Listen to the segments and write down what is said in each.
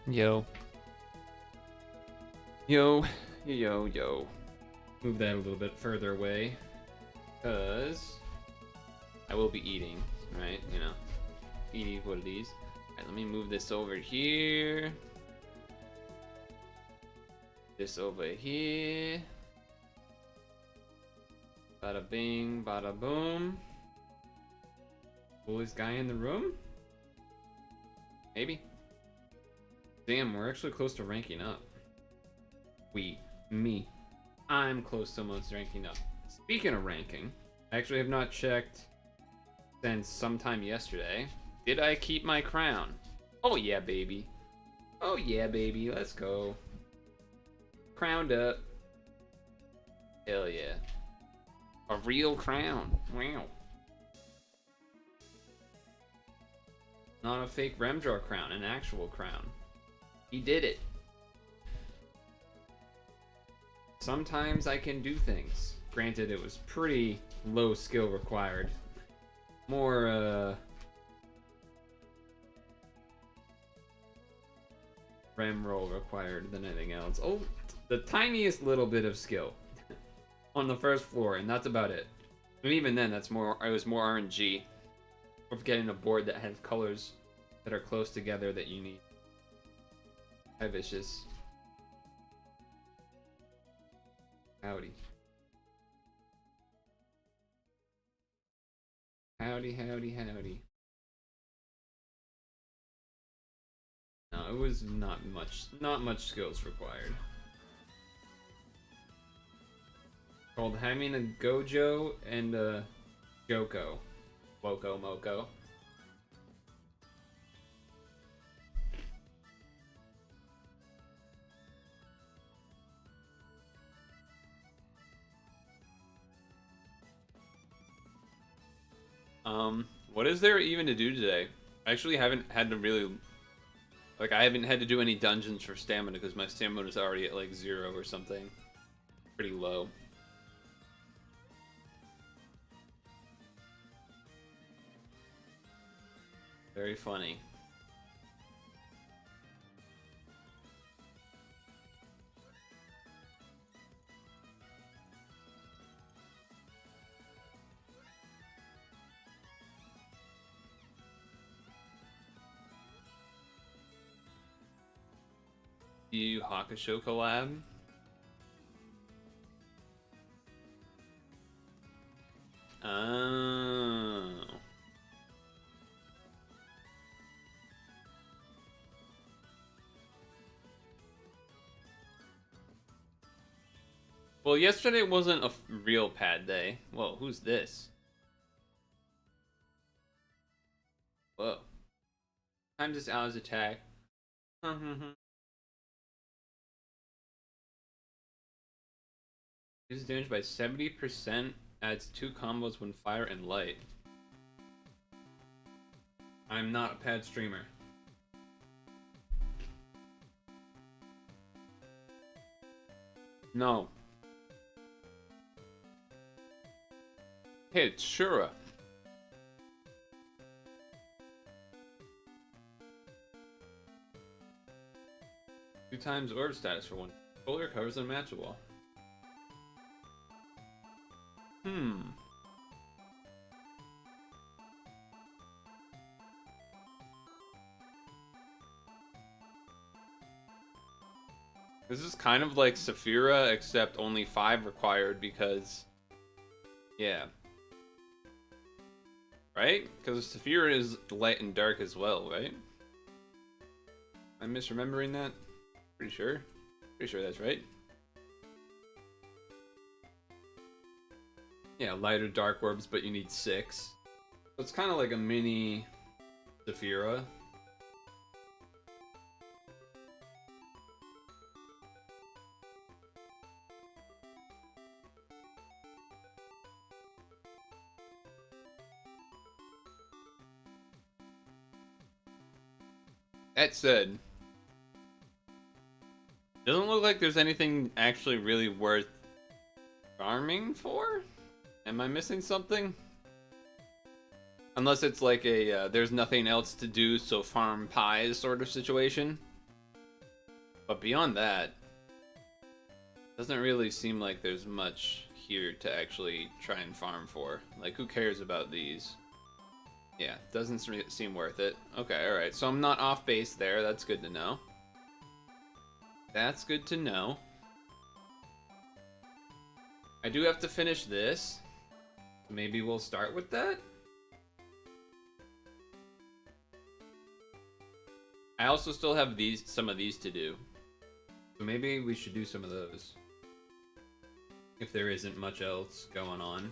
Yo. Yo. Yo, yo. Move that a little bit further away. Because I will be eating, right? You know, eating what it is. Alright, let me move this over here. This over here. Bada bing, bada boom. Coolest guy in the room? Maybe. Damn, we're actually close to ranking up. Me. I'm close to almost ranking up. Speaking of ranking, I actually have not checked since sometime yesterday. Did I keep my crown? Oh yeah, baby. Oh yeah, baby. Let's go. Crowned up. Hell yeah. A real crown. Wow. Not a fake Remdraw crown, an actual crown. He did it. Sometimes I can do things. Granted, it was pretty low skill required. More, rem roll required than anything else. Oh, the tiniest little bit of skill on the first floor, and that's about it. And even then, it was more RNG of getting a board that has colors that are close together that you need. Hi, Vicious. Howdy. Howdy, howdy, howdy. No, it was not much skills required. Called having a Gojo and a Joko. Woko Moko. What is there even to do today? I actually haven't had to really... Like, I haven't had to do any dungeons for stamina because my stamina is already at, like, 0 or something. Pretty low. Very funny. You Hakusho collab? Oh. Well, yesterday wasn't a real pad day. Whoa, who's this? Whoa. Time this Ali's attack. Reduces damage by 70%, adds 2 combos when fire and light. I'm not a pad streamer. No. Hey, it's Shura. Two times orb status for one. Fully recovers unmatchable. This is kind of like Saphira, except only 5 required because... Yeah. Right? Because Saphira is light and dark as well, right? I'm misremembering that? Pretty sure. Pretty sure that's right. Yeah, lighter dark orbs, but you need 6. So it's kind of like a mini Saphira. That said, doesn't look like there's anything actually really worth farming for? Am I missing something? Unless it's like a there's nothing else to do, so farm pies sort of situation. But beyond that, doesn't really seem like there's much here to actually try and farm for. Like, who cares about these? Yeah, doesn't seem worth it. Okay, alright. So I'm not off base there. That's good to know. That's good to know. I do have to finish this. Maybe we'll start with that? I also still have some of these to do. So maybe we should do some of those. If there isn't much else going on.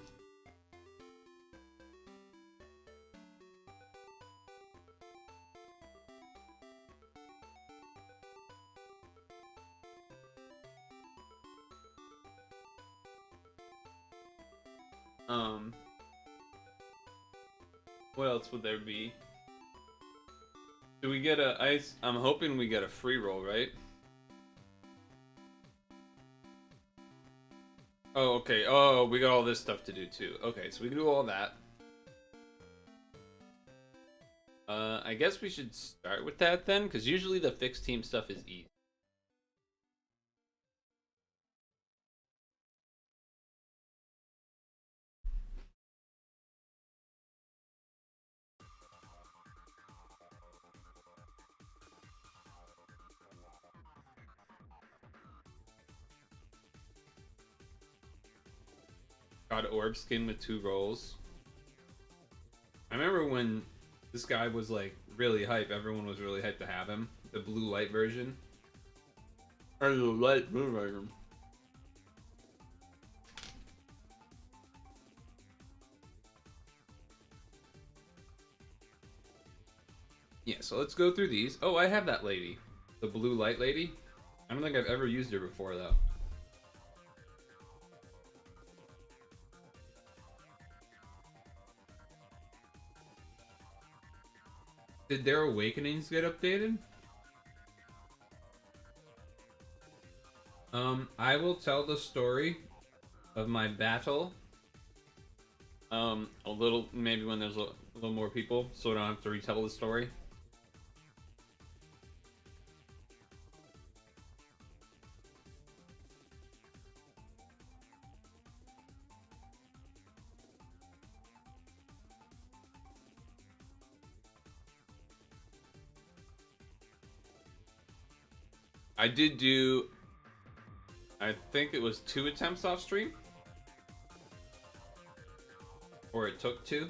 What else would there be? Do we get a ice? I'm hoping we get a free roll, right? Oh, okay. Oh, we got all this stuff to do too. Okay, so we can do all that. I guess we should start with that then, because usually the fixed team stuff is easy. Got orb skin with 2 rolls. I remember when this guy was like really hype. Everyone was really hyped to have him. The blue light version. Or the light blue version. Yeah, so let's go through these. Oh, I have that lady. The blue light lady. I don't think I've ever used her before though. Did their awakenings get updated? I will tell the story of my battle. A little, maybe when there's a little more people, so I don't have to retell the story. I did do, I think it was 2 attempts off stream. Or it took 2.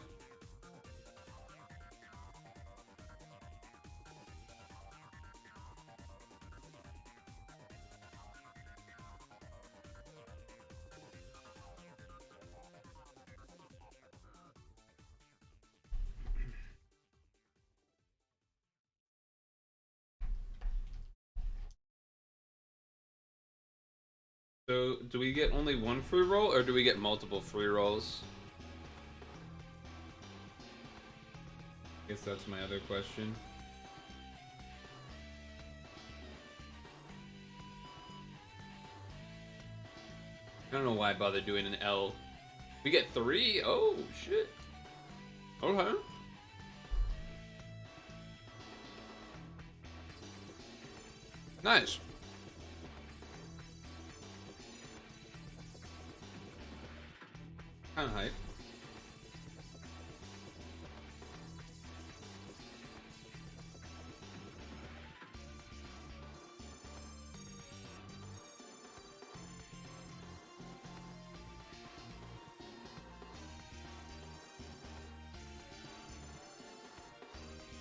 So, do we get only 1 free roll, or do we get multiple free rolls? I guess that's my other question. I don't know why I bother doing an L. We get 3? Oh, shit. Okay. Nice. Kind of hype.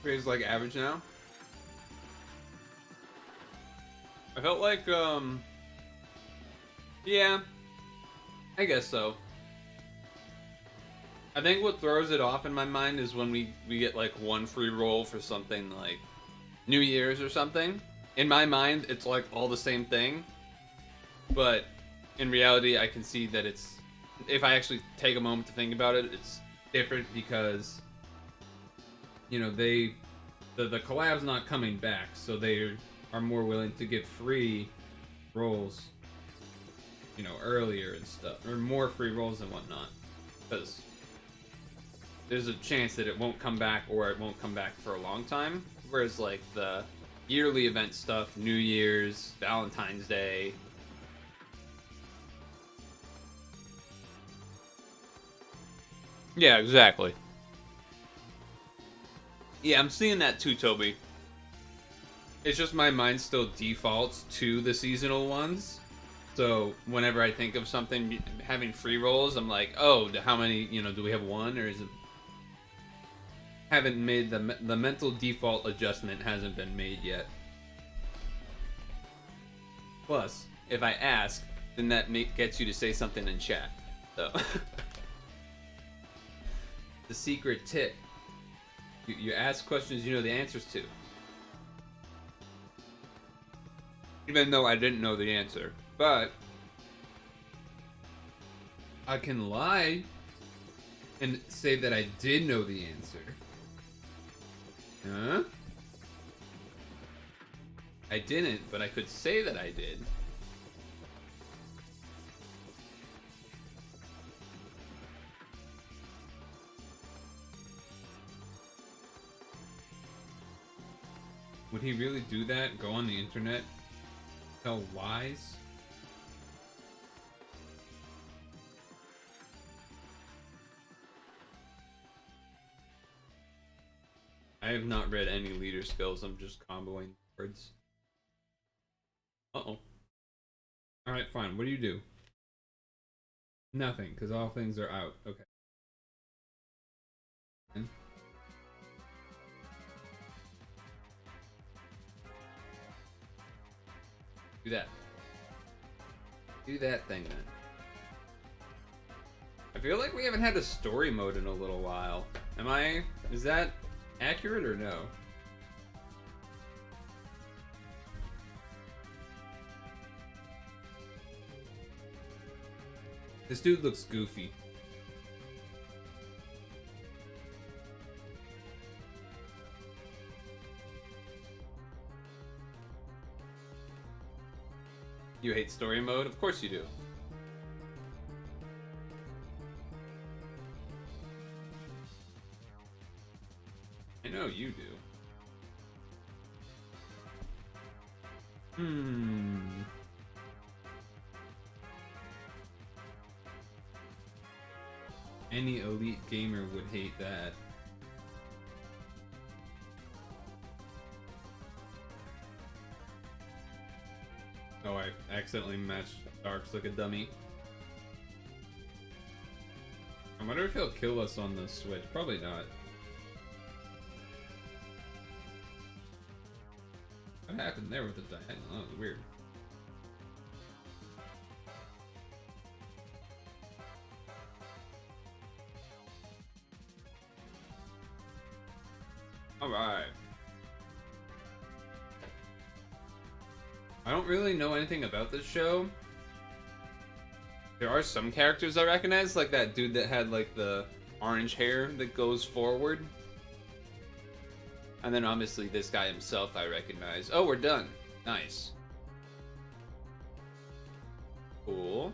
Is like average now. I felt like yeah, I guess so. I think what throws it off in my mind is when we get like 1 free roll for something like New Year's or something. In my mind, it's like all the same thing, but in reality, I can see that it's, if I actually take a moment to think about it, it's different because, you know, the collab's not coming back, so they are more willing to give free rolls, you know, earlier and stuff, or more free rolls and whatnot, because there's a chance that it won't come back, or it won't come back for a long time. Whereas like the yearly event stuff, New Year's, Valentine's Day. Yeah, exactly. Yeah, I'm seeing that too, Toby. It's just my mind still defaults to the seasonal ones. So whenever I think of something having free rolls, I'm like, oh, how many? Do we have one, or is it? Haven't made the mental default adjustment hasn't been made yet. Plus, if I ask, then that gets you to say something in chat. So the secret tip: you ask questions you know the answers to, even though I didn't know the answer, but I can lie and say that I did know the answer. Huh? I didn't, but I could say that I did. Would he really do that? Go on the internet? Tell lies? I have not read any leader skills. I'm just comboing words. Uh-oh. Alright, fine. What do you do? Nothing, because all things are out. Okay. Do that. Do that thing then. I feel like we haven't had a story mode in a little while. Is that accurate or no? This dude looks goofy. You hate story mode? Of course you do. I know you do. Any elite gamer would hate that. Oh, I accidentally matched Darks like a dummy. I wonder if he'll kill us on the Switch. Probably not. What happened there with the diagonal? That was weird. Alright. I don't really know anything about this show. There are some characters I recognize, like that dude that had like the orange hair that goes forward. And then obviously this guy himself I recognize. Oh, we're done. Nice. Cool.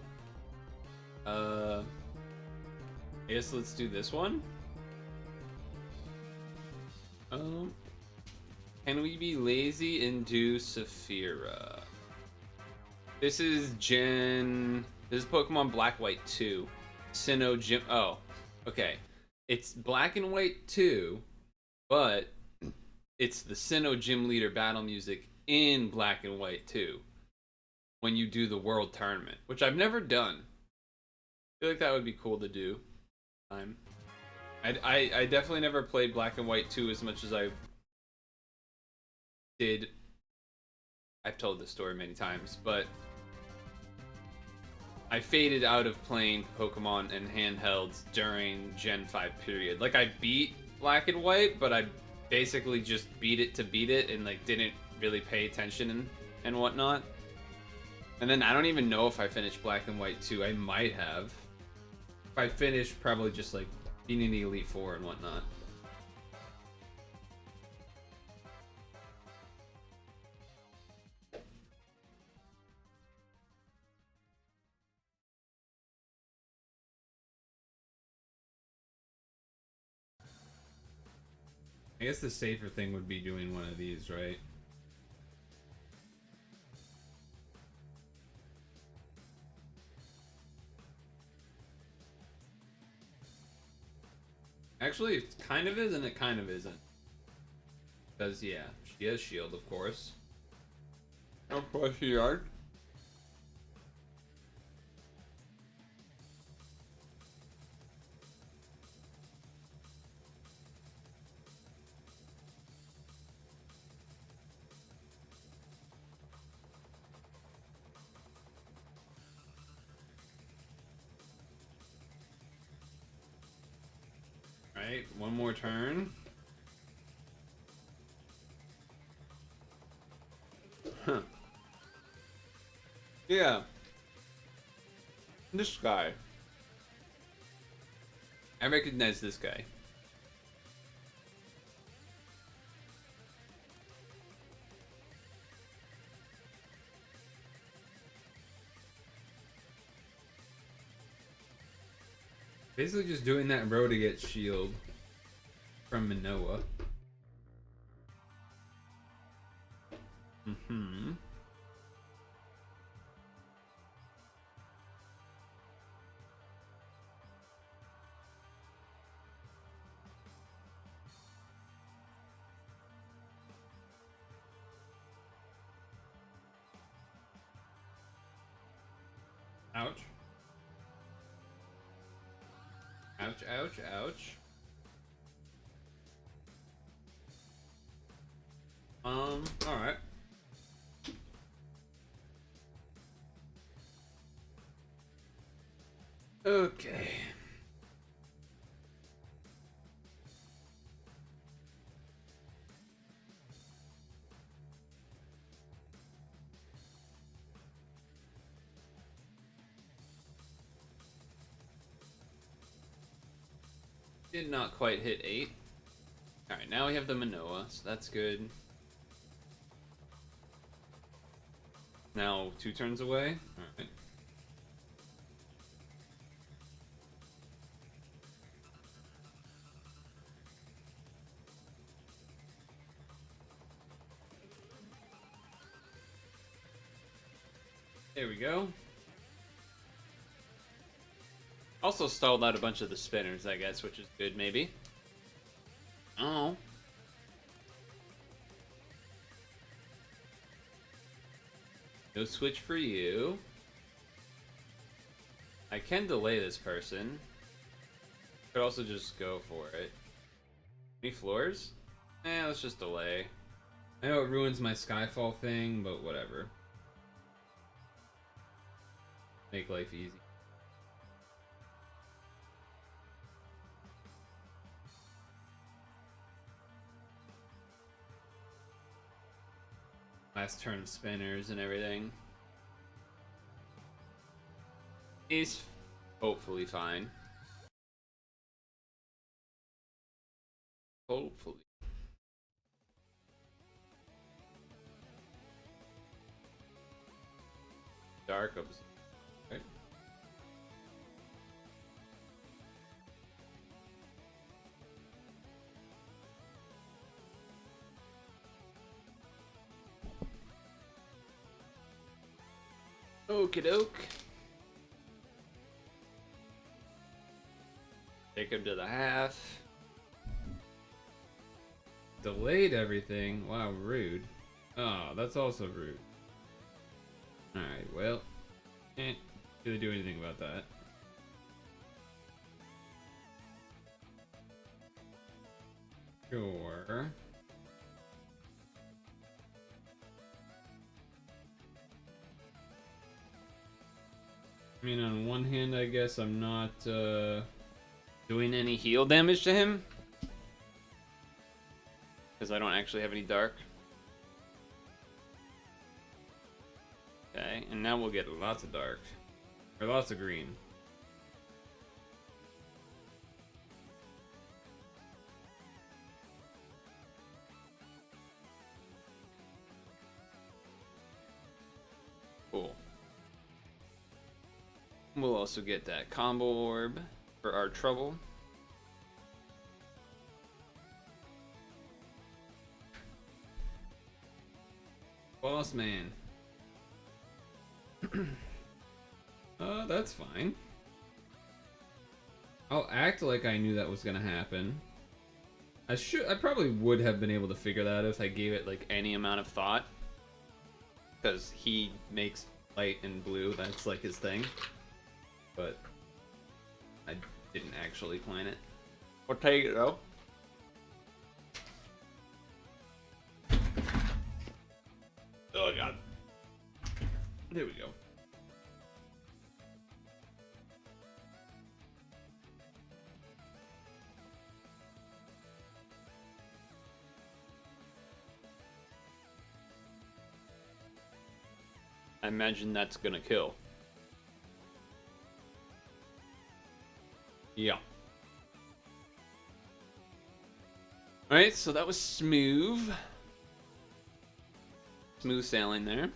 I guess let's do this one. Can we be lazy and do Saphira? This is Pokemon Black White 2. Sinnoh Gym. Oh, okay. It's Black and White 2, but it's the Sinnoh Gym Leader battle music in Black and White 2 when you do the World Tournament, which I've never done. I feel like that would be cool to do. I definitely never played Black and White 2 as much as I did. I've told this story many times, but I faded out of playing Pokemon and handhelds during Gen 5 period. Like, I beat Black and White, but I basically just beat it to beat it and like didn't really pay attention and whatnot. And then I don't even know if I finished Black and White 2. I might have. If I finished, probably just like beating the Elite Four and whatnot. I guess the safer thing would be doing one of these, right? Actually, it kind of is and it kind of isn't. Because, yeah, she has shield, of course. Of course she does. Right, one more turn. Huh. Yeah. This guy. I recognize this guy. Basically just doing that row to get shield from Manoa. Mm-hmm. Ouch. Ouch, ouch, ouch. Alright. Okay. Did not quite hit 8. Alright, now we have the Manoa, so that's good. Now 2 turns away. Alright. There we go. Also stalled out a bunch of the spinners, I guess, which is good, maybe. Oh. No switch for you. I can delay this person. Could also just go for it. Any floors? Let's just delay. I know it ruins my Skyfall thing, but whatever. Make life easy. Last turn spinners and everything. He's hopefully fine. Hopefully. Dark of. Right. Okie doke. Take him to the half. Delayed everything. Wow, rude. Oh, that's also rude. Alright, well. Can't really do anything about that. Sure. I mean, on one hand, I guess I'm not doing any heal damage to him. Because I don't actually have any dark. Okay, and now we'll get lots of dark. Or lots of green. Cool. We'll also get that combo orb for our trouble. Boss man. That's fine. I'll act like I knew that was gonna happen. I probably would have been able to figure that out if I gave it like any amount of thought. Because he makes light and blue, that's like his thing. But I didn't actually plan it. I'll take it though. Oh god. There we go. I imagine that's gonna kill. Yeah. Alright, so that was smooth. Smooth sailing there.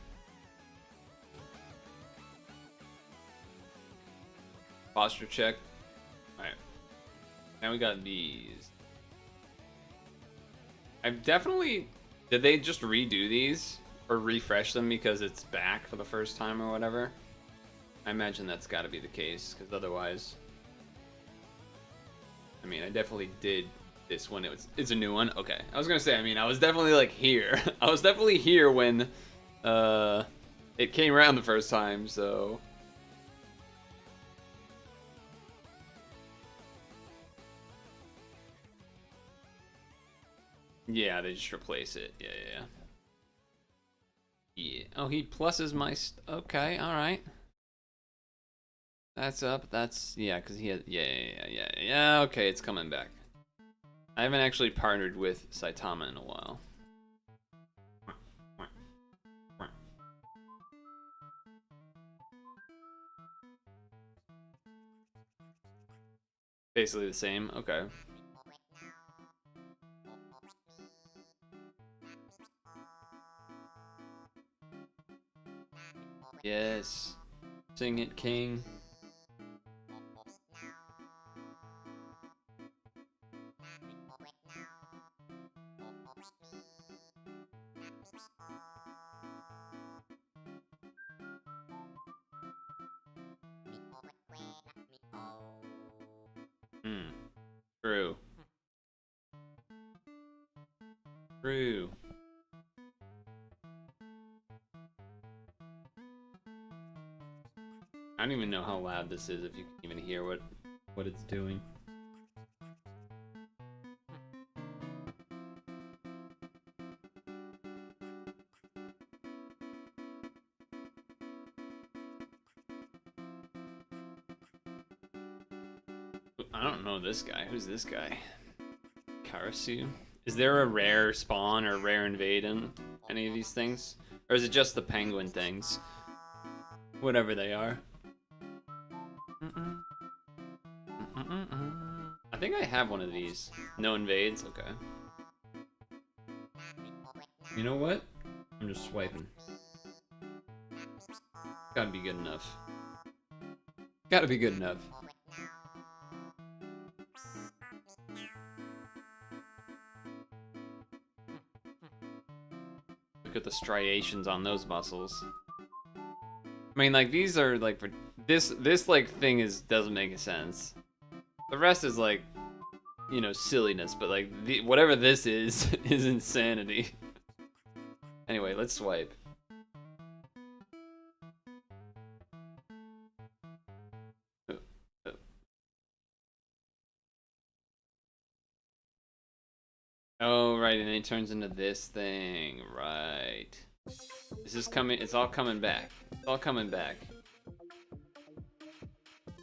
Posture check. Alright. Now we got these. I've definitely... Did they just redo these? Or refresh them because it's back for the first time or whatever? I imagine that's gotta be the case, because otherwise... I mean, I definitely did this when it's a new one. Okay, I was gonna say, I mean, I was definitely like here. I was definitely here when it came around the first time, so... Yeah, they just replace it. Yeah. Yeah. Oh, he pluses my... Okay, alright. That's up. That's... Yeah, because he had... Yeah, okay, it's coming back. I haven't actually partnered with Saitama in a while. Basically the same. Okay. Yes. Sing it, King. True. True. I don't even know how loud this is if you can even hear what it's doing. I don't know this guy. Who's this guy? Karasu? Is there a rare spawn or rare invade in any of these things? Or is it just the penguin things? Whatever they are. I think I have one of these. No invades? Okay. You know what? I'm just swiping. Gotta be good enough. Gotta be good enough. Look at the striations on those muscles. I mean, like, these are, like, for... This like, thing doesn't make sense. The rest is, like, you know, silliness, but, like, whatever this is insanity. Anyway, let's swipe. Oh, right, and then it turns into this thing. Right. This is coming... It's all coming back. It's all coming back.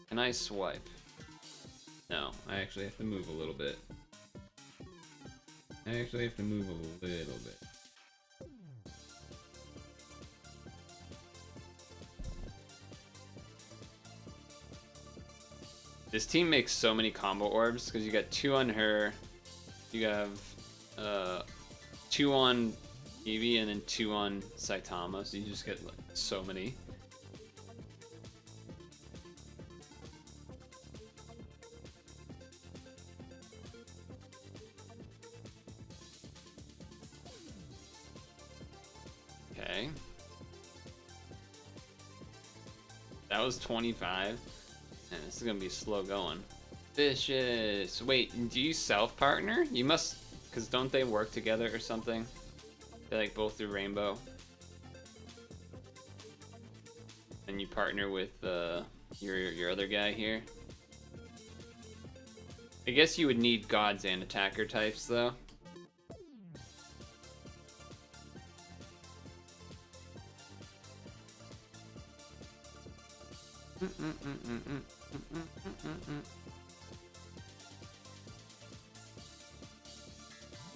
Can I swipe? No, I actually have to move a little bit. I actually have to move a little bit. This team makes so many combo orbs because you got 2 on her, you have 2 on Eevee and then 2 on Saitama, so you just get like, so many. Okay. That was 25. And this is gonna be slow going. Vicious. Wait, do you self-partner? You must, because don't they work together or something? They like both do Rainbow. And you partner with your other guy here. I guess you would need gods and attacker types though.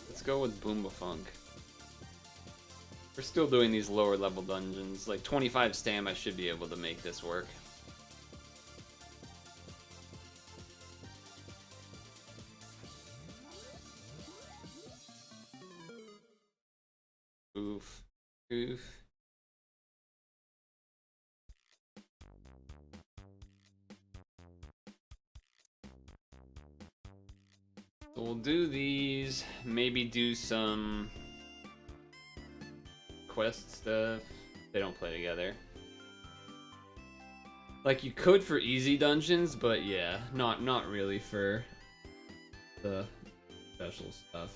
Let's go with Boomba-Funk. We're still doing these lower level dungeons. Like 25 stam, I should be able to make this work. Oof. Oof. So we'll do these, maybe do some quest stuff. They don't play together. Like you could for easy dungeons, but yeah, not really for the special stuff.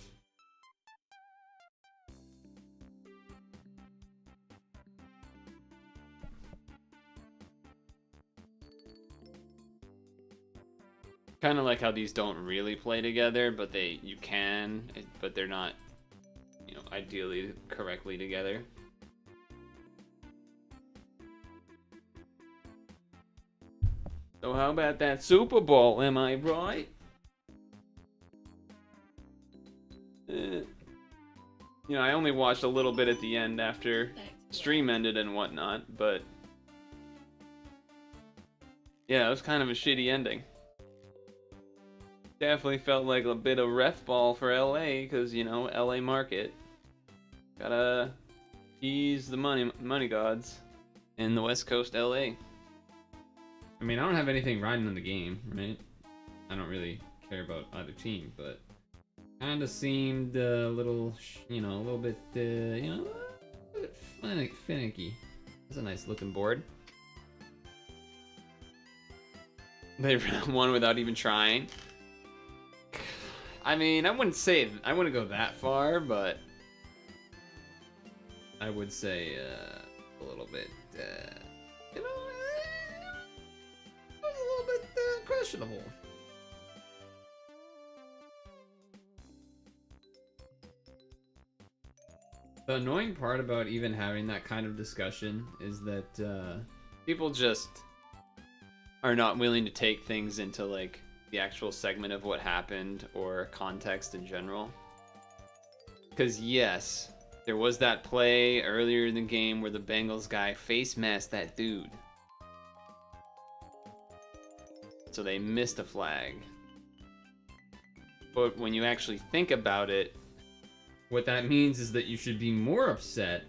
Kind of like how these don't really play together, but you can, but they're not, you know, ideally correctly together. So how about that Super Bowl? Am I right? You know, I only watched a little bit at the end after stream ended and whatnot, but yeah, it was kind of a shitty ending. Definitely felt like a bit of ref ball for LA, because, you know, LA market. Gotta ease the money gods in the West Coast LA. I mean, I don't have anything riding on the game, right? I don't really care about either team, but kind of seemed a little, you know, a little bit, you know, a bit finicky. That's a nice looking board. They won without even trying. I mean, I wouldn't go that far, but I would say a little bit, you know, it was a little bit questionable. The annoying part about even having that kind of discussion is that people just are not willing to take things into like the actual segment of what happened or context in general. Because yes, there was that play earlier in the game where the Bengals guy face masked that dude. So they missed a flag. But when you actually think about it, what that means is that you should be more upset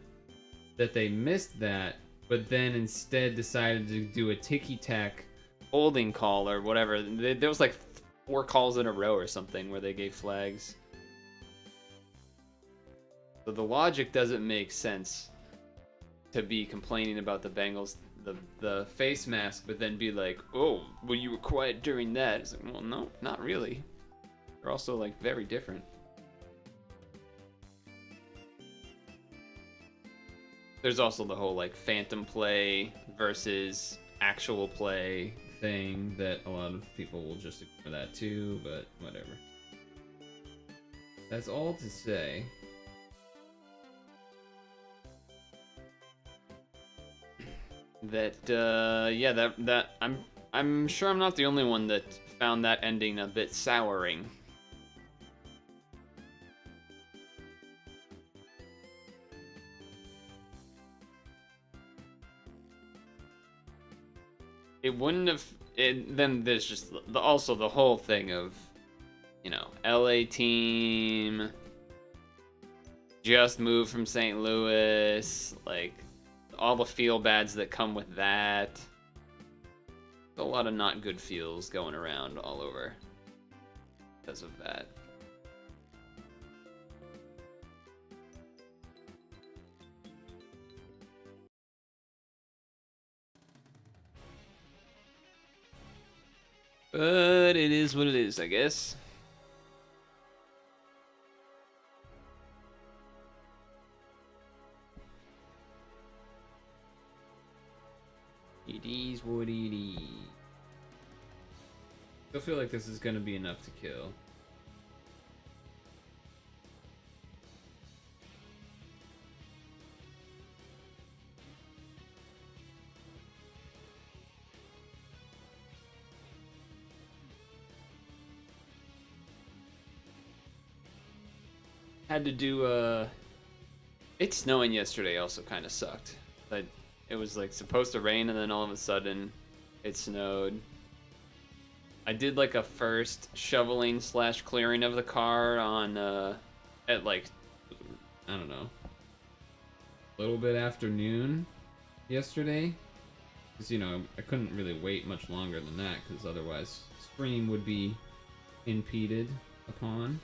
that they missed that, but then instead decided to do a ticky-tack holding call or whatever. There was like 4 calls in a row or something where they gave flags. So the logic doesn't make sense to be complaining about the Bengals, the face mask, but then be like, oh, well, you were quiet during that. It's like, well, no, not really. They're also like very different. There's also the whole like phantom play versus actual play thing that a lot of people will just ignore that too, but whatever. That's all to say. That yeah, that I'm sure I'm not the only one that found that ending a bit souring. It wouldn't have. Then there's just also the whole thing of, you know, LA team just moved from St. Louis, like all the feel bads that come with that. A lot of not good feels going around all over because of that. But it is what it is, I guess. It is what it is. I feel like this is gonna be enough to kill. Had to do it's snowing yesterday also kind of sucked. But it was like supposed to rain and then all of a sudden it snowed. I did like a first shoveling / clearing of the car on at like, I don't know, a little bit after noon yesterday. Because, you know, I couldn't really wait much longer than that because otherwise stream would be impeded upon.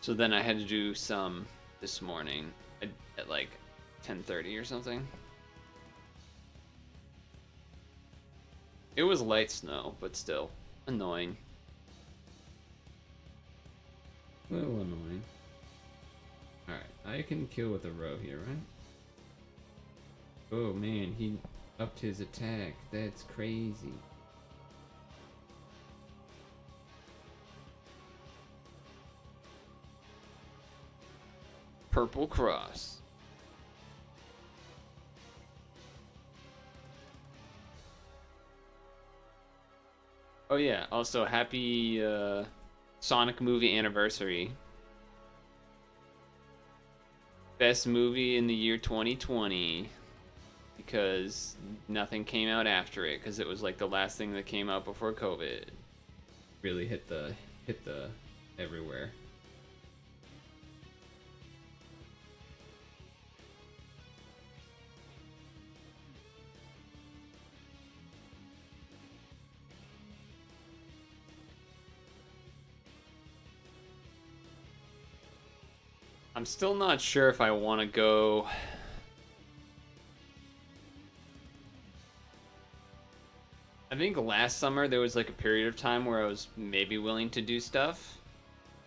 So then I had to do some this morning at like 10:30 or something. It was light snow, but still annoying. A little annoying. Alright, I can kill with a row here, right? Oh man, he upped his attack. That's crazy. Purple cross. Oh yeah, also happy Sonic movie anniversary. Best movie in the year 2020 because nothing came out after it because it was like the last thing that came out before COVID. Really hit the everywhere. I'm still not sure if I want to go. I think last summer there was like a period of time where I was maybe willing to do stuff,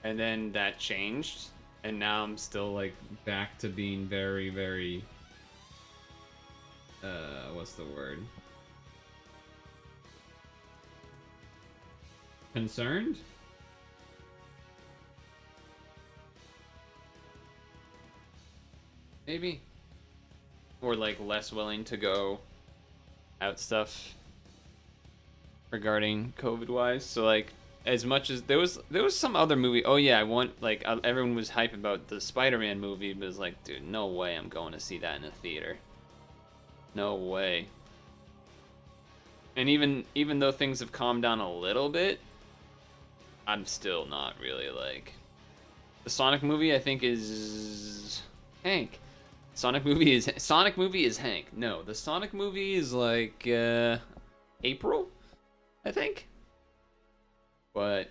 and then that changed, and now I'm still like back to being very, very. What's the word? Concerned? Maybe. Or like less willing to go out stuff regarding COVID wise. So like as much as there was some other movie. Oh yeah, I want like everyone was hype about the Spider-Man movie, but it's like, dude, no way I'm going to see that in a theater. No way. And even though things have calmed down a little bit, I'm still not really like the Sonic movie. I think is Hank. Sonic movie is Hank. No, the Sonic movie is like April, I think. But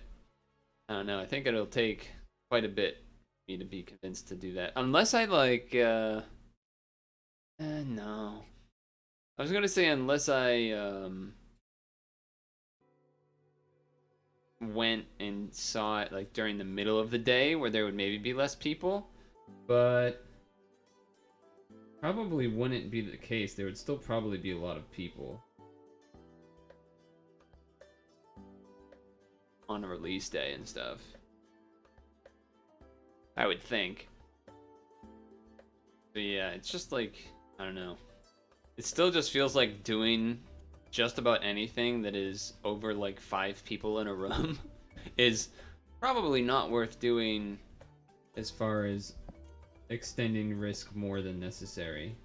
I don't know. I think it'll take quite a bit for me to be convinced to do that. Unless I like no. I was gonna say unless I went and saw it like during the middle of the day where there would maybe be less people. But probably wouldn't be the case. There would still probably be a lot of people on a release day and stuff. I would think. But yeah, it's just like, I don't know. It still just feels like doing just about anything that is over like 5 people in a room is probably not worth doing as far as extending risk more than necessary.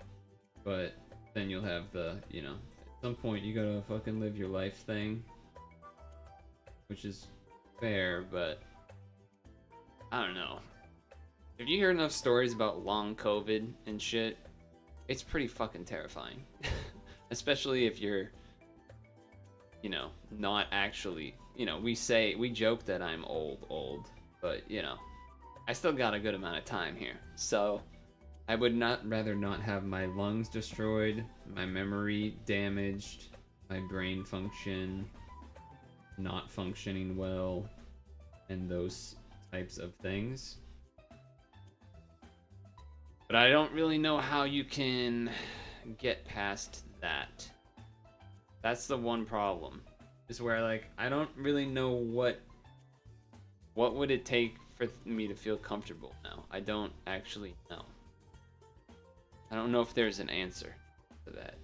But then you'll have the, you know, at some point you gotta fucking live your life thing, which is fair, but I don't know. If you hear enough stories about long COVID and shit, it's pretty fucking terrifying. Especially if you're, you know, not actually, you know, we joke that I'm old, but you know, I still got a good amount of time here. So I would rather not have my lungs destroyed, my memory damaged, my brain function not functioning well and those types of things. But I don't really know how you can get past that. That's the one problem. Is where like I don't really know what would it take for me to feel comfortable now. I don't actually know. I don't know if there's an answer to that.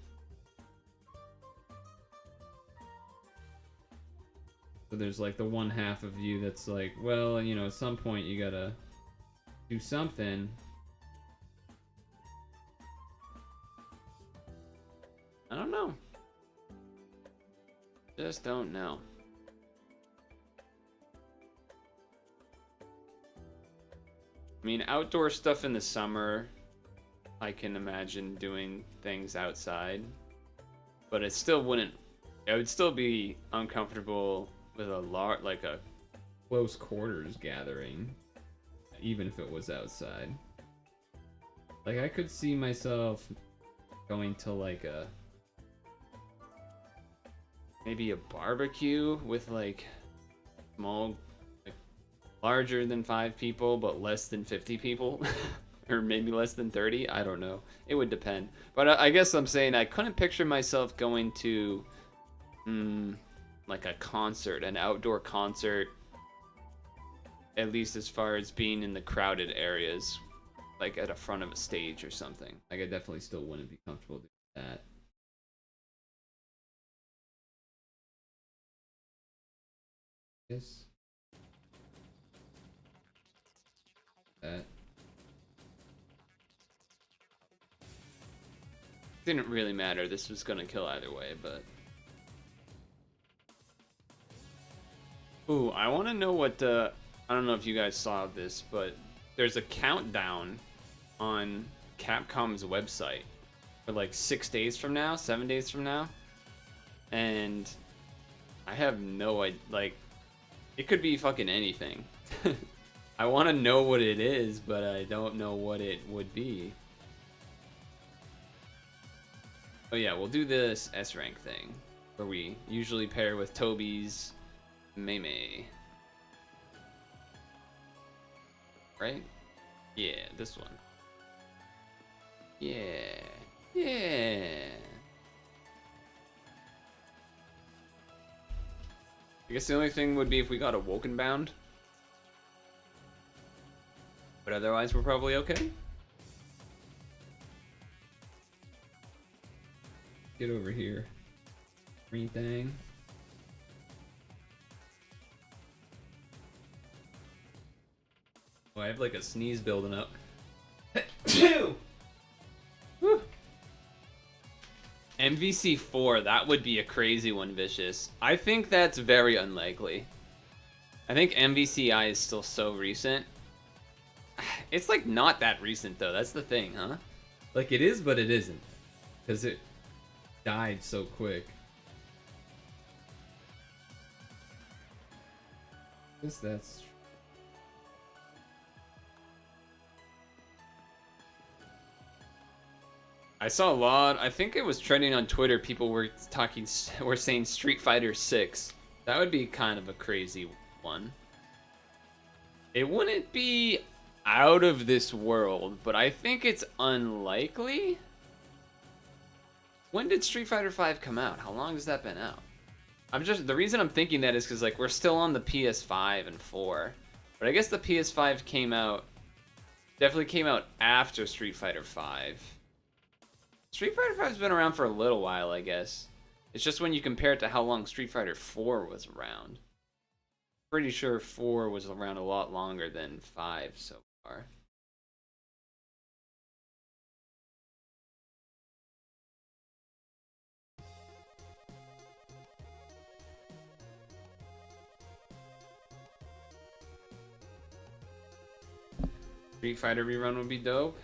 So there's like the one half of you that's like, well, you know, at some point you gotta do something. I don't know. Just don't know. I mean, outdoor stuff in the summer, I can imagine doing things outside, but it still wouldn't. It would still be uncomfortable with like a close quarters gathering, even if it was outside. Like I could see myself going to like maybe a barbecue with like small, like, larger than 5 people but less than 50 people. Or maybe less than 30, I don't know, it would depend. But I guess I'm saying I couldn't picture myself going to like a concert, an outdoor concert, at least as far as being in the crowded areas, like at a front of a stage or something. Like I definitely still wouldn't be comfortable doing that. Yes. That didn't really matter. This was gonna kill either way, but ooh, I want to know what I don't know if you guys saw this, but there's a countdown on Capcom's website for like 6 days from now, 7 days from now, and I have no idea. Like, it could be fucking anything. I want to know what it is, but I don't know what it would be. Oh yeah, we'll do this S rank thing where we usually pair with Toby's Mei. Right? Yeah, this one. Yeah. Yeah. I guess the only thing would be if we got a Woken Bound. But otherwise, we're probably okay. Get over here. Green thing. Oh, I have like a sneeze building up. MVC 4, that would be a crazy one, Vicious. I think that's very unlikely. I think MVCI is still so recent. It's like not that recent though, that's the thing, huh? Like it is, but it isn't. Because it died so quick. I guess that's... I saw a lot, I think it was trending on Twitter, people were saying Street Fighter 6. That would be kind of a crazy one. It wouldn't be out of this world, but I think it's unlikely. When did Street Fighter 5 come out? How long has that been out? The reason I'm thinking that is because like we're still on the PS5 and 4. But I guess the PS5 definitely came out after Street Fighter 5. Street Fighter 5's been around for a little while, I guess. It's just when you compare it to how long Street Fighter 4 was around. Pretty sure 4 was around a lot longer than 5 so far. Street Fighter rerun would be dope.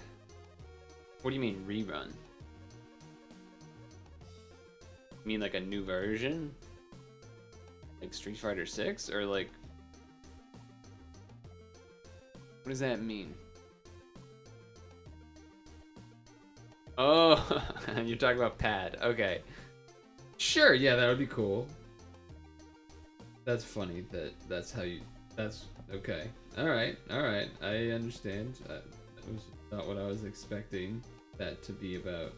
What do you mean rerun? You mean like a new version? Like Street Fighter 6 or like what does that mean? Oh, you're talking about Pad. Okay. Sure, yeah, that would be cool. That's funny that that's how you. That's okay. All right, all right. I understand. That was not what I was expecting that to be about.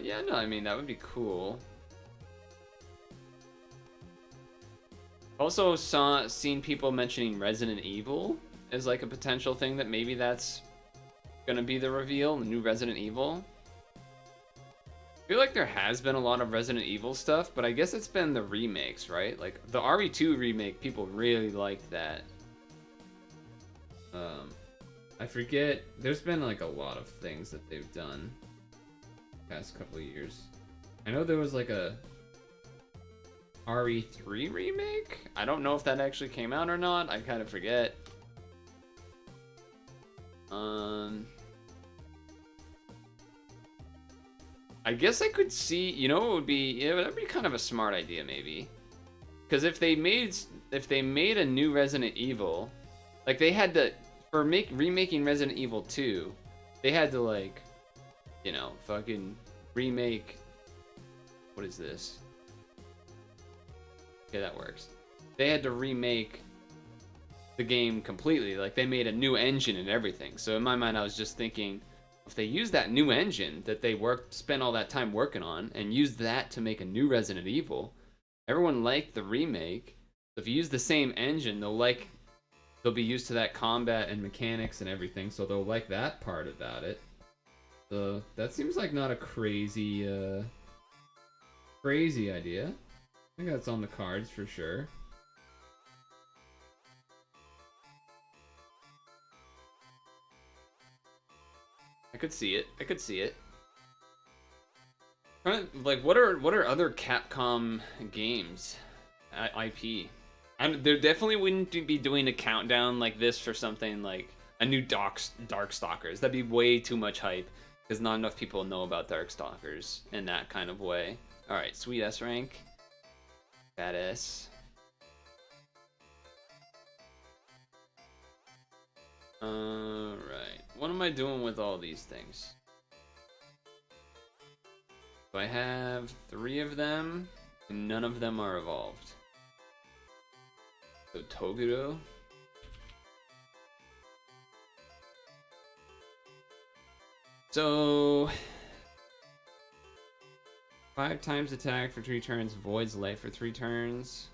Yeah, no, I mean that would be cool. Also seen people mentioning Resident Evil as like a potential thing that maybe that's gonna be the reveal, the new Resident Evil. I feel like there has been a lot of Resident Evil stuff, but I guess it's been the remakes, right? Like the RE2 remake, people really liked that. I forget. There's been like a lot of things that they've done the past couple of years. I know there was like a RE3 remake. I don't know if that actually came out or not. I kind of forget. I guess I could see, you know, it would be, yeah, that'd be kind of a smart idea maybe. Because if they made a new Resident Evil, like they had to, for remaking Resident Evil 2, they had to like, you know, fucking remake, what is this? Okay, that works. They had to remake the game completely. Like they made a new engine and everything. So in my mind, I was just thinking, if they use that new engine that they spent all that time working on, and use that to make a new Resident Evil, everyone liked the remake. So if you use the same engine, they'll be used to that combat and mechanics and everything. So they'll like that part about it. So that seems like not a crazy idea. I think that's on the cards for sure. I could see it. I could see it. Like, what are other Capcom games, IP? There definitely wouldn't be doing a countdown like this for something like a new Darkstalkers. That'd be way too much hype because not enough people know about Darkstalkers in that kind of way. All right, sweet S rank, badass. Alright. What am I doing with all these things? So I have 3 of them, and none of them are evolved. So Toguro. So 5 times attack for 3 turns, voids life for 3 turns.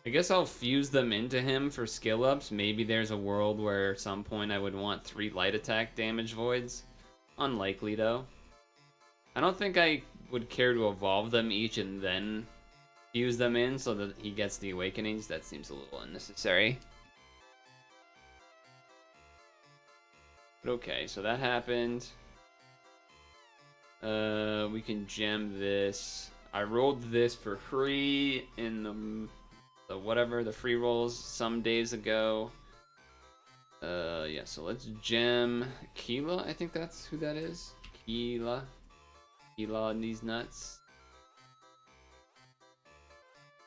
I guess I'll fuse them into him for skill ups. Maybe there's a world where at some point I would want 3 light attack damage voids. Unlikely though. I don't think I would care to evolve them each and then fuse them in so that he gets the awakenings. That seems a little unnecessary. But okay, so that happened. We can gem this. I rolled this for free in the free rolls some days ago. Yeah, so let's gem Keela. I think that's who that is. Keela and these nuts.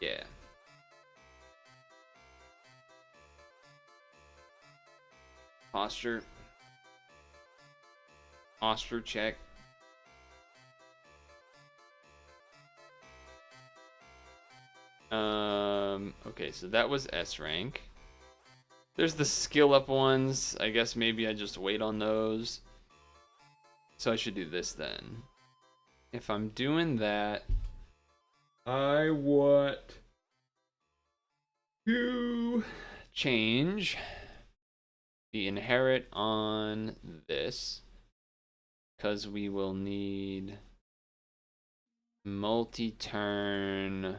Yeah. Posture check. Okay, so that was S rank. There's the skill up ones. I guess maybe I just wait on those. So I should do this then. If I'm doing that, I want to change the inherit on this, because we will need multi-turn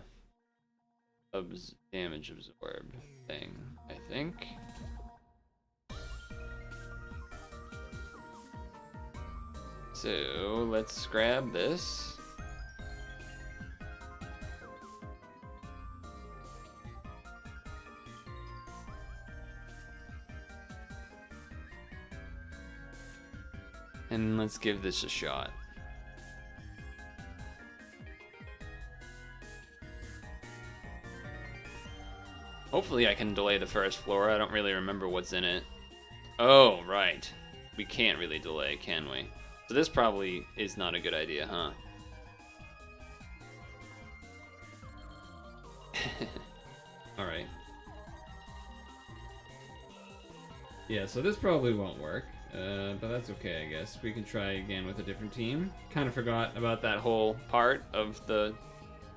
damage absorb thing, I think. So let's grab this. And let's give this a shot. Hopefully I can delay the first floor. I don't really remember what's in it. Oh, right. We can't really delay, can we? So this probably is not a good idea, huh? Alright. Yeah, so this probably won't work. But that's okay, I guess. We can try again with a different team. Kind of forgot about that whole part of the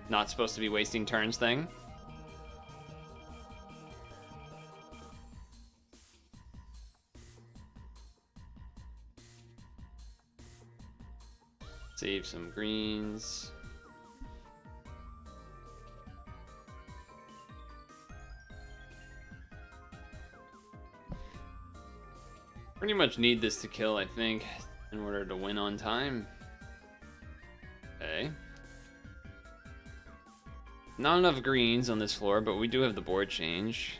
not supposed to be wasting turns thing. Save some greens. Pretty much need this to kill, I think, in order to win on time. Okay. Not enough greens on this floor, but we do have the board change.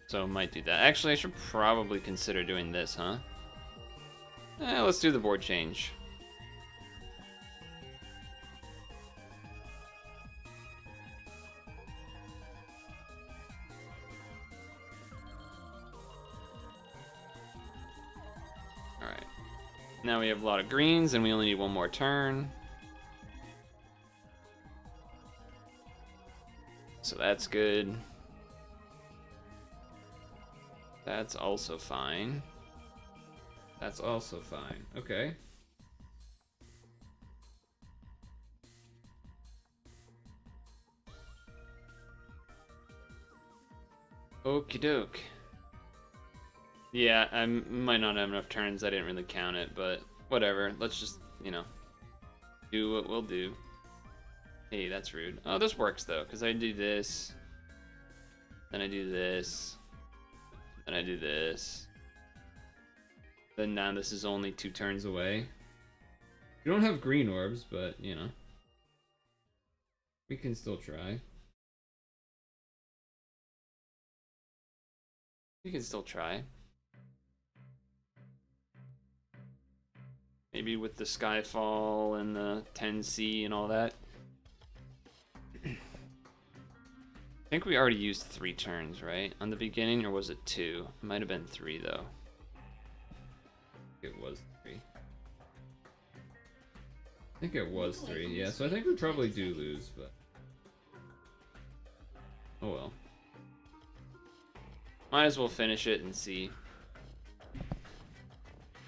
So might do that. Actually, I should probably consider doing this, huh? Let's do the board change. Alright. Now we have a lot of greens, and we only need one more turn. So that's good. That's also fine. That's also fine. Okay. Okie doke. Yeah, I might not have enough turns. I didn't really count it, but whatever. Let's just, you know, do what we'll do. Hey, that's rude. Oh, this works, though, because I do this. Then I do this. Then I do this. Then now this is only 2 turns away. We don't have green orbs, but, you know. We can still try. We can still try. Maybe with the Skyfall and the 10C and all that. I think we already used 3 turns, right? On the beginning, or was it 2? It might have been 3, though. It was 3. I think it was 3, yeah. So I think we probably do lose, but... oh well. Might as well finish it and see.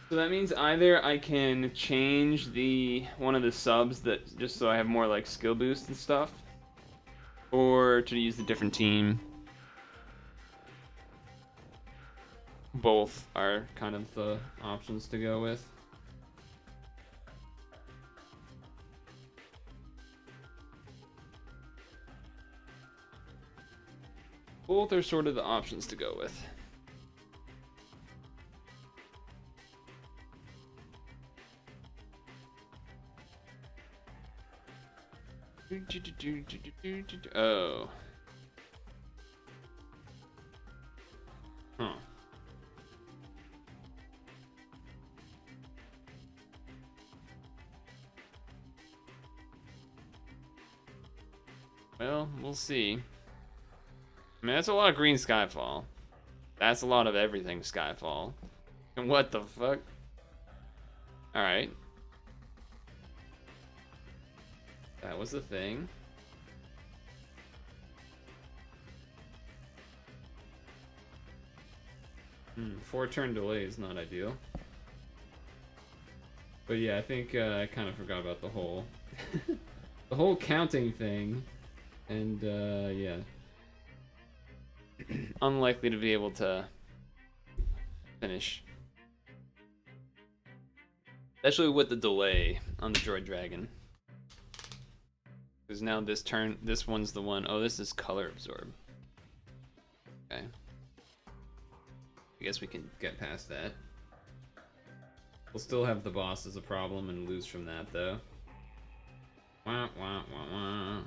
So that means either I can change one of the subs that just so I have more like skill boost and stuff, or to use a different team. Both are kind of the options to go with. Both are sort of the options to go with. Oh. Huh. Well, we'll see. I mean, that's a lot of green Skyfall. That's a lot of everything Skyfall. And what the fuck? Alright. That was the thing. 4 turn delay is not ideal. But yeah, I think I kind of forgot about the whole the whole counting thing. And yeah. Unlikely to be able to finish. Especially with the delay on the Droid Dragon. Because now this one's the one. Oh, this is color absorb. Okay. I guess we can get past that. We'll still have the boss as a problem and lose from that, though. Wah, wah, wah, wah.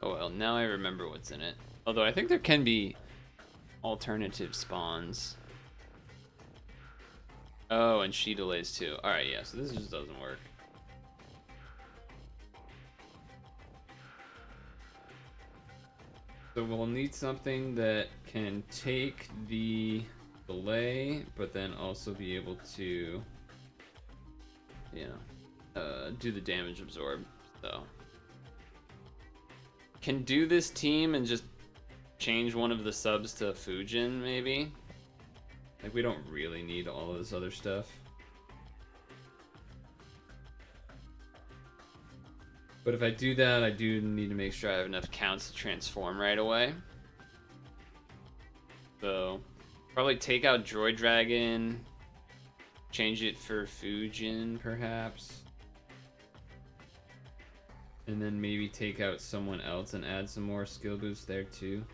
Oh well, now I remember what's in it. Although I think there can be alternative spawns. Oh, and she delays too. Alright, yeah, so this just doesn't work. So we'll need something that can take the delay, but then also be able to, do the damage absorb. So can do this team and just change one of the subs to Fujin, maybe. Like, we don't really need all of this other stuff. But if I do that, I do need to make sure I have enough counts to transform right away. So, probably take out Droid Dragon, change it for Fujin, perhaps. And then maybe take out someone else and add some more skill boosts there too.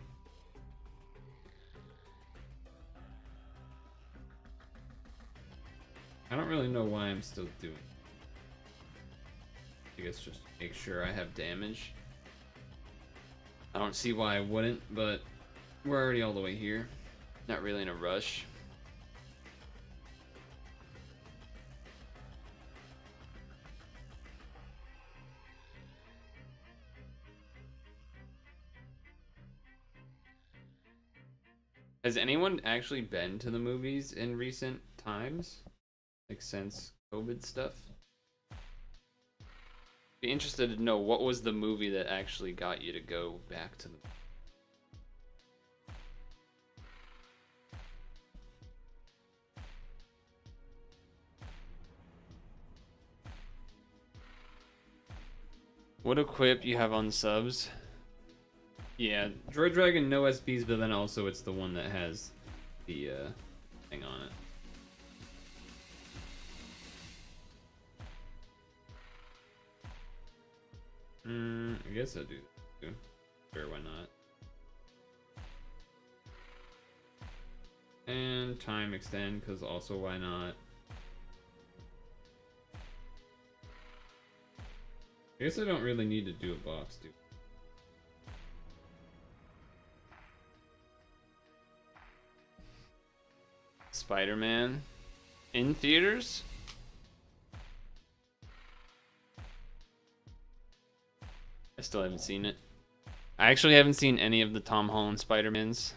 I don't really know why I'm still doing it. I guess just to make sure I have damage. I don't see why I wouldn't, but we're already all the way here. Not really in a rush. Has anyone actually been to the movies in recent times? Like since COVID stuff? Be interested to know what was the movie that actually got you to go back to the. What equip you have on subs? Yeah, Droid Dragon, no SBs, but then also it's the one that has the thing on it. I guess I'll do that too. Sure, why not? And time extend, because also why not? I guess I don't really need to do a box, dude. Spider-Man in theaters? I still haven't seen it. I actually haven't seen any of the Tom Holland Spider-Mans.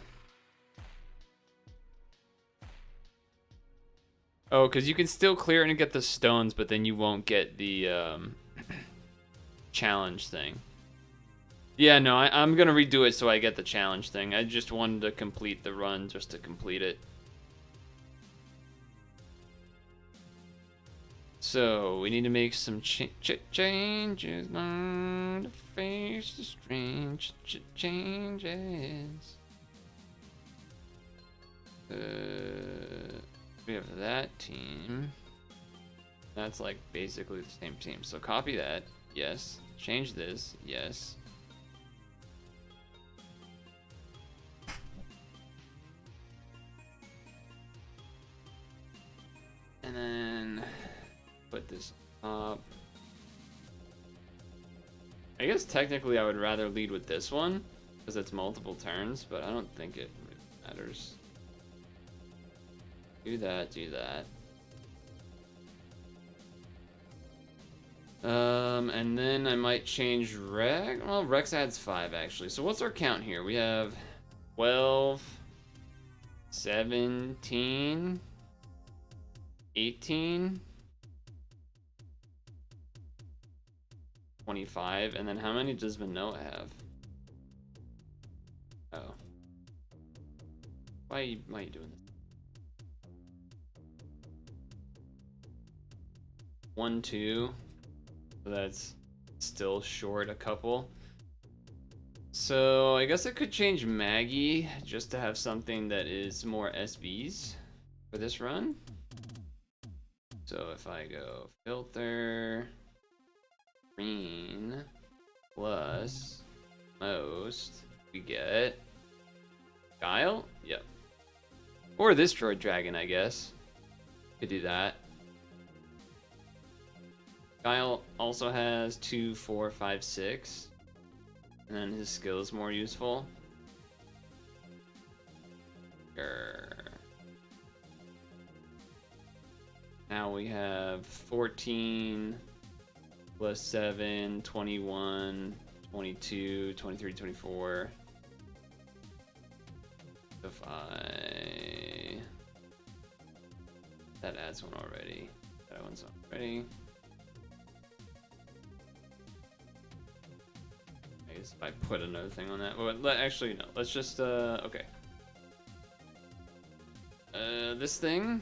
Oh, because you can still clear it and get the stones, but then you won't get the challenge thing. Yeah, no, I'm going to redo it so I get the challenge thing. I just wanted to complete the run just to complete it. So, we need to make some changes on to face the strange changes. We have that team. That's like basically the same team. So copy that, yes. Change this, yes. And then put this up. I guess technically I would rather lead with this one because it's multiple turns, but I don't think it really matters. Do that, do that. And then I might change Rex. Well, Rex adds 5 actually. So what's our count here? We have 12, 17, 18, 25, and then how many does Manoa have? Oh. Why are you doing this? 1, 2. So that's still short a couple. So I guess I could change Maggie just to have something that is more SBs for this run. So if I go filter, green, plus most, we get Guile? Yep. Or this Droid Dragon, I guess. Could do that. Guile also has 2, 4, 5, 6. And then his skill is more useful. Grr. Now we have 14 plus 7, 21, 22, 23, 24. if I... That adds one already. That one's already. I guess if I put another thing on that. Well, actually, no. Let's just, okay. This thing.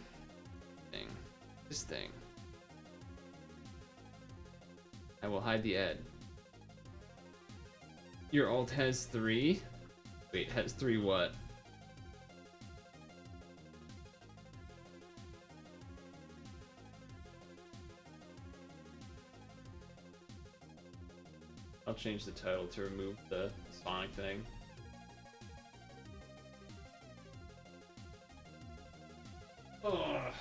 This thing. I will hide the ed. Your alt has 3? Wait, has 3 what? I'll change the title to remove the Sonic thing. Ugh.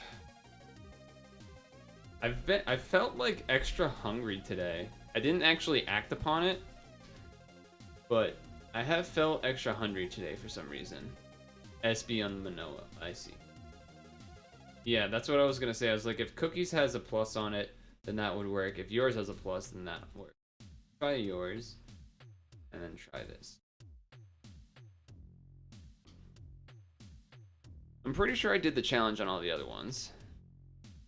I felt like extra hungry today. I didn't actually act upon it, but I have felt extra hungry today for some reason. SB on Manoa, I see. Yeah, that's what I was gonna say. I was like, if Cookies has a plus on it, then that would work. If yours has a plus, then that would work. Try yours, and then try this. I'm pretty sure I did the challenge on all the other ones.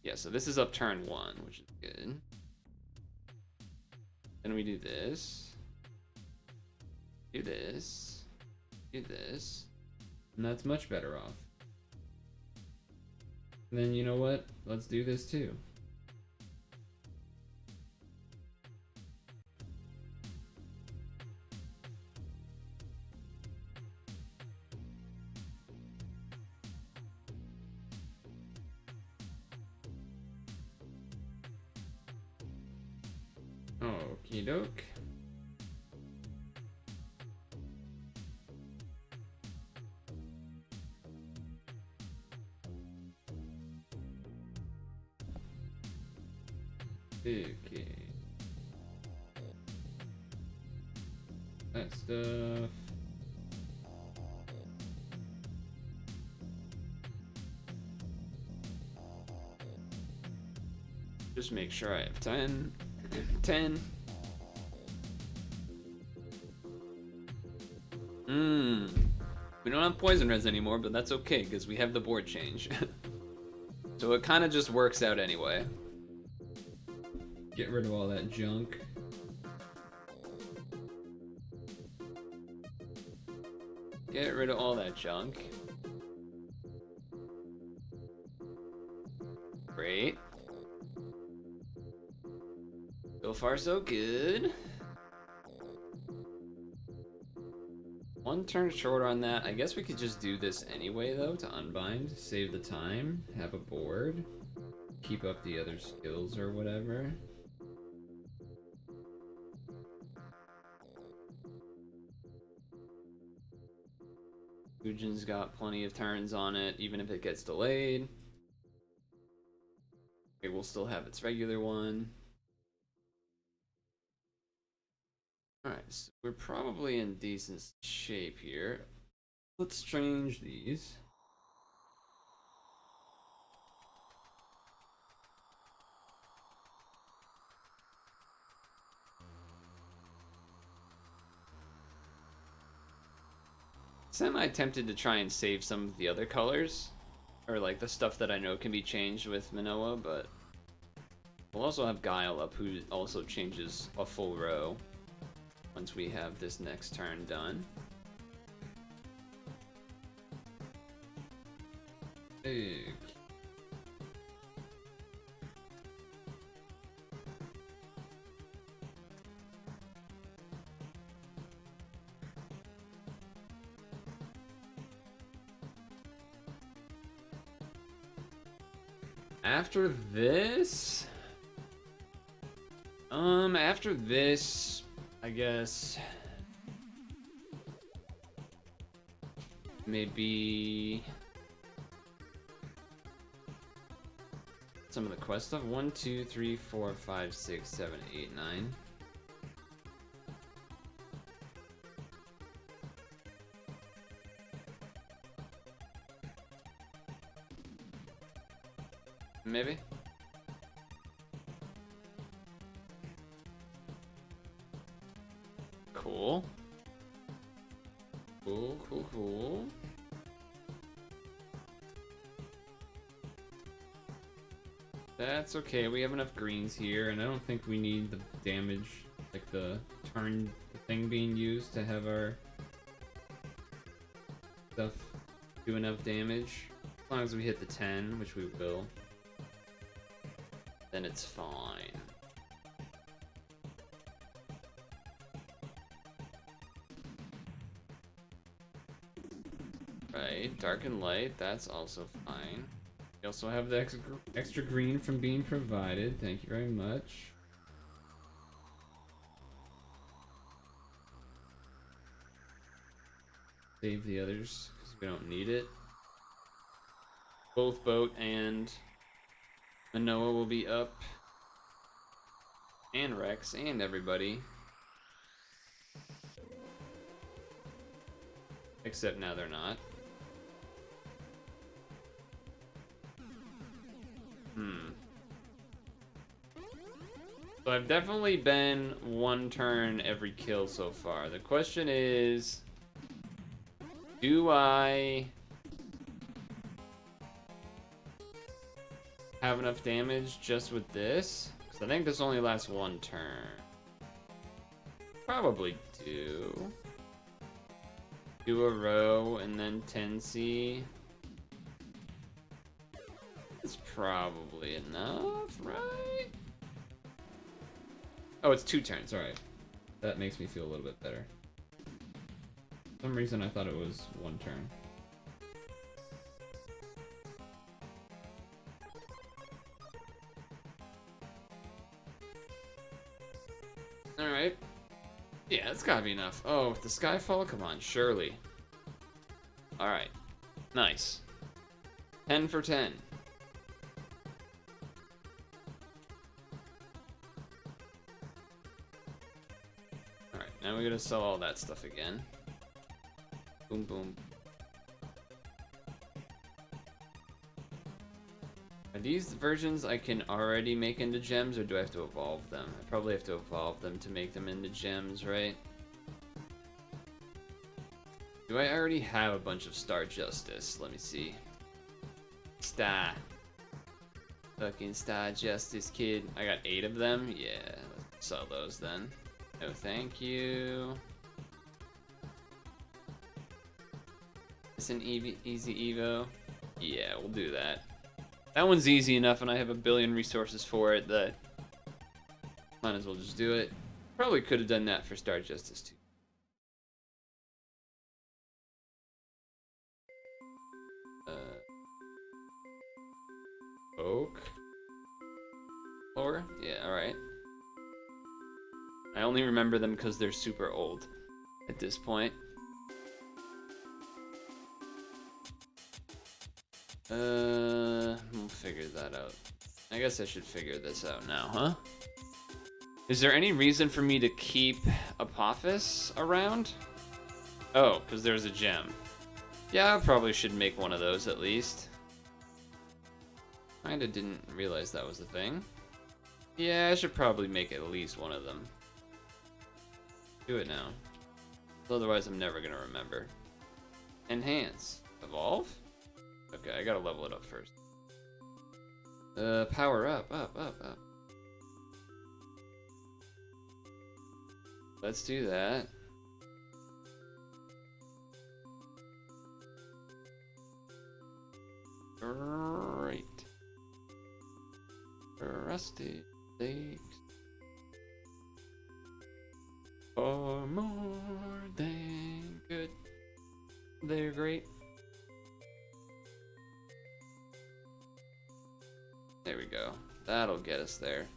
Yeah, so this is up turn 1, which is good. Then we do this. Do this. Do this. And that's much better off. And then you know what? Let's do this too. Okie doke. Okay. That stuff. Just make sure I have 10. 10. We don't have poison res anymore, but that's okay because we have the board change. So it kind of just works out anyway. Get rid of all that junk. Get rid of all that junk. Great. So far, so good. One turn short on that. I guess we could just do this anyway, though, to unbind. Save the time. Have a board. Keep up the other skills or whatever. Fujin's got plenty of turns on it, even if it gets delayed. It will still have its regular one. Alright, so we're probably in decent shape here. Let's change these. Semi-tempted to try and save some of the other colors. Or like the stuff that I know can be changed with Manoa, but we'll also have Guile up, who also changes a full row once we have this next turn done. Okay. After this, I guess maybe some of the quest stuff. 1, 2, 3, 4, 5, 6, 7, 8, 9. Maybe. Cool. Cool. That's okay. We have enough greens here, and I don't think we need the damage, like the turn thing being used to have our stuff do enough damage. As long as we hit the 10, which we will, then it's fine. Right, dark and light, that's also fine. We also have the extra green from being provided. Thank you very much. Save the others because we don't need it. Both Boat and Manoa will be up. And Rex and everybody. Except now they're not. So I've definitely been one turn every kill so far. The question is, do I have enough damage just with this? Because I think this only lasts one turn. Probably do. Do a row and then 10C. It's probably enough, right? Oh, it's 2 turns, alright. That makes me feel a little bit better. For some reason I thought it was 1 turn. Alright. Yeah, it's gotta be enough. Oh, with the Skyfall? Come on, surely. Alright. Nice. 10 for 10. Alright, now we gotta sell all that stuff again. Boom, boom. Are these versions I can already make into gems, or do I have to evolve them? I probably have to evolve them to make them into gems, right? Do I already have a bunch of Star Justice? Let me see. Star. Fucking Star Justice, kid. I got 8 of them? Yeah, let's sell those then. No, thank you. It's an easy Evo? Yeah, we'll do that. That one's easy enough, and I have a billion resources for it that might as well just do it. Probably could have done that for Star Justice too. Oak. Floor? Yeah, alright. I only remember them because they're super old at this point. We'll figure that out. I guess I should figure this out now, huh? Is there any reason for me to keep Apophis around? Oh, because there's a gem. Yeah, I probably should make one of those at least. Kinda didn't realize that was a thing. Yeah, I should probably make at least one of them. Do it now. Otherwise, I'm never gonna remember. Enhance. Evolve? Okay, I gotta level it up first. Power up. Let's do that. Great. Rusty stakes. Are more than good. They're great. There we go. That'll get us there.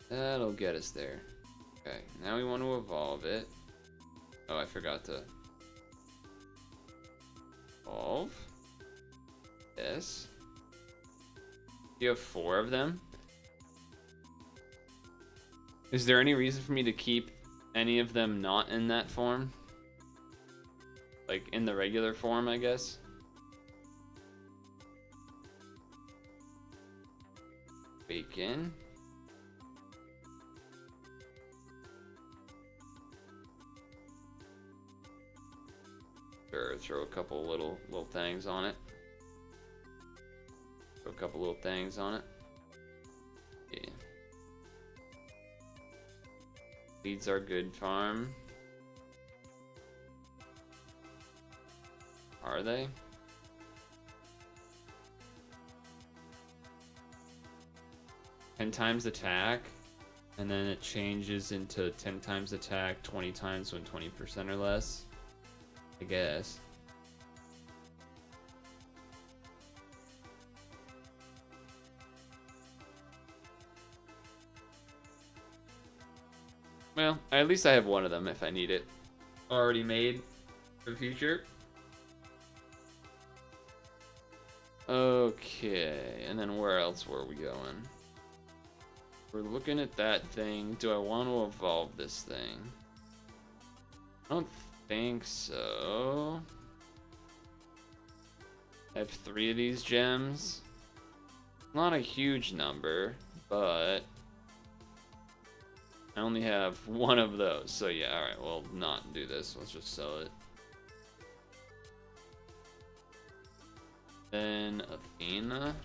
That'll get us there. Okay, now we want to evolve it. Oh, I forgot to evolve. This. You have 4 of them? Is there any reason for me to keep any of them not in that form? Like in the regular form, I guess? Bacon. Sure, throw a couple little things on it. Throw a couple little things on it. Yeah. Leads are good farm. Are they? Ten times attack, and then it changes into 10 times attack, 20 times when 20% or less. I guess. Well, at least I have one of them if I need it. Already made for the future. Okay, and then where else were we going? We're looking at that thing. Do I want to evolve this thing? I don't think so. I have 3 of these gems. Not a huge number, but I only have 1 of those. So yeah, alright, we'll not do this. Let's just sell it. Then Athena.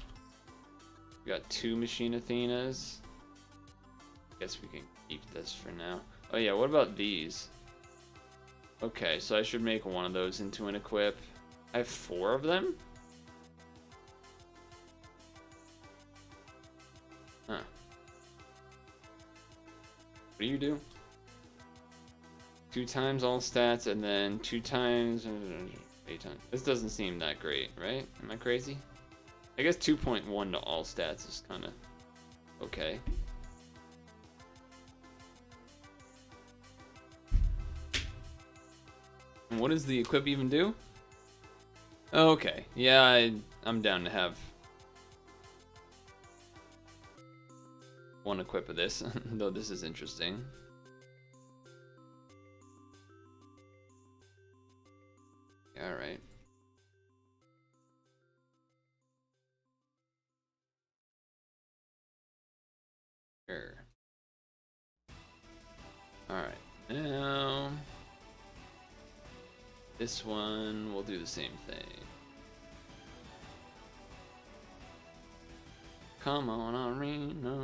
We got 2 Machine Athenas. Guess we can keep this for now. Oh yeah, what about these? Okay, so I should make 1 of those into an equip. I have 4 of them? Huh. What do you do? 2 times all stats and then 2 times 8 times. This doesn't seem that great, right? Am I crazy? I guess 2.1 to all stats is kind of okay. And what does the equip even do? Okay, yeah, I'm down to have 1 equip of this, though this is interesting. Alright. Sure. Alright, now this one will do the same thing. Come on, Arena.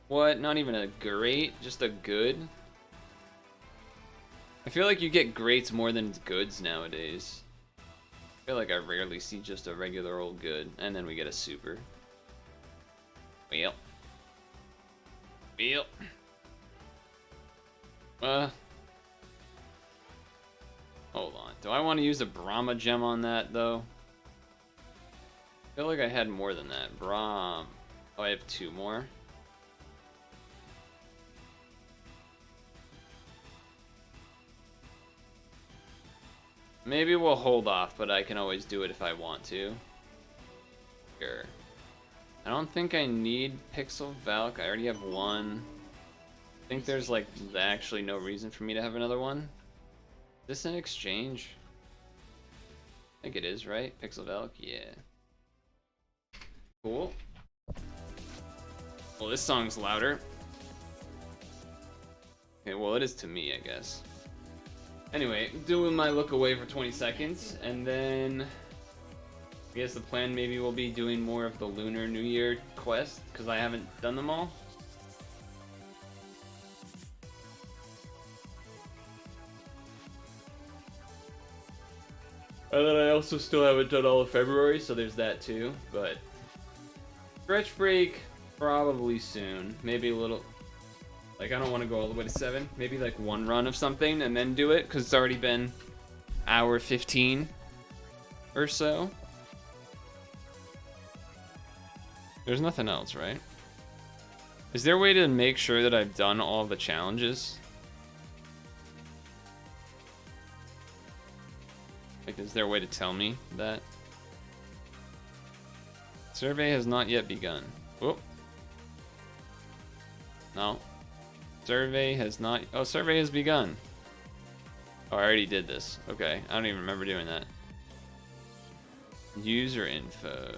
What? Not even a great? Just a good? I feel like you get greats more than goods nowadays. I feel like I rarely see just a regular old good, and then we get a super. Well. Hold on. Do I want to use a Brahma gem on that, though? I feel like I had more than that. Oh, I have 2 more. Maybe we'll hold off, but I can always do it if I want to. Sure. I don't think I need Pixel Valk. I already have 1. I think there's like actually no reason for me to have another one. Is this an exchange? I think it is, right? Pixel Valk? Yeah. Cool. Well, this song's louder. Okay, well, it is to me, I guess. Anyway, doing my look away for 20 seconds, and then I guess the plan maybe will be doing more of the Lunar New Year quest, because I haven't done them all. And then I also still haven't done all of February, so there's that too, but stretch break probably soon. Maybe a little, like I don't want to go all the way to 7. Maybe like 1 run of something and then do it, because it's already been hour 15 or so. There's nothing else, right? Is there a way to make sure that I've done all the challenges? Like, is there a way to tell me that? Survey has not yet begun. Whoop. No. Survey has not... Oh, survey has begun. Oh, I already did this. Okay, I don't even remember doing that. User info.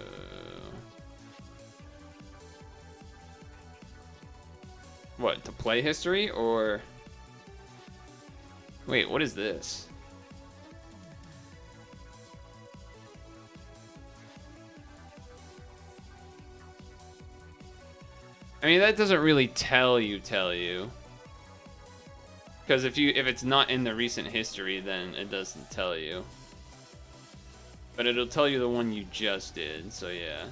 What, to play history or Wait, what is this? I mean, that doesn't really tell you. Because if it's not in the recent history, then it doesn't tell you. But it'll tell you the one you just did, so yeah.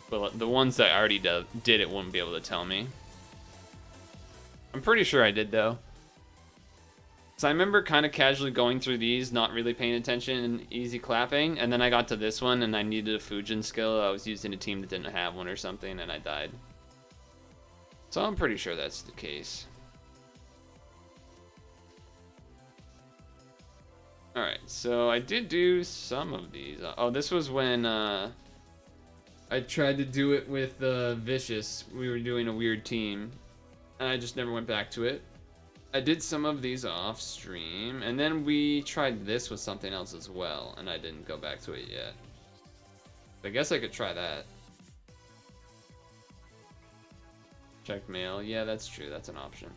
But the ones that I already did it wouldn't be able to tell me. I'm pretty sure I did, though. So I remember kind of casually going through these, not really paying attention, and easy clapping, and then I got to this one, and I needed a Fujin skill. I was using a team that didn't have one or something, and I died. So I'm pretty sure that's the case. Alright, so I did do some of these. Oh, this was when I tried to do it with Vicious. We were doing a weird team, and I just never went back to it. I did some of these off stream, and then we tried this with something else as well, and I didn't go back to it yet. I guess I could try that. Check mail. Yeah, that's true. That's an option.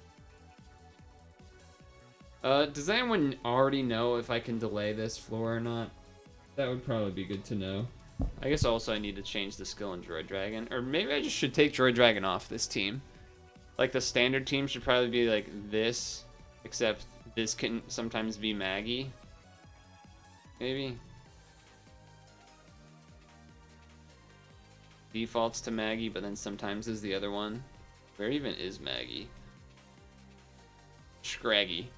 Does anyone already know if I can delay this floor or not? That would probably be good to know. I guess also I need to change the skill in Droid Dragon, or maybe I just should take Droid Dragon off this team. Like, the standard team should probably be like this, except this can sometimes be Maggie. Maybe. Defaults to Maggie, but then sometimes is the other one. Where even is Maggie? Scraggy.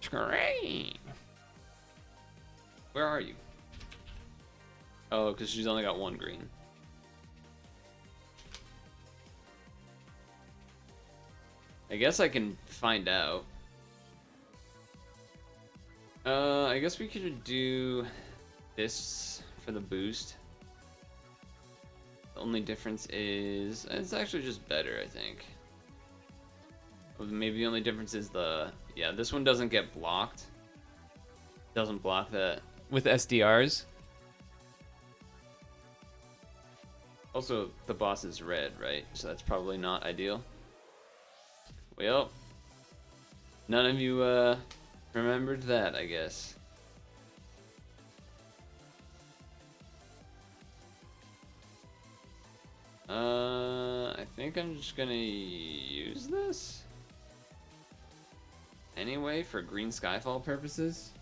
Scraggy! Where are you? Oh, because she's only got one green. I guess I can find out. I guess we could do this for the boost. The only difference is it's actually just better, I think. Maybe the only difference is yeah, this one doesn't get blocked. Doesn't block that with SDRs. Also, the boss is red, right? So that's probably not ideal. Well, none of you remembered that, I guess. I think I'm just gonna use this anyway for green Skyfall purposes.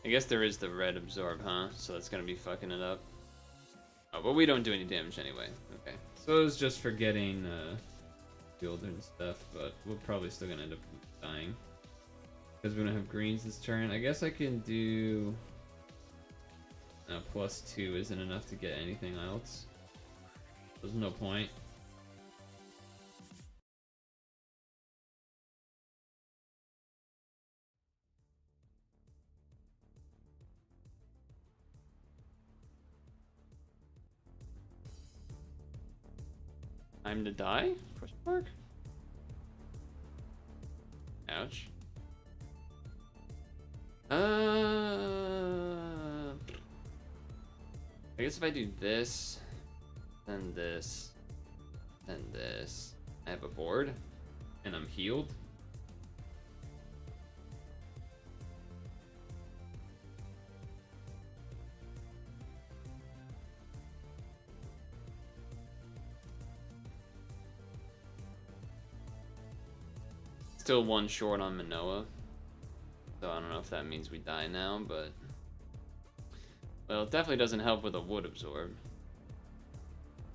I guess there is the red absorb, huh? So that's gonna be fucking it up. Oh, but we don't do any damage anyway. Okay. So it was just for getting field and stuff, but we're probably still gonna end up dying. Because we don't have greens this turn. I guess I can do... No, +2 isn't enough to get anything else. There's no point. Time to die? Question mark? Ouch. I guess if I do this, then this, then this, I have a board, and I'm healed. Still one short on Manoa. So I don't know if that means we die now, but... Well, it definitely doesn't help with a wood absorb.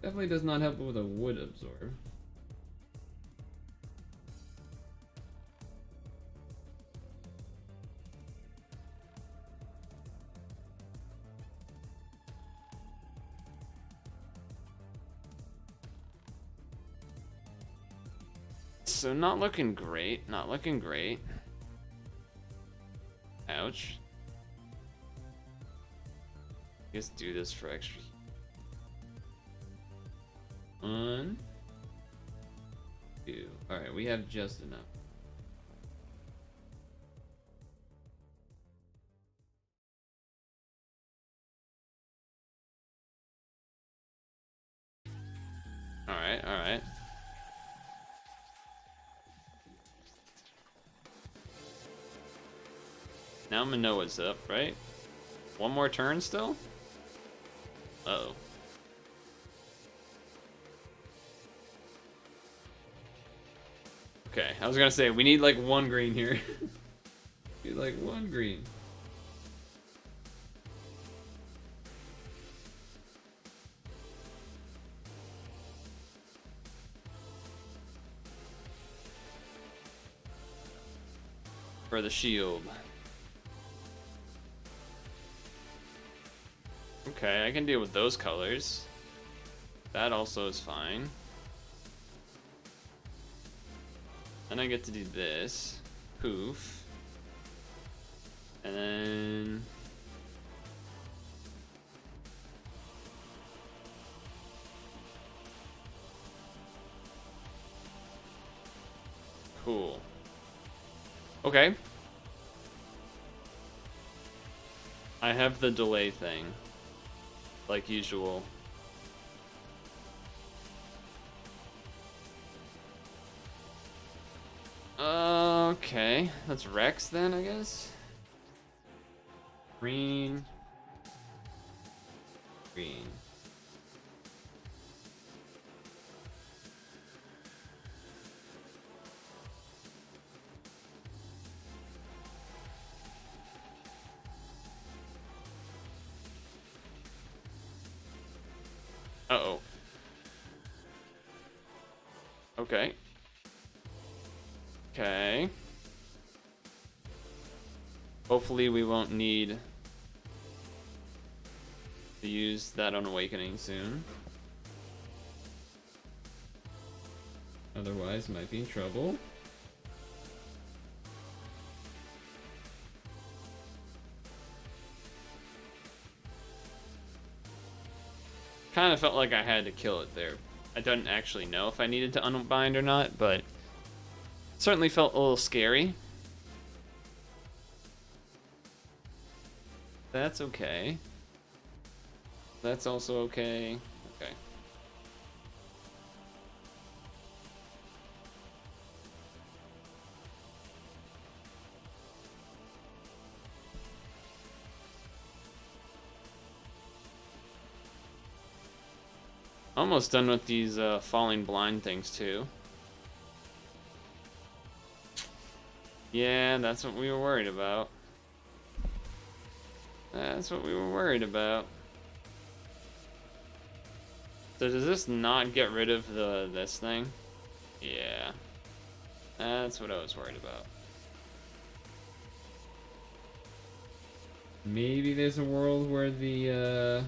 Definitely does not help with a wood absorb. So not looking great, not looking great. Ouch. Just do this for extra. 1, 2. Alright, we have just enough. Alright, alright. Now Manoa's up, right? One more turn still? Uh-oh. Okay, I was gonna say, we need like one green here. We need like one green. For the shield. Okay, I can deal with those colors. That also is fine. Then I get to do this. Poof. And then... Cool. Okay. I have the delay thing. Like usual. Okay. That's Rex then, I guess? Green. Green. Uh-oh. Okay. Okay. Hopefully we won't need to use that on Awakening soon. Otherwise, might be in trouble. Kind of felt like I had to kill it there. I don't actually know if I needed to unbind or not, but certainly felt a little scary. That's okay. That's also okay. Okay. Almost done with these falling blind things too. Yeah, that's what we were worried about. That's what we were worried about. So does this not get rid of this thing? Yeah. That's what I was worried about. Maybe there's a world where the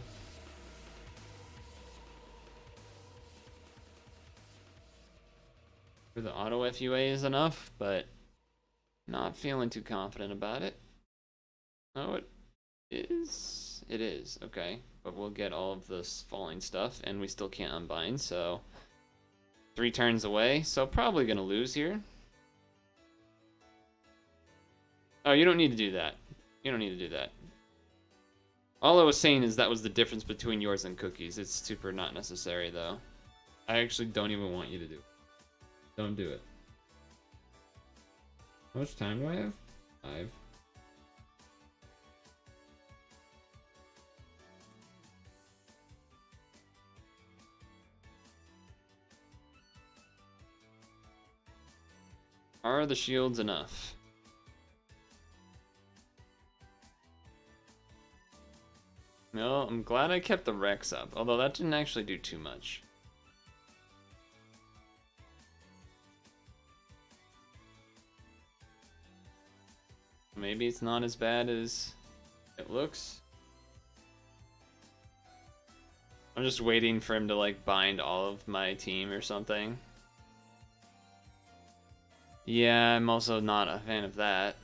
where the auto FUA is enough, but not feeling too confident about it. Oh, it is. It is. Okay. But we'll get all of this falling stuff, and we still can't unbind, so 3 turns away, so probably gonna lose here. Oh, you don't need to do that. You don't need to do that. All I was saying is that was the difference between yours and Cookie's. It's super not necessary, though. I actually don't even want you to do it. Don't do it. How much time do I have? 5. Are the shields enough? No, I'm glad I kept the Rex up, although that didn't actually do too much. Maybe it's not as bad as it looks. I'm just waiting for him to like bind all of my team or something. Yeah, I'm also not a fan of that.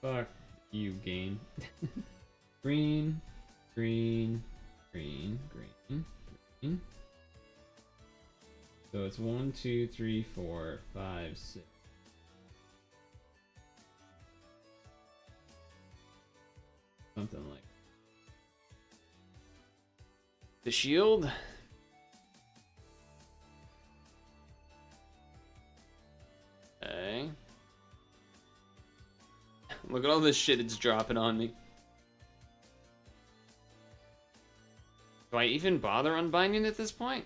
Fuck you, game. Green, green, green, green, green. So it's 1, 2, 3, 4, 5, 6. Something like the shield. Okay. Look at all this shit it's dropping on me. Do I even bother unbinding at this point?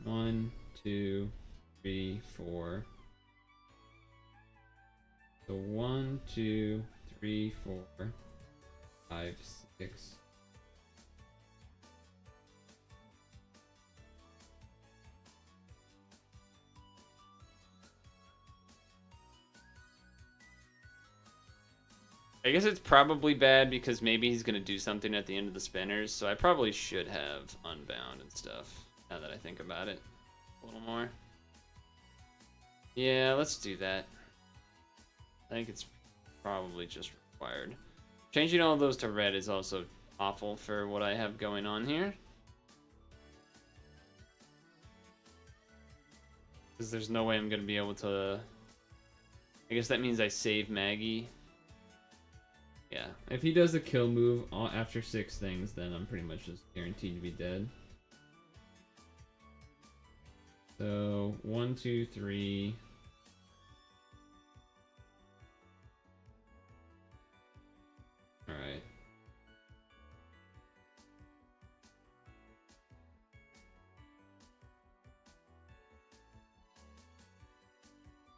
1, 2, 3, 4. So 1, 2, 3, 4, 5, 6. I guess it's probably bad because maybe he's gonna do something at the end of the spinners, so I probably should have unbound and stuff, now that I think about it a little more. Yeah, let's do that. I think it's probably just required. Changing all of those to red is also awful for what I have going on here. Because there's no way I'm gonna be able to... I guess that means I save Maggie. Yeah, if he does a kill move after 6 things, then I'm pretty much just guaranteed to be dead. So, 1, 2, 3. Alright.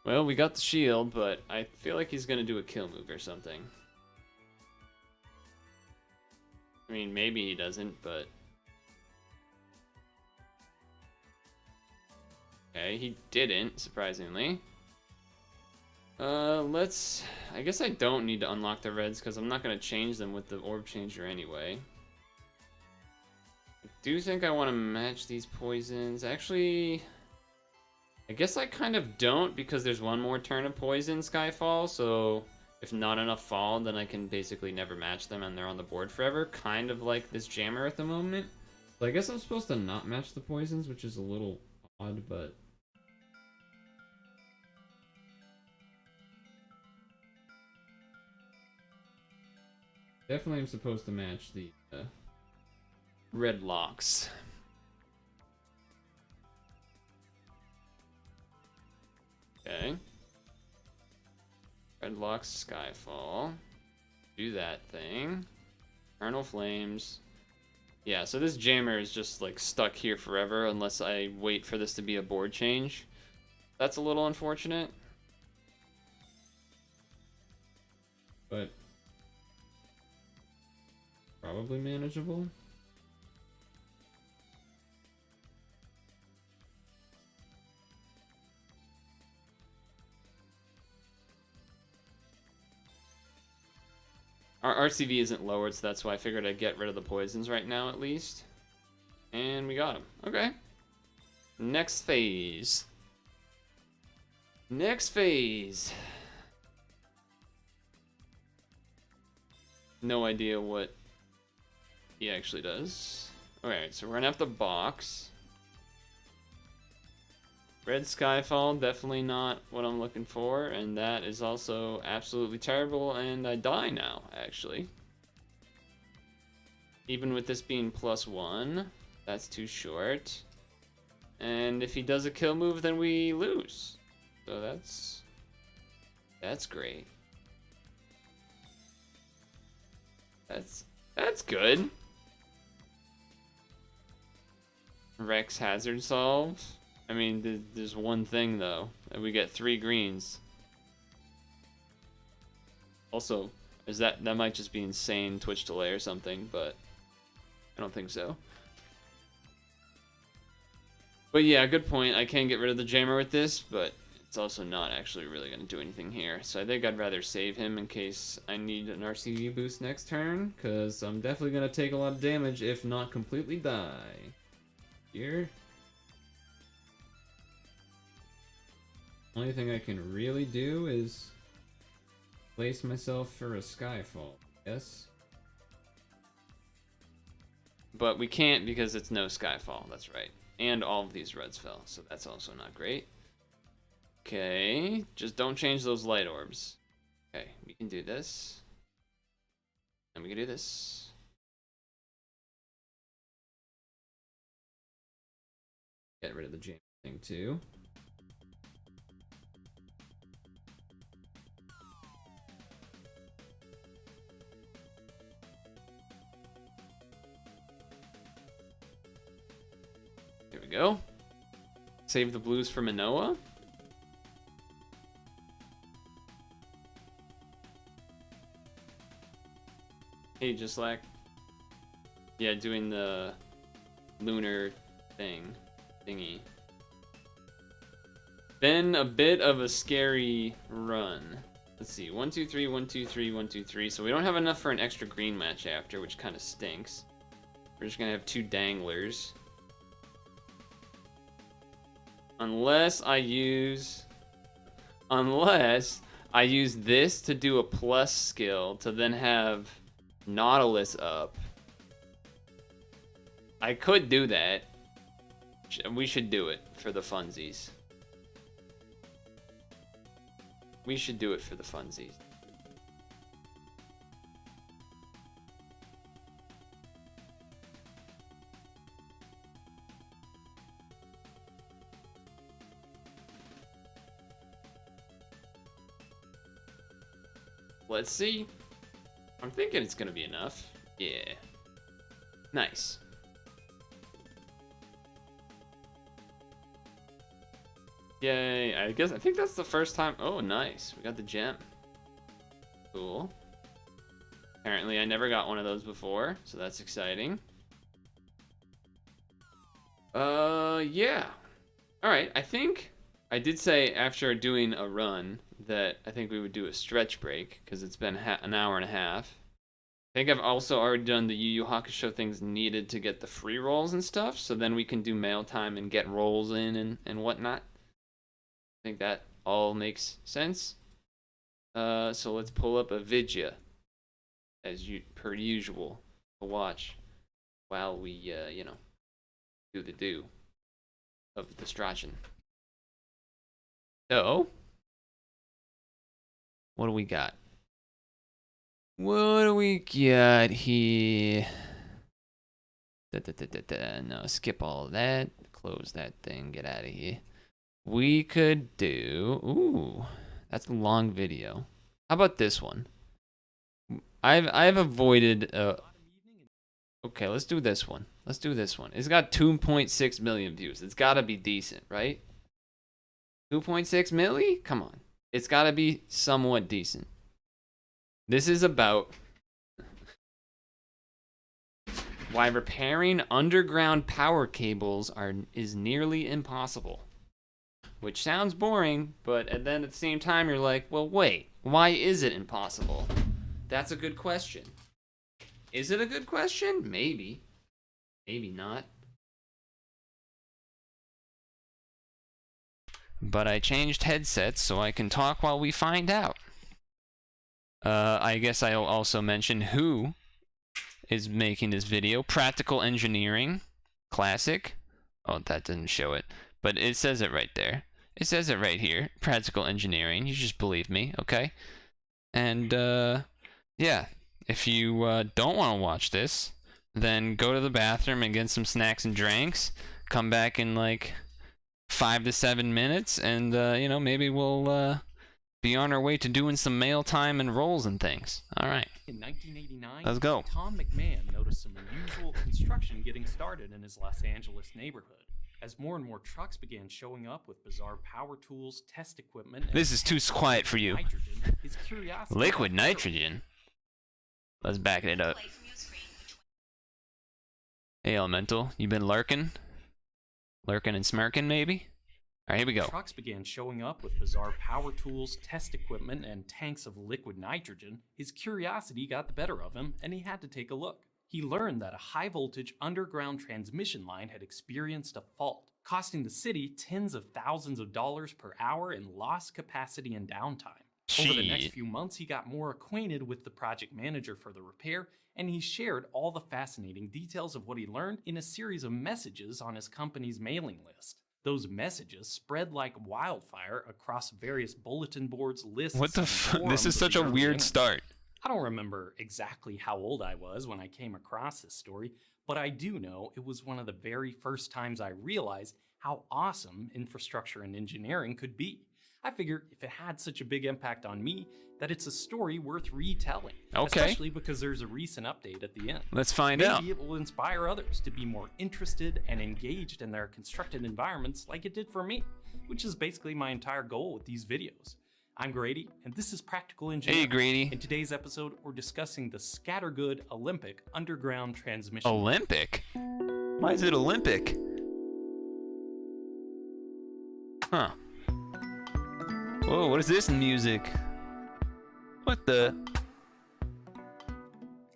Well, we got the shield, but I feel like he's gonna do a kill move or something. I mean, maybe he doesn't, but... Okay, he didn't, surprisingly. Let's... I guess I don't need to unlock the reds, because I'm not going to change them with the orb changer anyway. I do think I want to match these poisons. Actually... I guess I kind of don't, because there's one more turn of poison Skyfall, so... If not enough fall, then I can basically never match them and they're on the board forever. Kind of like this jammer at the moment. So I guess I'm supposed to not match the poisons, which is a little odd, but... Definitely I'm supposed to match the red locks. Okay. Red locks Skyfall. Do that thing. Eternal Flames. Yeah, so this jammer is just like stuck here forever unless I wait for this to be a board change. That's a little unfortunate. But probably manageable. Our RCV isn't lowered, so that's why I figured I'd get rid of the poisons right now, at least. And we got him. Okay. Next phase. Next phase. No idea what he actually does. Alright, so we're gonna have to box. Red Skyfall, definitely not what I'm looking for, and that is also absolutely terrible, and I die now, actually. Even with this being +1, that's too short. And if he does a kill move, then we lose. So that's great. That's good. Rex Hazard Solve. I mean, there's one thing though, and we get 3 greens. Also, that might just be insane Twitch delay or something, but I don't think so. But yeah, good point. I can get rid of the jammer with this, but it's also not actually really going to do anything here. So I think I'd rather save him in case I need an RCV boost next turn, because I'm definitely going to take a lot of damage, if not completely die. Here. Only thing I can really do is place myself for a Skyfall, yes? But we can't because it's no Skyfall, that's right. And all of these reds fell, so that's also not great. Okay, just don't change those light orbs. Okay, we can do this. And we can do this. Get rid of the jam thing too. There we go. Save the blues for Manoa. Hey, just like, yeah, doing the lunar thingy. Been a bit of a scary run. Let's see, 1, 2, 3, 1, 2, 3, 1, 2, 3. So we don't have enough for an extra green match after, which kind of stinks. We're just gonna have 2 danglers. Unless I use this to do a plus skill to then have Nautilus up. I could do that. We should do it for the funsies. We should do it for the funsies. Let's see. I'm thinking it's gonna be enough. Yeah. Nice. Yay, I think that's the first time. Oh, nice. We got the gem. Cool. Apparently I never got one of those before, so that's exciting. Yeah. Alright, I think I did say after doing a run that I think we would do a stretch break, because it's been an hour and a half. I think I've also already done the Yu Yu Hakusho things needed to get the free rolls and stuff, so then we can do mail time and get rolls in and whatnot. I think that all makes sense. So let's pull up a vidya, as per usual, to watch while we, you know, do the do of the Strachan. So, what do we got? What do we got here? No, skip all of that. Close that thing. Get out of here. We could do... Ooh, that's a long video. How about this one? I've avoided... Okay, let's do this one. Let's do this one. It's got 2.6 million views. It's gotta be decent, right? 2.6 milli? Come on. It's gotta be somewhat decent. This is about why repairing underground power cables is nearly impossible. Which sounds boring, but then at the same time you're like, well, wait, why is it impossible? That's a good question. Is it a good question? Maybe. Maybe not. But I changed headsets so I can talk while we find out. I guess I'll also mention who is making this video. Practical Engineering. Classic. Oh, that didn't show it. But it says it right there. It says it right here. Practical Engineering. You just believe me, okay? And, yeah. If you don't want to watch this, then go to the bathroom and get some snacks and drinks. Come back in, like, 5 to 7 minutes, and, you know, maybe we'll, be on our way to doing some mail time and rolls and things. All right. In 1989, let's go. Tom McMahon noticed some unusual construction getting started in his Los Angeles neighborhood. As more and more trucks began showing up with bizarre power tools, test equipment... This is too quiet for you. Nitrogen, his curiosity... Liquid nitrogen? Let's back it up. Hey, Elemental, you been lurking? Lurking and smirking, maybe? All right, here we go. Trucks began showing up with bizarre power tools, test equipment, and tanks of liquid nitrogen. His curiosity got the better of him, and he had to take a look. He learned that a high-voltage underground transmission line had experienced a fault, costing the city tens of thousands of dollars per hour in lost capacity and downtime. Over the next few months, he got more acquainted with the project manager for the repair, and he shared all the fascinating details of what he learned in a series of messages on his company's mailing list. Those messages spread like wildfire across various bulletin boards, lists. What the fuck? This is such a weird start. I don't remember exactly how old I was when I came across this story, but I do know it was one of the very first times I realized how awesome infrastructure and engineering could be. I figure if it had such a big impact on me, that it's a story worth retelling. Okay. Especially because there's a recent update at the end. Let's find out. Maybe it will inspire others to be more interested and engaged in their constructed environments like it did for me, which is basically my entire goal with these videos. I'm Grady, and this is Practical Engineering. Hey, Grady. In today's episode, we're discussing the Scattergood Olympic underground transmission. Olympic? Why is it Olympic? Huh. Whoa, what is this music? What the?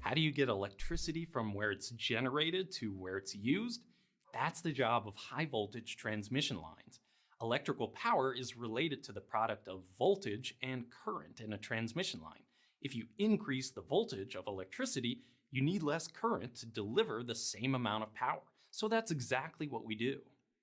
How do you get electricity from where it's generated to where it's used? That's the job of high voltage transmission lines. Electrical power is related to the product of voltage and current in a transmission line. If you increase the voltage of electricity, you need less current to deliver the same amount of power. So that's exactly what we do.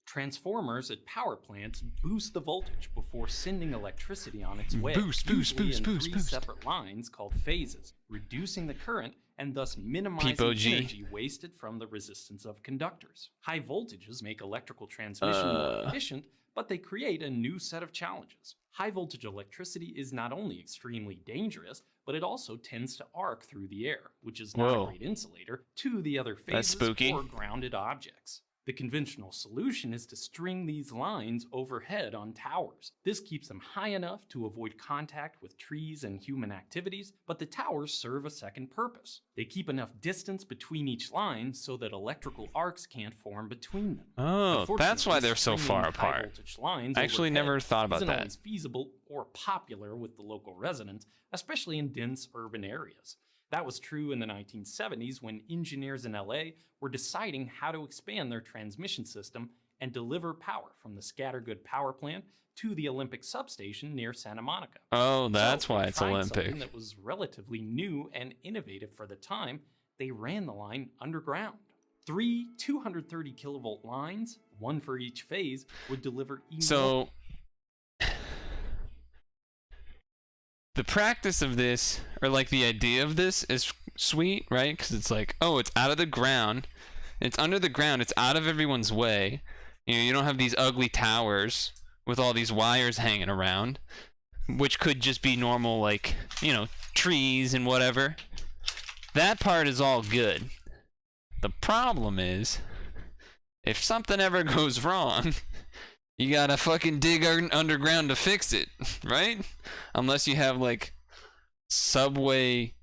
Transformers at power plants boost the voltage before sending electricity on its way, usually in three separate lines called phases, reducing the current and thus minimizing energy wasted from the resistance of conductors. High voltages make electrical transmission more efficient, but they create a new set of challenges. High voltage electricity is not only extremely dangerous, but it also tends to arc through the air, which is not a great insulator to the other phases or grounded objects. The conventional solution is to string these lines overhead on towers. This keeps them high enough to avoid contact with trees and human activities, but the towers serve a second purpose. They keep enough distance between each line so that electrical arcs can't form between them. Oh, that's why they're so far apart. Lines I actually never thought about that. Isn't always feasible or popular with the local residents, especially in dense urban areas. That was true in the 1970s when engineers in LA were deciding how to expand their transmission system and deliver power from the Scattergood power plant to the Olympic substation near Santa Monica. Oh, that's why it's Olympic. Something that was relatively new and innovative for the time, they ran the line underground. 3 230 kilovolt lines, one for each phase, would deliver the practice of this, or like the idea of this, is sweet, right? Because it's like, oh, it's out of the ground, it's under the ground, it's out of everyone's way. You know, you don't have these ugly towers with all these wires hanging around, which could just be normal, like, you know, trees and whatever. That part is all good. The problem is, if something ever goes wrong, you gotta fucking dig underground to fix it, right? Unless you have, like, subway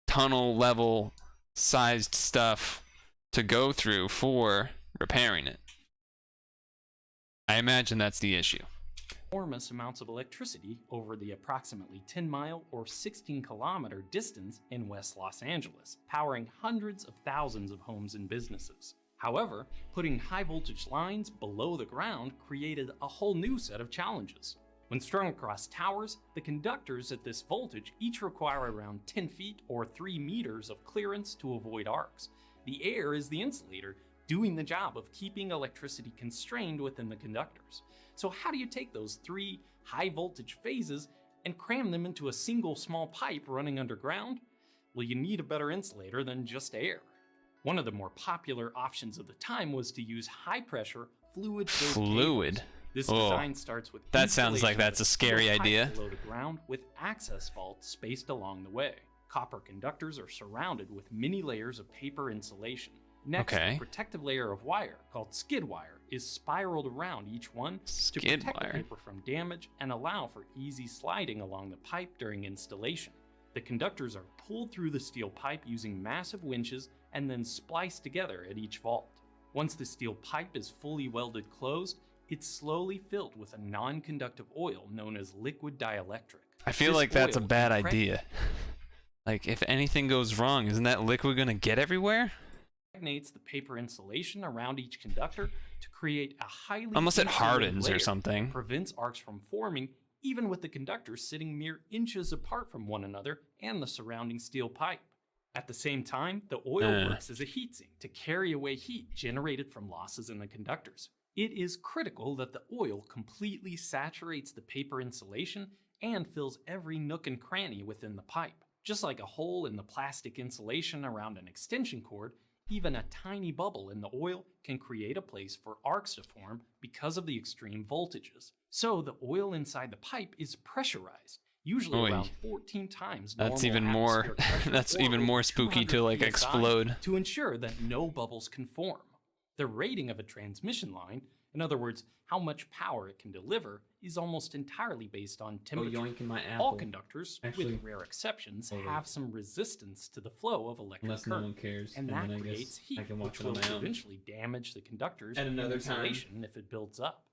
tunnel level sized stuff to go through for repairing it. I imagine that's the issue. Enormous amounts of electricity over the approximately 10-mile or 16-kilometer distance in West Los Angeles, powering hundreds of thousands of homes and businesses. However, putting high voltage lines below the ground created a whole new set of challenges. When strung across towers, the conductors at this voltage each require around 10 feet or 3 meters of clearance to avoid arcs. The air is the insulator, doing the job of keeping electricity constrained within the conductors. So how do you take those 3 high voltage phases and cram them into a single small pipe running underground? Well, you need a better insulator than just air. One of the more popular options of the time was to use high-pressure fluid. Cables. This design starts with that sounds like that's a scary idea. Below the ground with access vaults spaced along the way. Copper conductors are surrounded with many layers of paper insulation. Next, a protective layer of wire called skid wire is spiraled around each one to protect the paper from damage and allow for easy sliding along the pipe during installation. The conductors are pulled through the steel pipe using massive winches and then spliced together at each vault. Once the steel pipe is fully welded closed, it's slowly filled with a non-conductive oil known as liquid dielectric. I feel like that's a bad idea. Like, if anything goes wrong, isn't that liquid gonna get everywhere? Impregnates the paper insulation around each conductor to create a highly unless it hardens or something. Prevents arcs from forming, even with the conductors sitting mere inches apart from one another and the surrounding steel pipe. At the same time, the oil works as a heatsink to carry away heat generated from losses in the conductors. It is critical that the oil completely saturates the paper insulation and fills every nook and cranny within the pipe. Just like a hole in the plastic insulation around an extension cord, even a tiny bubble in the oil can create a place for arcs to form because of the extreme voltages. So the oil inside the pipe is pressurized, usually Oy. around 14 times That's normal even more. atmospheric pressure, That's or even over more spooky 200 to like PSI, explode. to ensure that no bubbles can form. The rating of a transmission line, in other words, how much power it can deliver, is almost entirely based on temperature. yoinking my apple. All conductors, Actually, with rare exceptions, wait. have some resistance to the flow of electric Unless current, no one cares, and and that then I creates guess heat, I can watch which it on will my own. eventually damage the conductors At and another time. insulation if it builds up.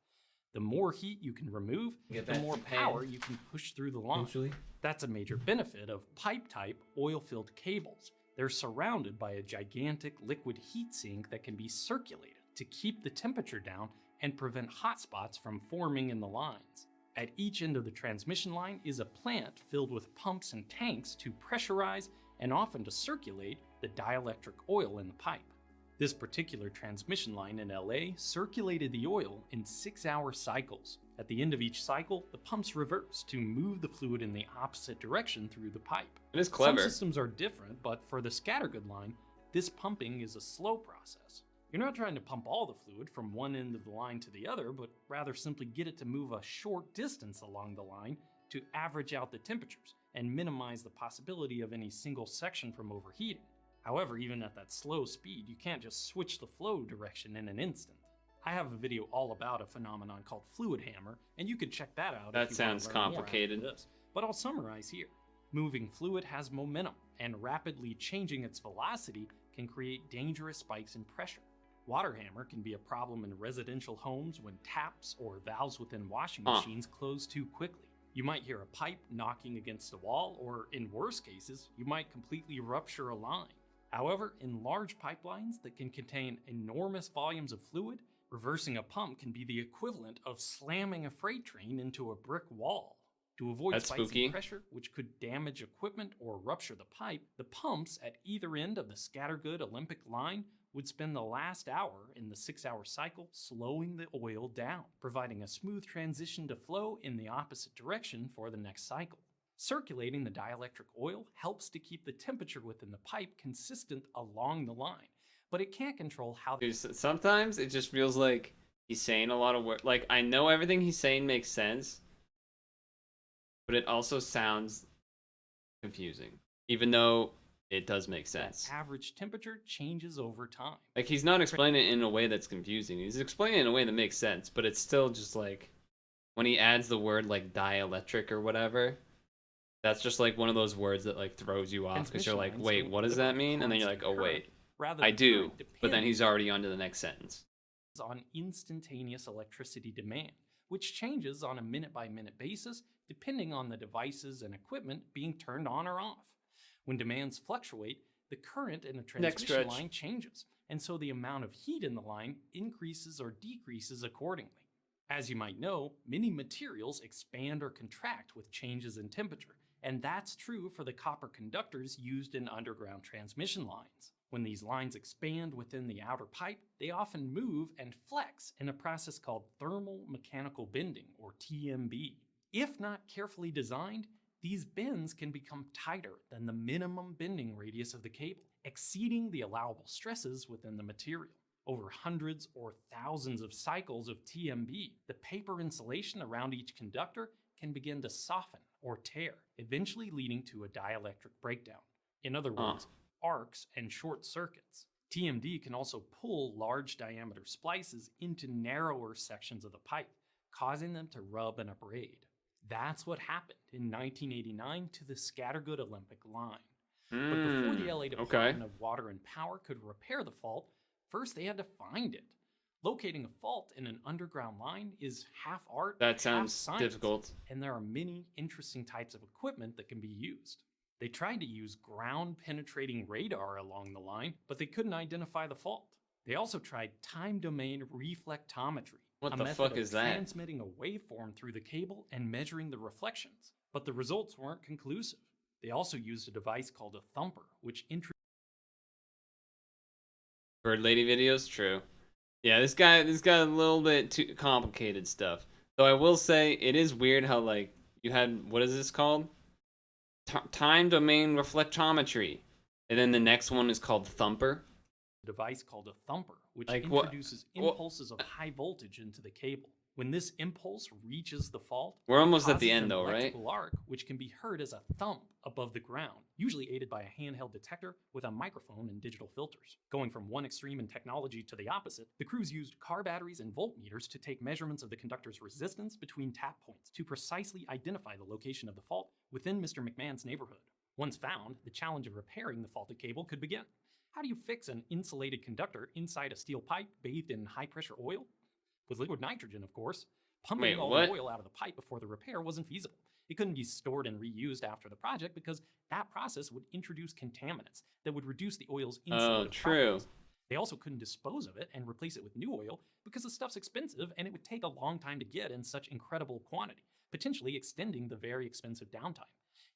The more heat you can remove, Get the that more Japan. power you can push through the line. Eventually. That's a major benefit of pipe-type oil-filled cables. They're surrounded by a gigantic liquid heat sink that can be circulated to keep the temperature down and prevent hot spots from forming in the lines. At each end of the transmission line is a plant filled with pumps and tanks to pressurize and often to circulate the dielectric oil in the pipe. This particular transmission line in LA circulated the oil in 6-hour cycles. At the end of each cycle, the pumps reverse to move the fluid in the opposite direction through the pipe. It is clever. Some systems are different, but for the scattergood line, this pumping is a slow process. You're not trying to pump all the fluid from one end of the line to the other, but rather simply get it to move a short distance along the line to average out the temperatures and minimize the possibility of any single section from overheating. However, even at that slow speed, you can't just switch the flow direction in an instant. I have a video all about a phenomenon called fluid hammer, and you can check that out That if you want sounds to learn more after complicated. this. But I'll summarize here. Moving fluid has momentum, and rapidly changing its velocity can create dangerous spikes in pressure. Water hammer can be a problem in residential homes when taps or valves within washing machines close too quickly. You might hear a pipe knocking against a wall, or in worse cases, you might completely rupture a line. However, in large pipelines that can contain enormous volumes of fluid, reversing a pump can be the equivalent of slamming a freight train into a brick wall. To avoid That's spikes spooky. in pressure, which could damage equipment or rupture the pipe, the pumps at either end of the scattergood Olympic line would spend the last hour in the 6-hour cycle slowing the oil down, providing a smooth transition to flow in the opposite direction for the next cycle. Circulating the dielectric oil helps to keep the temperature within the pipe consistent along the line, but it can't control how Dude, sometimes it just feels like he's saying a lot of words. Like, I know everything he's saying makes sense, but it also sounds confusing, even though it does make sense. average temperature changes over time. Like, he's not explaining it in a way that's confusing. He's explaining it in a way that makes sense, but it's still just like, when he adds the word like dielectric or whatever, that's just like one of those words that like throws you off because you're Transmission like, lines wait, don't what does deliver that mean? And then you're like, constant oh current. wait, Rather, I the do. current But then depends he's already on to the next sentence. on instantaneous electricity demand, which changes on a minute-by-minute basis depending on the devices and equipment being turned on or off. When demands fluctuate, the current in a transmission stretch. line changes, and so the amount of heat in the line increases or decreases accordingly. As you might know, many materials expand or contract with changes in temperature, and that's true for the copper conductors used in underground transmission lines. When these lines expand within the outer pipe, they often move and flex in a process called thermal mechanical bending, or TMB. If not carefully designed, these bends can become tighter than the minimum bending radius of the cable, exceeding the allowable stresses within the material. Over hundreds or thousands of cycles of TMB, the paper insulation around each conductor can begin to soften or tear, eventually leading to a dielectric breakdown. In other words, arcs and short circuits. TMD can also pull large diameter splices into narrower sections of the pipe, causing them to rub and abrade. That's what happened in 1989 to the Scattergood Olympic line. But before the LA Department of Water and Power could repair the fault, first they had to find it. Locating a fault in an underground line is half art, That half sounds science, difficult. and there are many interesting types of equipment that can be used. They tried to use ground-penetrating radar along the line, but they couldn't identify the fault. They also tried time-domain reflectometry, What a the method fuck of is that? transmitting a waveform through the cable and measuring the reflections, but the results weren't conclusive. They also used a device called a thumper, which Bird lady videos, true. Yeah, this guy a little bit too complicated stuff. Though I will say it is weird how like you had, what is this called? time domain reflectometry. And then the next one is called Thumper. A device called a thumper, which Like introduces what- impulses of high voltage into the cable. When this impulse reaches the fault, We're it almost at the causes end, an though, right? electrical arc, which can be heard as a thump above the ground, usually aided by a handheld detector with a microphone and digital filters. Going from one extreme in technology to the opposite, the crews used car batteries and voltmeters to take measurements of the conductor's resistance between tap points to precisely identify the location of the fault within Mr. McMahon's neighborhood. Once found, the challenge of repairing the faulted cable could begin. How do you fix an insulated conductor inside a steel pipe bathed in high-pressure oil? With liquid nitrogen, of course. Pumping Wait, all what? the oil out of the pipe before the repair wasn't feasible. It couldn't be stored and reused after the project because that process would introduce contaminants that would reduce the oil's insulative true. properties. They also couldn't dispose of it and replace it with new oil because the stuff's expensive and it would take a long time to get in such incredible quantity, potentially extending the very expensive downtime.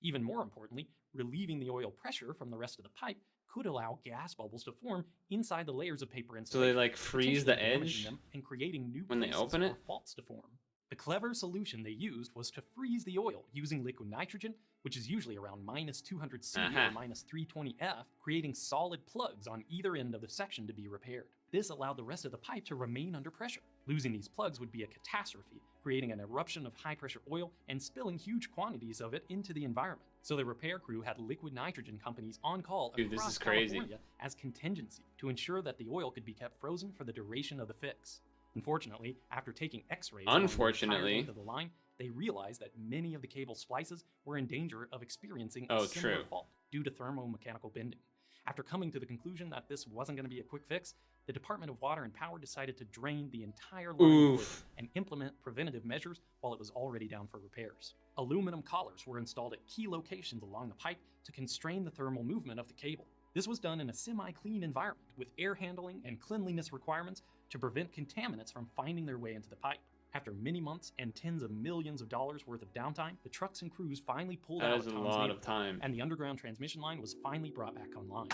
Even more importantly, relieving the oil pressure from the rest of the pipe could allow gas bubbles to form inside the layers of paper So insulation. they like freeze the potentially damaging edge them and creating new when they places open it? for faults to form. The clever solution they used was to freeze the oil using liquid nitrogen, which is usually around minus 200 C or minus 320 F, creating solid plugs on either end of the section to be repaired. This allowed the rest of the pipe to remain under pressure. Losing these plugs would be a catastrophe, creating an eruption of high-pressure oil and spilling huge quantities of it into the environment. So the repair crew had liquid nitrogen companies on call Dude, this across is crazy. California as contingency to ensure that the oil could be kept frozen for the duration of the fix. Unfortunately, after taking X-rays along the entire length of the line, they realized that many of the cable splices were in danger of experiencing a similar fault due to thermomechanical bending. After coming to the conclusion that this wasn't going to be a quick fix, the Department of Water and Power decided to drain the entire line and implement preventative measures while it was already down for repairs. Aluminum collars were installed at key locations along the pipe to constrain the thermal movement of the cable. This was done in a semi-clean environment with air handling and cleanliness requirements to prevent contaminants from finding their way into the pipe. After many months and tens of millions of dollars worth of downtime, the trucks and crews finally pulled out of Tom's neighborhood, and the underground transmission line was finally brought back online.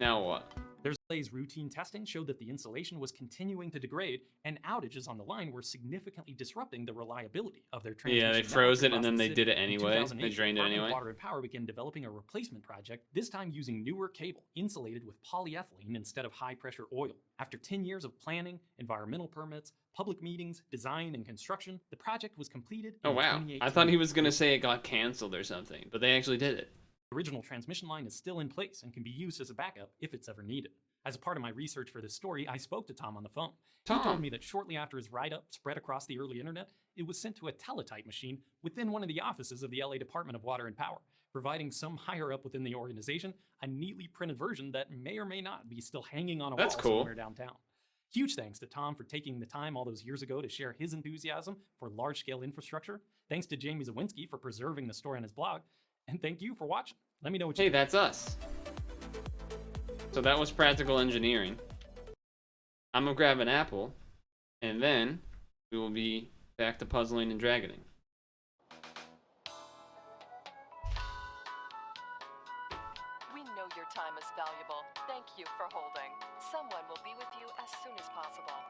Now what? Their delays routine testing showed that the insulation was continuing to degrade, and outages on the line were significantly disrupting the reliability of their transmission. Yeah, they froze it and then they did it anyway. They drained it anyway. Water and Power began developing a replacement project, this time using newer cable insulated with polyethylene instead of high-pressure oil. After 10 years of planning, environmental permits, public meetings, design, and construction, the project was completed in 2018. I thought he was going to say it got canceled or something, but they actually did it. The original transmission line is still in place and can be used as a backup if it's ever needed. As a part of my research for this story, I spoke to Tom on the phone. He told me that shortly after his write-up spread across the early internet, it was sent to a teletype machine within one of the offices of the LA Department of Water and Power, providing some higher up within the organization a neatly printed version that may or may not be still hanging on a wall somewhere downtown. Huge thanks to Tom for taking the time all those years ago to share his enthusiasm for large-scale infrastructure. Thanks to Jamie Zawinski for preserving the story on his blog. And thank you for watching. Let me know what you think. Hey, that's us. So that was practical engineering. I'm gonna grab an apple, and then we will be back to puzzling and dragoning. We know your time is valuable. Thank you for holding. Someone will be with you as soon as possible.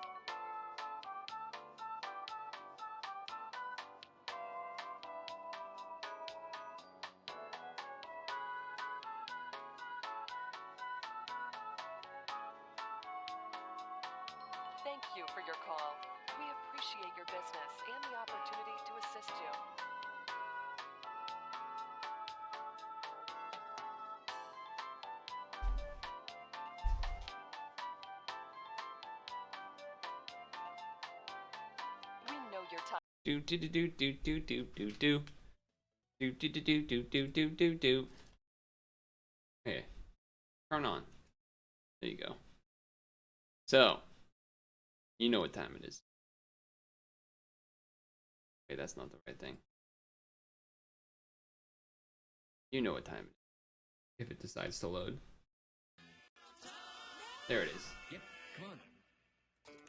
Thank you for your call. We appreciate your business and the opportunity to assist you. We know your time. Do do do do do do do do do do do do do do do do do do. Okay, turn on. There you go. So, you know what time it is. Okay, that's not the right thing. You know what time it is. If it decides to load. There it is. Yep, come on.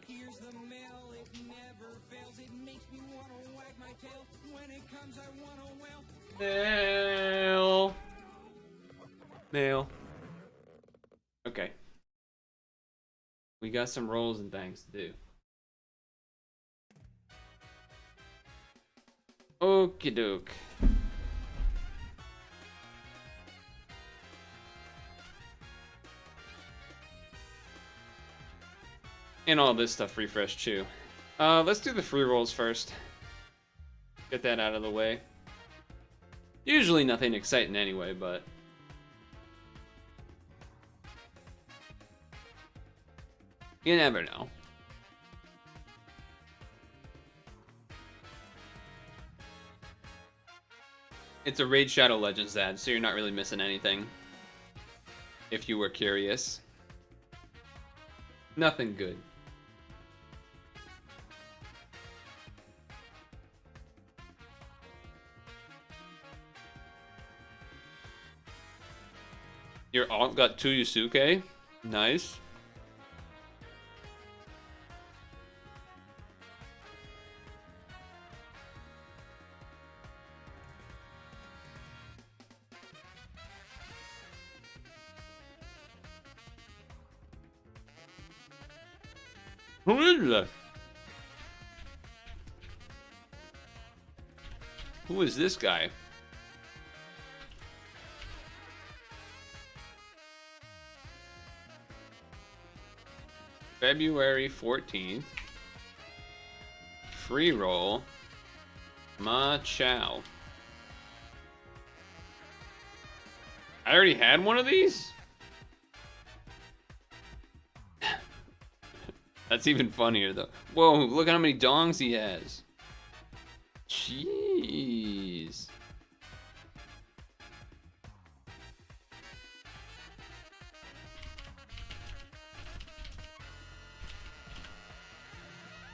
Here's the mail, it never fails. It makes me want to wag my tail. When it comes, I want to wail. Mail. Mail. Okay. We got some roles and things to do. Okie doke. And all this stuff refreshed too. Let's do the free rolls first. Get that out of the way. Usually nothing exciting anyway, but... you never know. It's a Raid Shadow Legends ad, so you're not really missing anything. If you were curious. Nothing good. Your alt got 2 Yusuke? Nice. Who is that? Who is this guy? February 14th. Free roll. Ma Chow. I already had one of these? That's even funnier though. Whoa, look how many dongs he has. Jeez.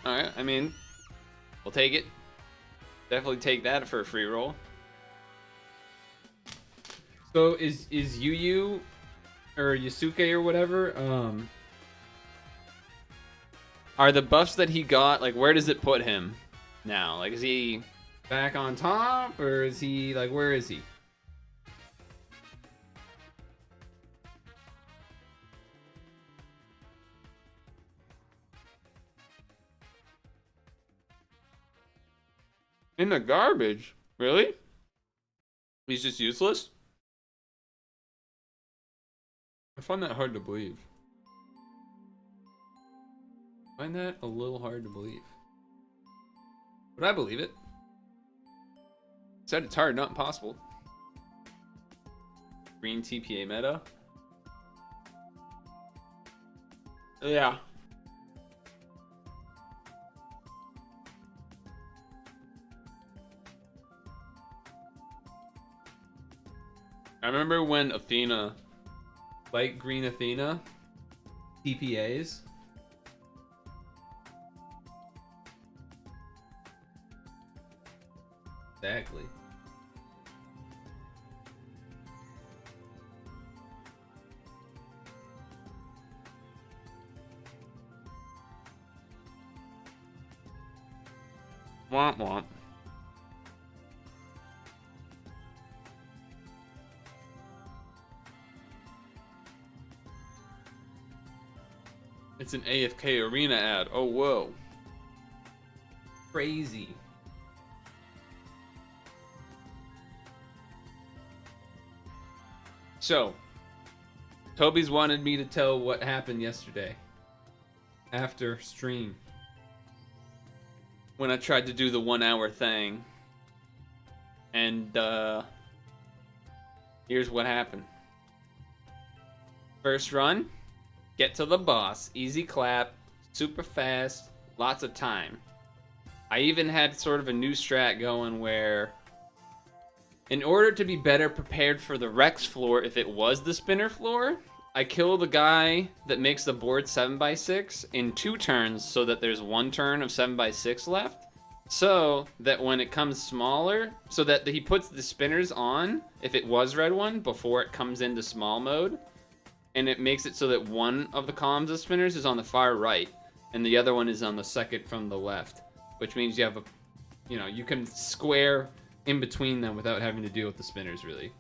Alright, I mean, we'll take it. Definitely take that for a free roll. So is Yu or Yusuke or whatever, are the buffs that he got, like, where does it put him now? Like, is he back on top, or is he, like, where is he? In the garbage? Really? He's just useless? I find that hard to believe. I find that a little hard to believe. But I believe it. Said it's hard, not impossible. Green TPA meta. Yeah. I remember when Athena, light green Athena, TPAs. Exactly. Womp womp. It's an AFK arena ad. Oh, whoa. Crazy. So, Toby's wanted me to tell what happened yesterday. After stream. When I tried to do the 1 hour thing. And, here's what happened. First run. Get to the boss. Easy clap. Super fast. Lots of time. I even had sort of a new strat going where, in order to be better prepared for the Rex floor, if it was the spinner floor, I kill the guy that makes the board 7x6 in 2 turns so that there's 1 turn of 7x6 left. So that when it comes smaller, so that he puts the spinners on, if it was red one, before it comes into small mode. And it makes it so that one of the columns of spinners is on the far right, and the other one is on the second from the left. Which means you have a, you know, you can square in between them without having to deal with the spinners, really.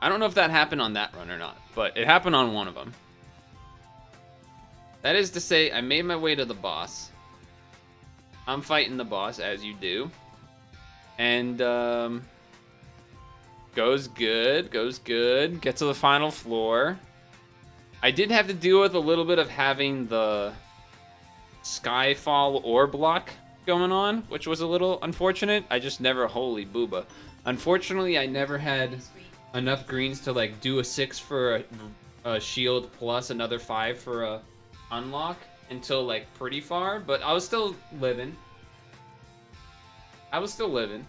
I don't know if that happened on that run or not, but it happened on one of them. That is to say, I made my way to the boss. I'm fighting the boss, as you do. And, goes good, goes good. Get to the final floor. I did have to deal with a little bit of having the Skyfall orb block going on, which was a little unfortunate. I just never, holy booba. Unfortunately, I never had enough greens to like do a 6 for a shield plus another 5 for a unlock until like pretty far, but I was still living. I was still living.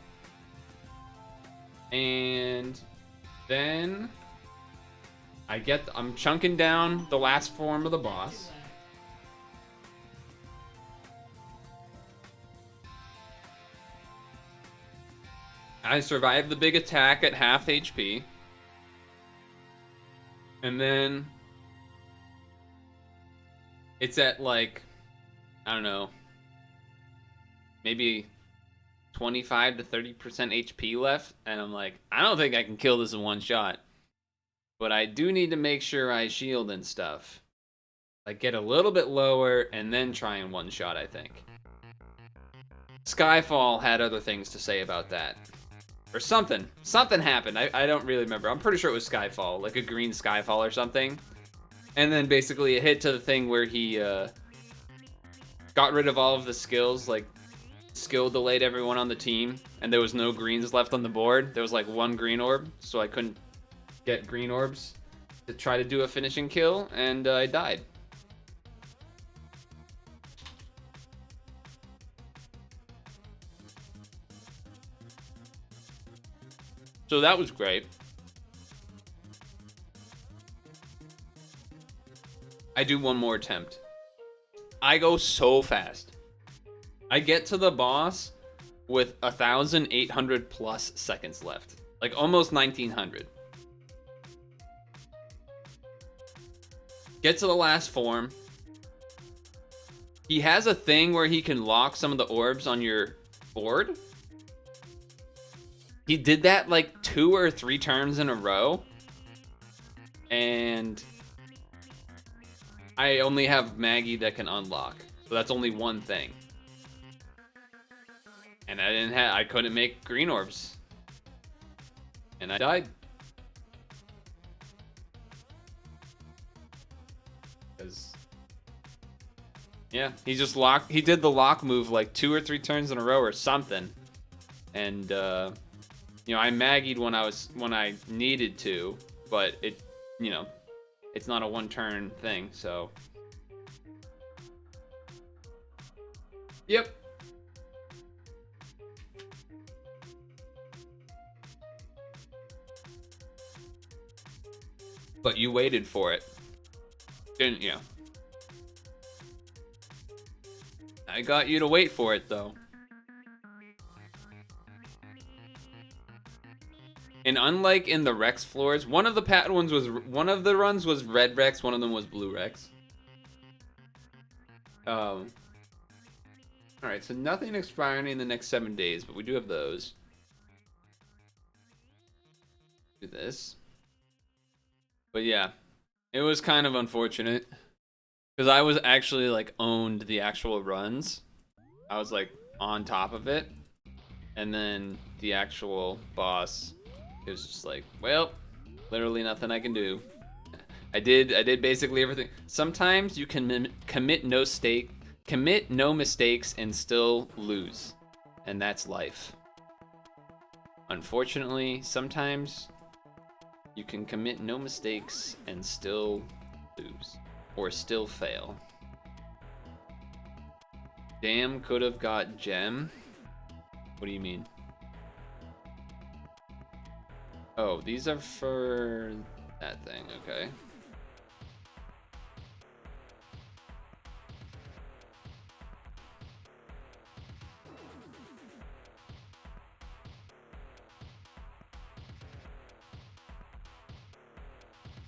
And then I'm chunking down the last form of the boss. I survived the big attack at half HP. And then it's at like, I don't know, maybe 25 to 30% HP left. And I'm like, I don't think I can kill this in one shot. But I do need to make sure I shield and stuff. Like get a little bit lower and then try and one shot, I think. Skyfall had other things to say about that. Or something. Something happened. I don't really remember. I'm pretty sure it was Skyfall. Like a green Skyfall or something. And then basically it hit to the thing where he got rid of all of the skills. Like skill delayed everyone on the team. And there was no greens left on the board. There was like one green orb. So I couldn't get green orbs to try to do a finishing kill. And I died. So that was great. I do one more attempt. I go so fast. I get to the boss with 1,800 plus seconds left. Like almost 1,900. Get to the last form. He has a thing where he can lock some of the orbs on your board. He did that like 2 or 3 turns in a row. And I only have Maggie that can unlock. So that's only one thing. And I couldn't make green orbs. And I died. Cuz yeah, he did the lock move like 2 or 3 turns in a row or something. And you know, I Maggied when I needed to, but it, you know, it's not a one-turn thing, so. Yep. But you waited for it, didn't you? I got you to wait for it, though. And unlike in the Rex floors, one of the runs was red Rex, one of them was blue Rex. Alright, so nothing expiring in the next 7 days, but we do have those. Do this. But yeah, it was kind of unfortunate. Because I was actually like owned the actual runs. I was like on top of it. And then the actual boss, it was just like, well, literally nothing I can do. I did basically everything. Sometimes you can commit no mistakes and still lose. And that's life. Unfortunately, sometimes you can commit no mistakes and still lose. Or still fail. Damn, could have got gem. What do you mean? Oh, these are for that thing, okay.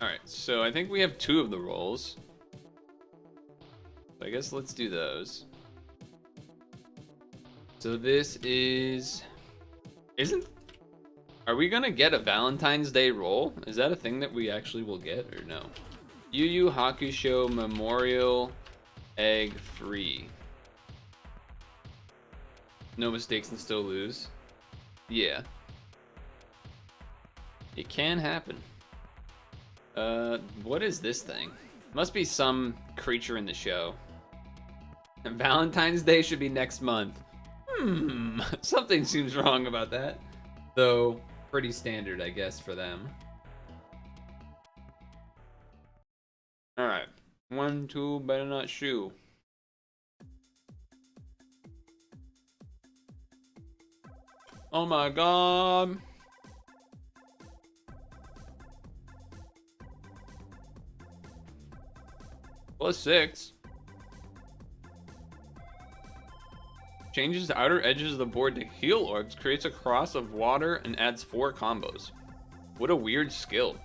Alright, so I think we have 2 of the rolls. So I guess let's do those. So this are we gonna get a Valentine's Day roll? Is that a thing that we actually will get or no? Yu Yu Hakusho Memorial Egg Free. No mistakes and still lose. Yeah. It can happen. What is this thing? Must be some creature in the show. And Valentine's Day should be next month. Something seems wrong about that. Though, pretty standard, I guess, for them. Alright. 1, 2, better not shoe. Oh my god. +6. Changes the outer edges of the board to heal orbs, creates a cross of water, and adds 4 combos. What a weird skill.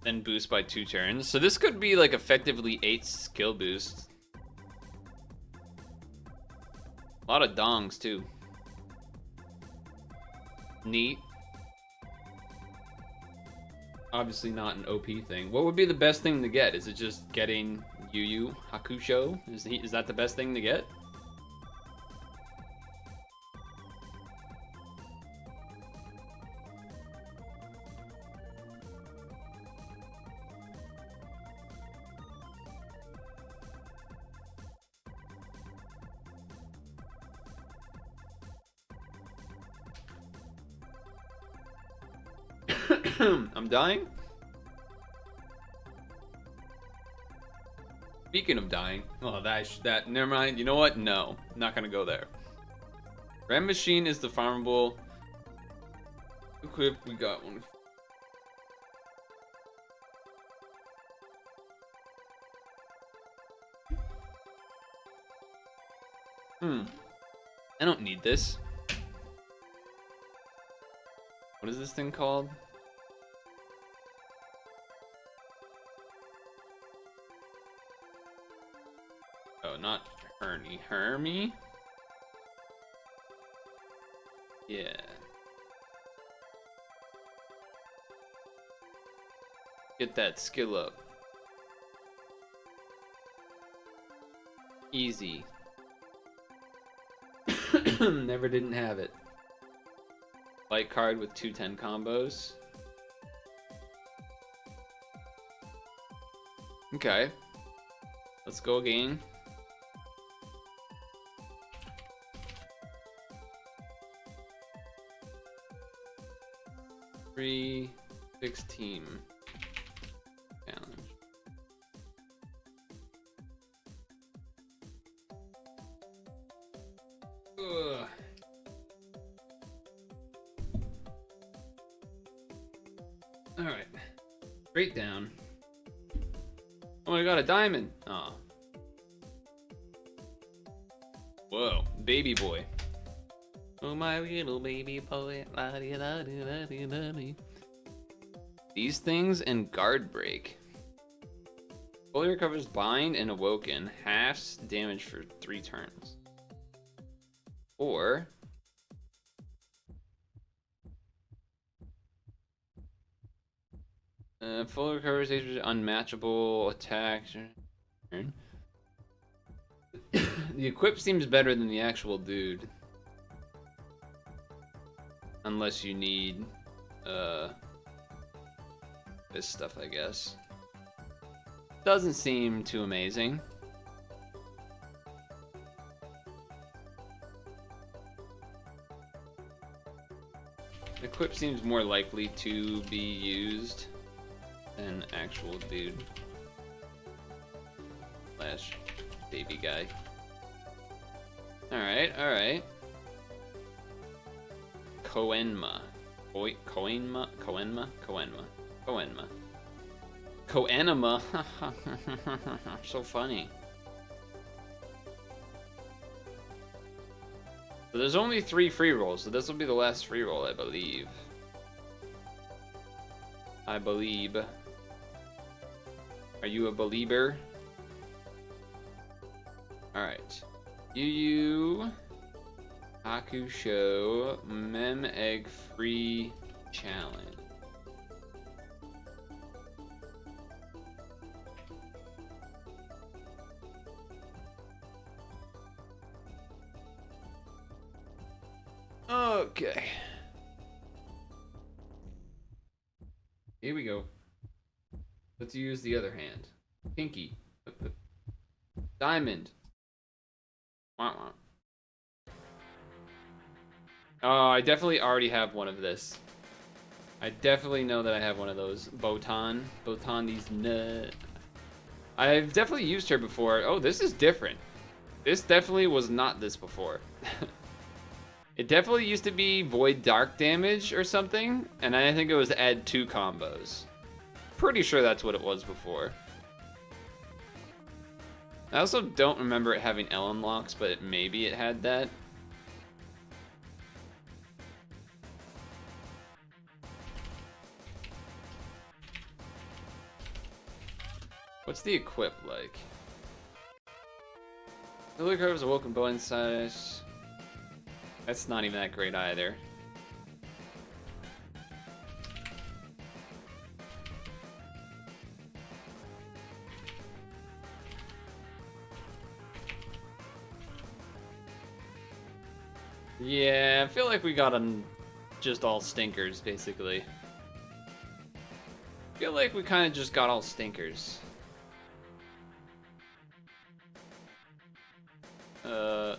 Then boost by 2 turns. So this could be like effectively 8 skill boosts. A lot of dongs too. Neat. Obviously not an OP thing. What would be the best thing to get? Is it just getting Yu Hakusho? Is that the best thing to get? I'm dying? Speaking of dying, oh, that never mind. You know what? No, I'm not gonna go there. Ram Machine is the farmable equip. We got one. I don't need this. What is this thing called? Oh, not Hermy? Yeah. Get that skill up. Easy. Never didn't have it. Light card with 2/10 combos. Okay. Let's go again. Three 16 challenge. Ugh. All right, straight down. Oh, I got a diamond. Oh. Whoa, baby boy. Oh, my little baby boy. These things and guard break. Fully recovers bind and awoken. Halves damage for 3 turns. Or fully recovers unmatchable attacks. The equip seems better than the actual dude. Unless you need this stuff, I guess. Doesn't seem too amazing. Equip seems more likely to be used than actual dude slash baby guy. Alright, alright. Koenma. Koenma? Koenma? Koenma. Koenma. Koenma. So funny. So there's only 3 free rolls, so this will be the last free roll, I believe. I believe. Are you a believer? Alright. Yu Hakusho Mem Egg Free Challenge. Okay. Here we go. Let's use the other hand. Pinky. Diamond. Wah, wah. Oh, I definitely already have one of this. I definitely know that I have one of those. Botan. Botan, these nut. I've definitely used her before. Oh, this is different. This definitely was not this before. It definitely used to be void dark damage or something, and I think it was add 2 combos. Pretty sure that's what it was before. I also don't remember it having Ellen locks, but maybe it had that. What's the equip like? The Lily curves a welcome bow inside. That's not even that great either. Yeah, I feel like we got them just all stinkers, basically. I feel like we kind of just got all stinkers.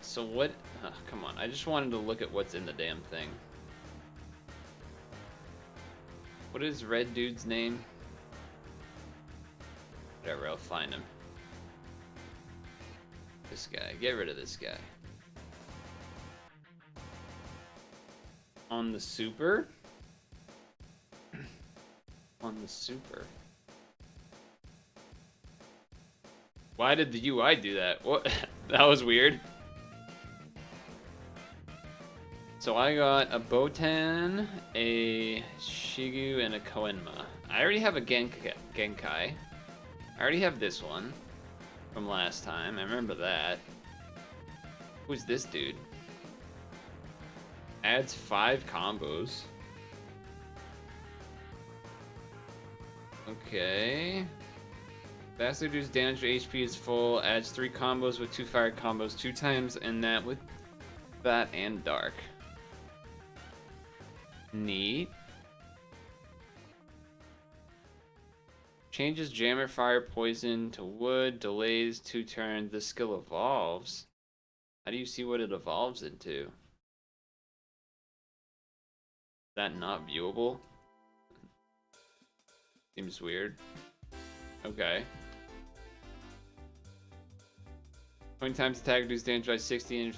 So what? Oh, come on, I just wanted to look at what's in the damn thing. What is Red Dude's name? Whatever, I'll find him. This guy, get rid of this guy. On the super? On the super. Why did the UI do that? What? That was weird. So I got a Botan, a Shigu, and a Koenma. I already have a Genkai. I already have this one from last time. I remember that. Who's this dude? Adds 5 combos. Okay. Bastard Dude's damage to HP is full. Adds 3 combos with 2 fire combos 2 times, and that with that and dark. Neat. Changes jammer, fire, poison to wood. Delays 2 turns. The skill evolves. How do you see what it evolves into? Is that not viewable? Seems weird. Okay. 20 times attack, reduce damage by 60 and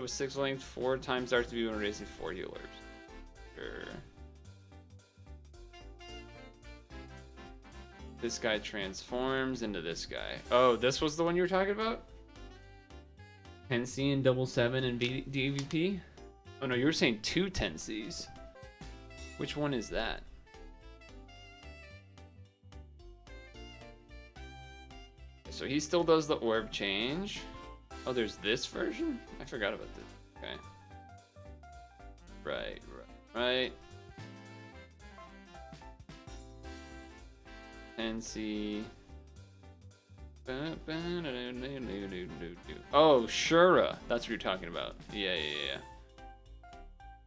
with 6 length, 4 times dark to be when raising 4 healers. Sure. This guy transforms into this guy. Oh, this was the one you were talking about? 10C and double 7 and DVP? Oh no, you were saying 2 10Cs. Which one is that? So he still does the orb change. Oh, there's this version? I forgot about this. Okay. Right. NC. Oh, Shura. That's what you're talking about. Yeah.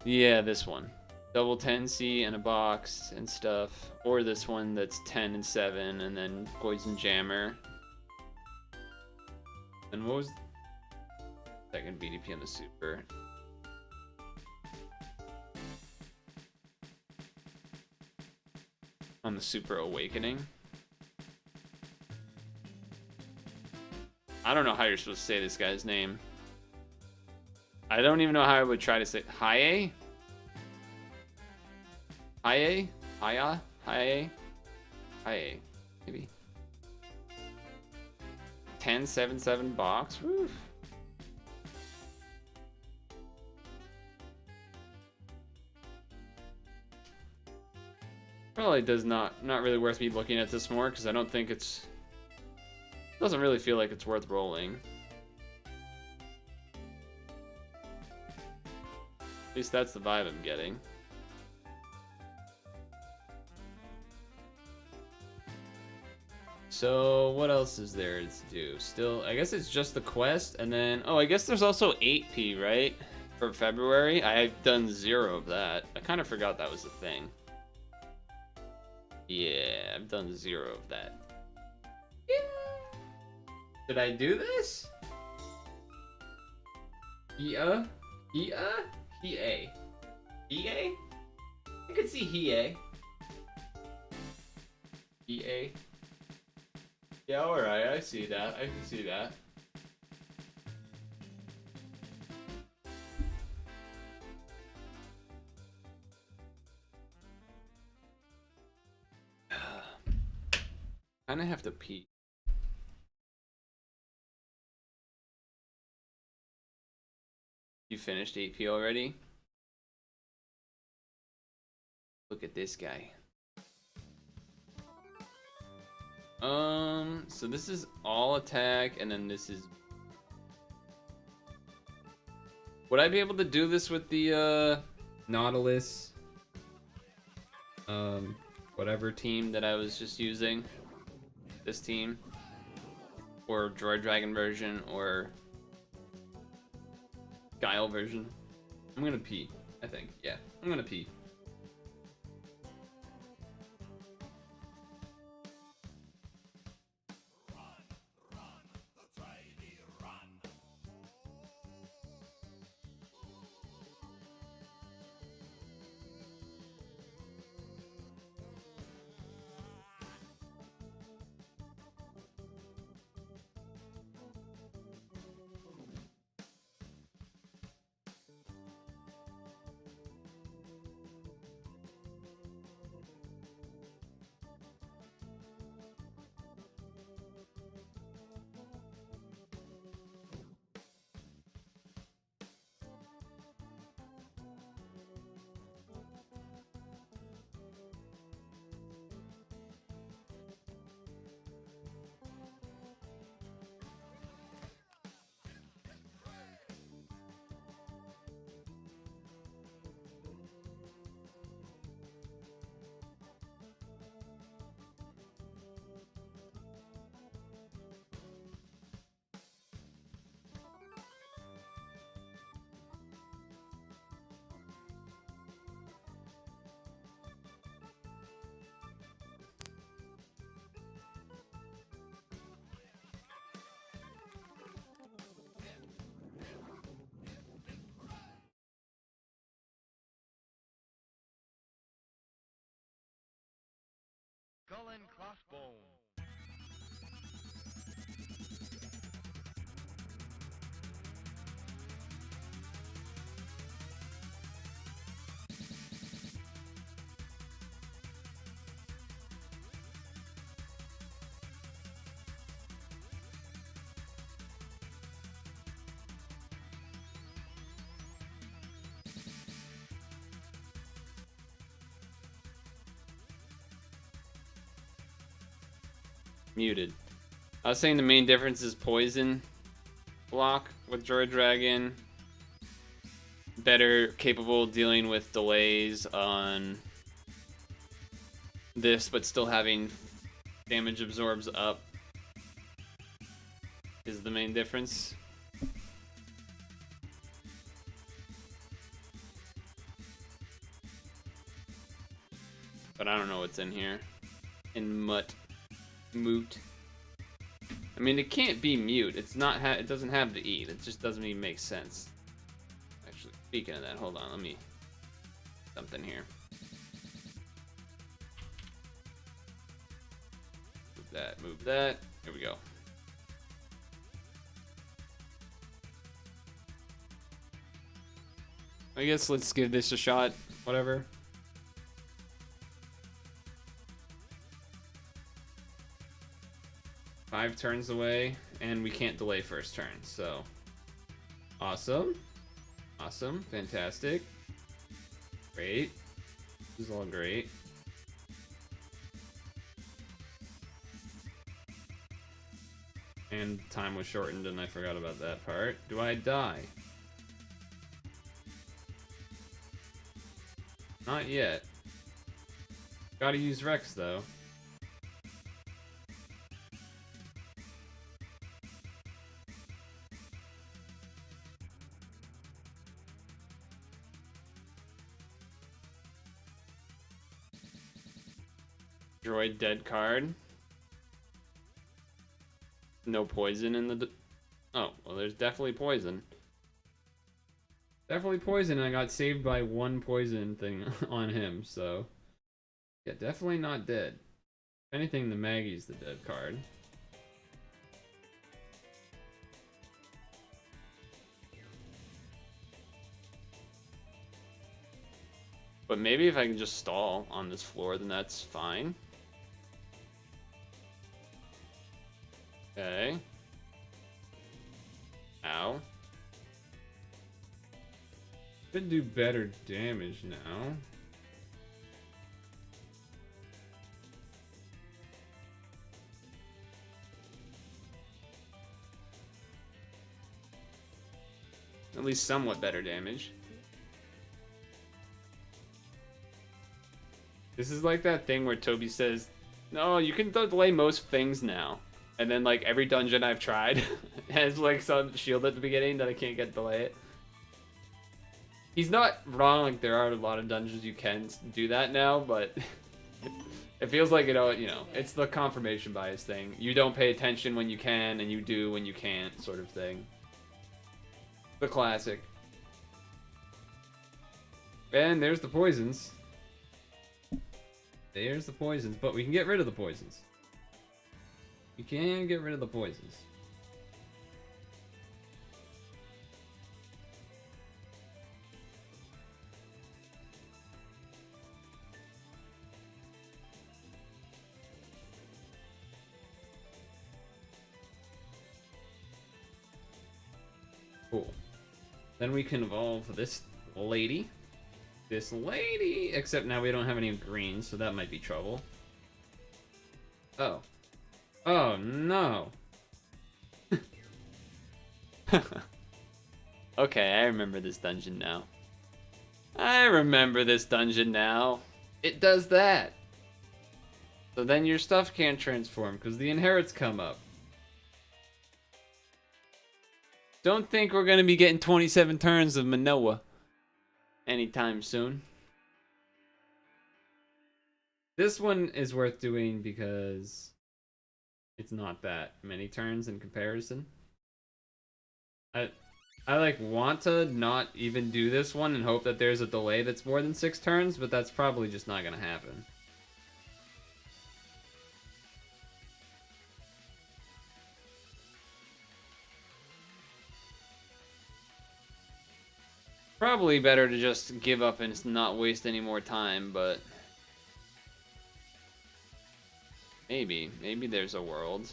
Yeah, this one. Double 10C and a box and stuff. Or this one that's 10 and 7 and then Poison Jammer. And what was second BDP on the super? On the Super Awakening? I don't know how you're supposed to say this guy's name. I don't even know how I would try to say Hiei? Hiei? Hiya? Hiei? Hiei. Maybe. 1077 box. Woo. Probably not really worth me looking at this more because I don't think it's doesn't really feel like it's worth rolling. At least that's the vibe I'm getting. So what else is there to do? Still, I guess it's just the quest, and then I guess there's also 8P, right? For February. I've done 0 of that. I kind of forgot that was a thing. Yeah, I've done 0 of that. Yeah. Did I do this? Hia? Hie? I could see Hie. Hie. Yeah, alright, I see that. I can see that. Kinda have to pee. You finished AP already? Look at this guy. So this is all attack, and then this is... Would I be able to do this with the, Nautilus? Whatever team that I was just using? This team? Or Droid Dragon version, or... Guile version? I'm gonna pee, I think. Yeah, I'm gonna pee. Skull and Crossbones. Muted. I was saying the main difference is poison block with Droid Dragon. Better capable of dealing with delays on this, but still having damage absorbs up is the main difference. But I don't know what's in here. In Moot. I mean, it can't be mute. It's not. It doesn't have the E. It just doesn't even make sense. Actually, speaking of that, hold on. Let me something here. Move that. Move that. Here we go. I guess let's give this a shot. Whatever. Five turns away, and we can't delay first turn, so awesome. Awesome, fantastic. Great. This is all great. And time was shortened, and I forgot about that part. Do I die? Not yet. Gotta use Rex, though. Droid dead card. No poison in the... Oh, well, there's definitely poison. Definitely poison, and I got saved by one poison thing on him, so... Yeah, definitely not dead. If anything, the Maggie's the dead card. But maybe if I can just stall on this floor, then that's fine. Okay. Ow. Should do better damage now. At least somewhat better damage. This is like that thing where Toby says, no, you can delay most things now. And then like every dungeon I've tried has like some shield at the beginning that I can't get delay it. He's not wrong, like there are a lot of dungeons you can do that now, but it feels like, you know, it's the confirmation bias thing. You don't pay attention when you can, and you do when you can't, sort of thing. The classic. And there's the poisons. There's the poisons, but we can get rid of the poisons. You can get rid of the poisons. Cool. Then we can evolve this lady. This lady! Except now we don't have any green, so that might be trouble. Oh. Oh, no. Okay, I remember this dungeon now. I remember this dungeon now. It does that. So then your stuff can't transform, because the inherits come up. Don't think we're going to be getting 27 turns of Manoa anytime soon. This one is worth doing because it's not that many turns in comparison. I like want to not even do this one and hope that there's a delay that's more than 6 turns, but that's probably just not gonna happen. Probably better to just give up and not waste any more time, but maybe there's a world.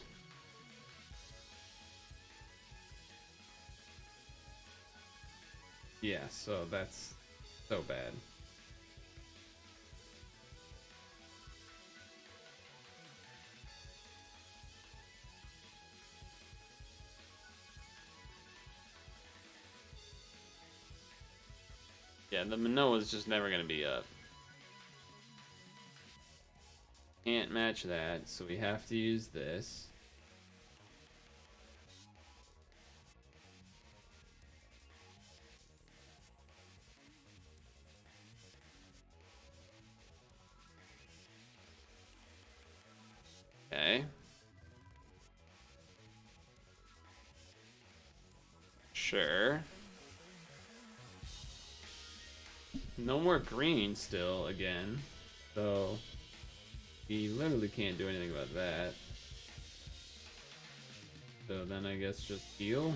Yeah, so that's so bad. Yeah, the Manoa's just never gonna be up. Can't match that, so we have to use this. Okay. Sure. No more green still again. So we literally can't do anything about that. So then I guess just heal.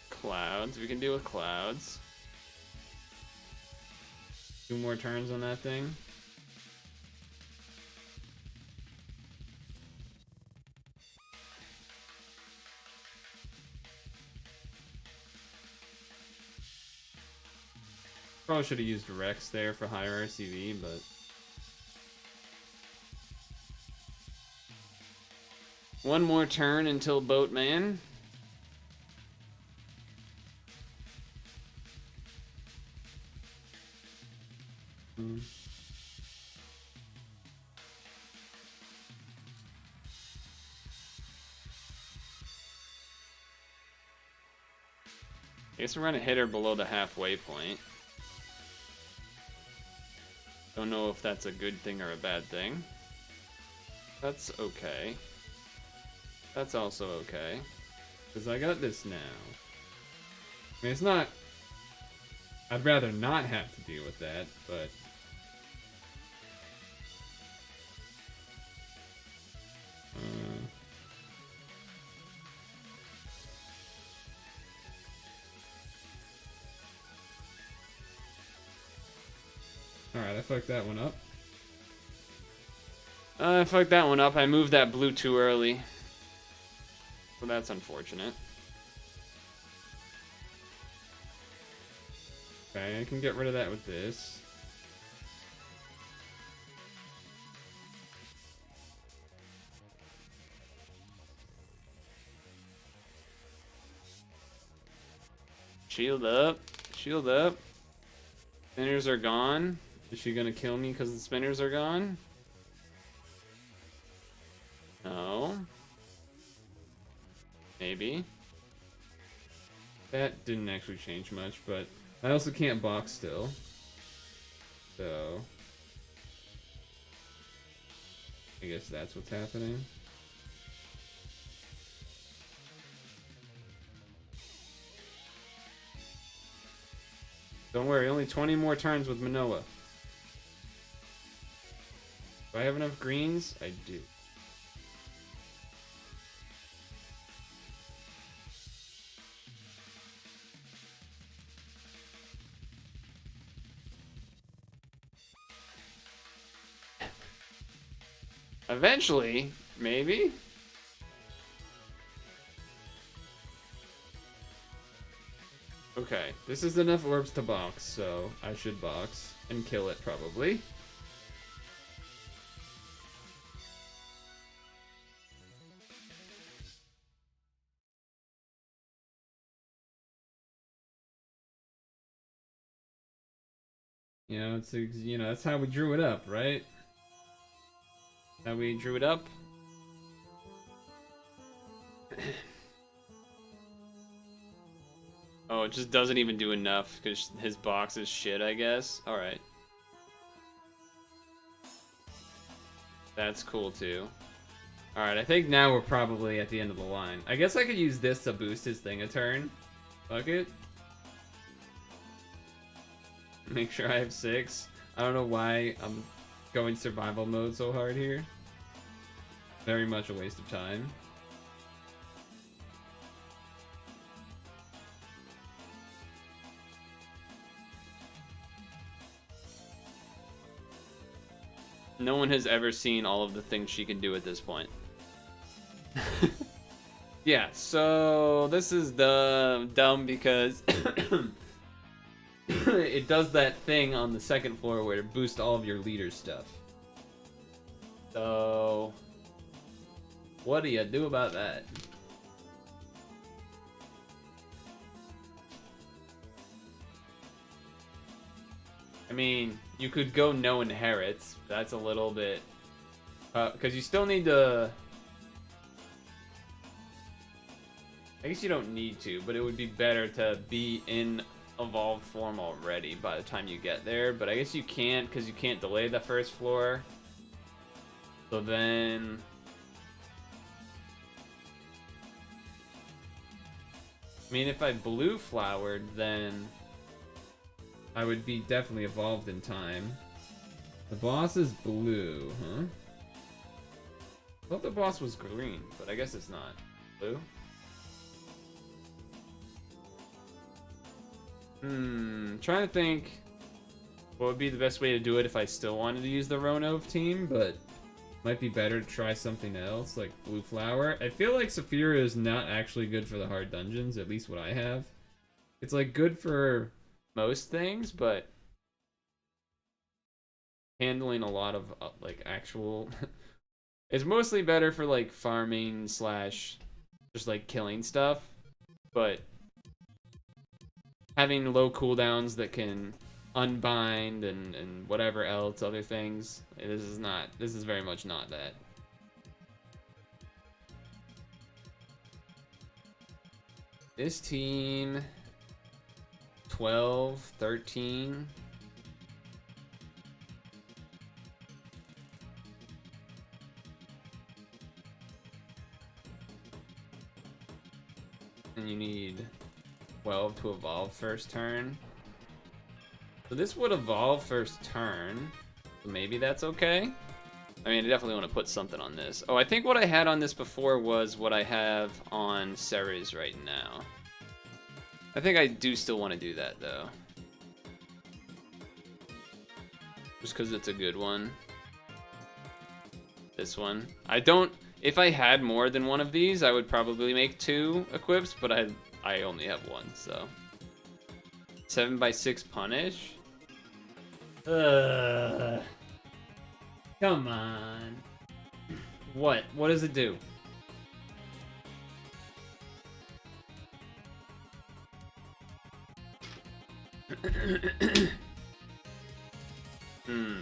Clouds. We can deal with clouds. 2 more turns on that thing. Probably should have used Rex there for higher RCV, but One more turn until Boatman. I guess we're gonna hit her below the halfway point. Don't know if that's a good thing or a bad thing. That's okay. That's also okay. Because I got this now. I mean, it's not... I'd rather not have to deal with that, but... Alright, I fucked that one up. I fucked that one up. I moved that blue too early. So that's unfortunate. Okay, I can get rid of that with this. Shield up. Shield up. Spinners are gone. Is she gonna kill me because the spinners are gone? No. Maybe. That didn't actually change much, but I also can't box still. So... I guess that's what's happening. Don't worry, only 20 more turns with Manoa. Do I have enough greens? I do. Eventually, maybe? Okay, this is enough orbs to box, so I should box and kill it probably. You know, it's that's how we drew it up, right? How we drew it up. Oh, it just doesn't even do enough because his box is shit, I guess. Alright. That's cool too. Alright, I think now we're probably at the end of the line. I guess I could use this to boost his thing a turn. Fuck it. Make sure I have 6. I don't know why I'm going survival mode so hard here. Very much a waste of time. No one has ever seen all of the things she can do at this point. Yeah, so this is dumb because it does that thing on the second floor where it boosts all of your leader stuff. So, what do you do about that? I mean, you could go no inherits. That's a little bit... because you still need to... I guess you don't need to, but it would be better to be in evolved form already by the time you get there. But I guess you can't, because you can't delay the first floor. So then... I mean, if I blue flowered, then I would be definitely evolved in time. The boss is blue, huh? I thought the boss was green, but I guess it's not. Blue? Trying to think what would be the best way to do it if I still wanted to use the Ronov team, but might be better to try something else, like Blue Flower. I feel like Saphira is not actually good for the hard dungeons, at least what I have. It's like good for most things, but handling a lot of like actual It's mostly better for like farming slash just like killing stuff, but having low cooldowns that can unbind and whatever else, other things, this is very much not that. This team 12, 13. And you need 12 to evolve first turn. So this would evolve first turn. So maybe that's okay. I mean, I definitely want to put something on this. Oh, I think what I had on this before was what I have on Ceres right now. I think I do still want to do that, though. Just because it's a good one. This one. I don't... If I had more than one of these, I would probably make 2 equips, but I only have 1, so... 7x6 punish? Come on. What? What does it do?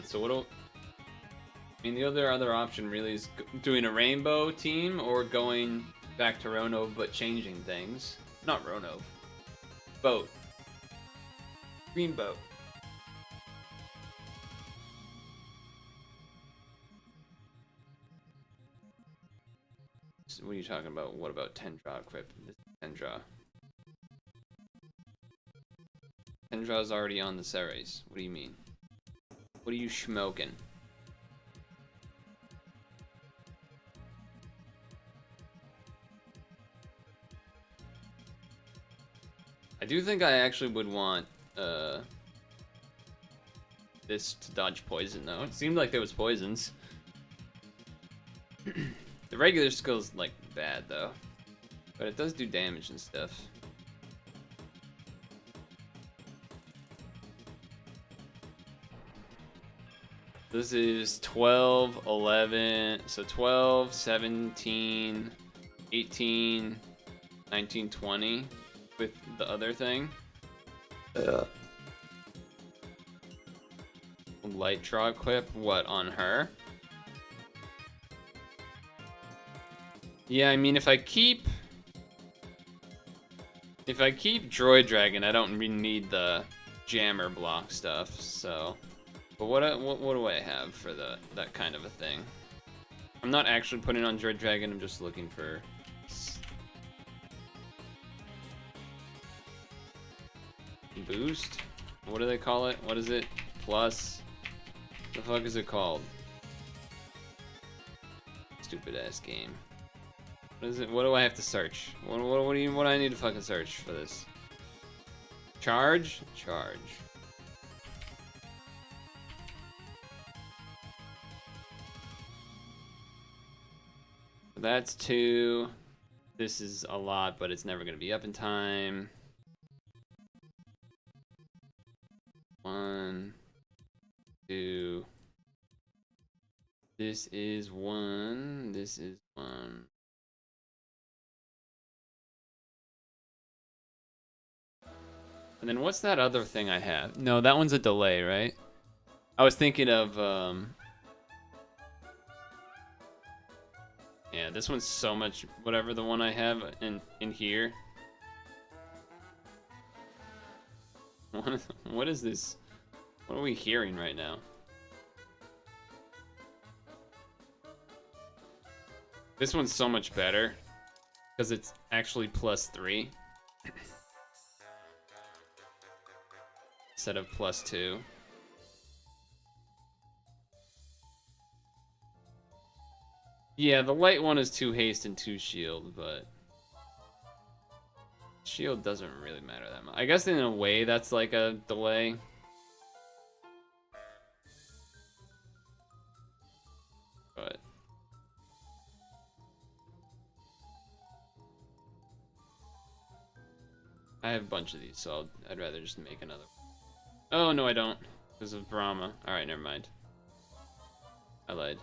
So what do... I mean, the other option really is doing a rainbow team or going back to Ronov but changing things. Not Ronov. Boat. Green boat. So what are you talking about? What about Tendra equip? This is Tendra. Tendra's already on the Ceres. What do you mean? What are you schmoking? I do think I actually would want this to dodge poison though. It seemed like there was poisons. The regular skill's like bad though, but it does do damage and stuff. This is 12, 11, so 12, 17, 18, 19, 20 with the other thing. Light draw equip, what, on her? Yeah, I mean, if I keep Droid Dragon, I don't really need the jammer block stuff, so... But what do I have for that kind of a thing? I'm not actually putting on Droid Dragon, I'm just looking for... Boost? What do they call it? What is it? Plus? What the fuck is it called? Stupid ass game. What is it? What do I have to search? What do I need to fucking search for this? Charge? Charge. That's 2. This is a lot, but it's never gonna be up in time. 1, 2. This is 1. This is 1. And then what's that other thing I have? No, that one's a delay, right? I was thinking of, yeah, this one's so much, whatever the one I have in here. What is this? What are we hearing right now? This one's so much better because it's actually +3 instead of +2. Yeah, the light one is 2 haste and 2 shield, but shield doesn't really matter that much. I guess in a way that's like a delay. But I have a bunch of these, so I'd rather just make another. Oh, no, I don't. Because of Brahma. Alright, never mind. I lied.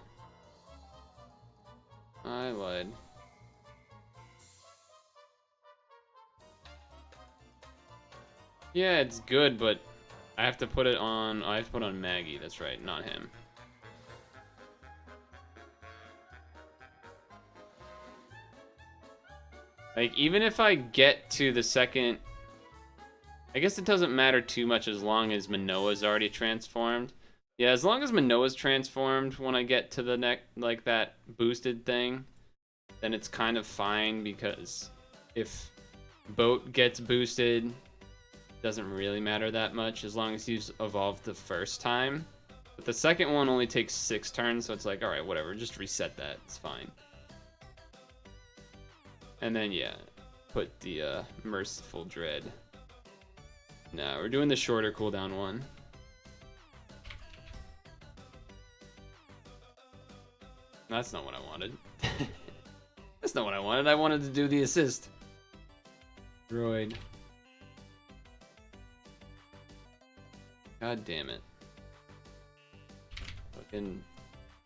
I lied. Yeah, it's good, but I have to put it on. I have to put it on Maggie. That's right, not him. Like, even if I get to the second, I guess it doesn't matter too much as long as Manoa's already transformed. Yeah, as long as Manoa's transformed when I get to the neck, like that boosted thing, then it's kind of fine, because if Boat gets boosted, doesn't really matter that much as long as he's evolved the first time. But the second one only takes 6 turns, so it's like, alright, whatever, just reset that, it's fine. And then, yeah, put the Merciful Dread. No, we're doing the shorter cooldown one. That's not what I wanted. That's not what I wanted. I wanted to do the assist. Droid. God damn it. Fucking...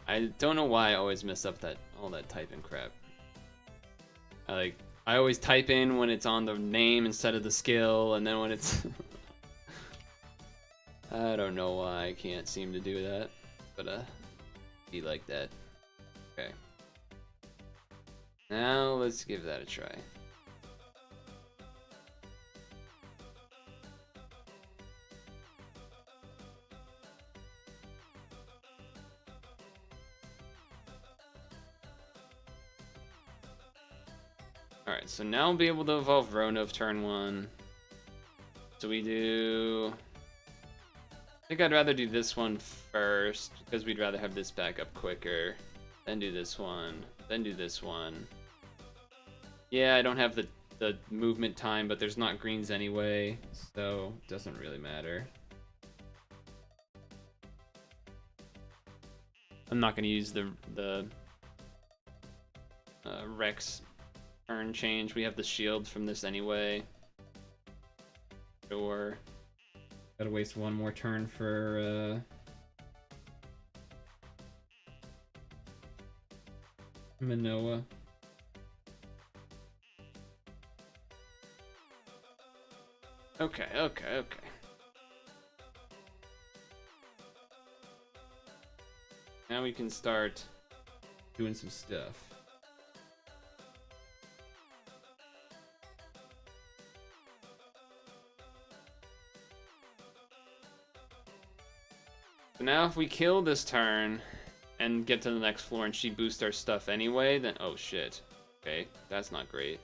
I don't know why I always mess up all that typing crap. I always type in when it's on the name instead of the skill, and then when it's... I don't know why I can't seem to do that, but be like that. Okay. Now let's give that a try. Alright, so now we'll be able to evolve Ronov turn 1. So we do... I think I'd rather do this one first, because we'd rather have this back up quicker. Then do this one, then do this one. Yeah, I don't have the movement time, but there's not greens anyway, so it doesn't really matter. I'm not going to use the Rex turn change. We have the shield from this anyway. Sure. Gotta waste one more turn for Manoa. Okay. Now we can start doing some stuff. So now if we kill this turn and get to the next floor and she boosts our stuff anyway, then oh shit. Okay, that's not great.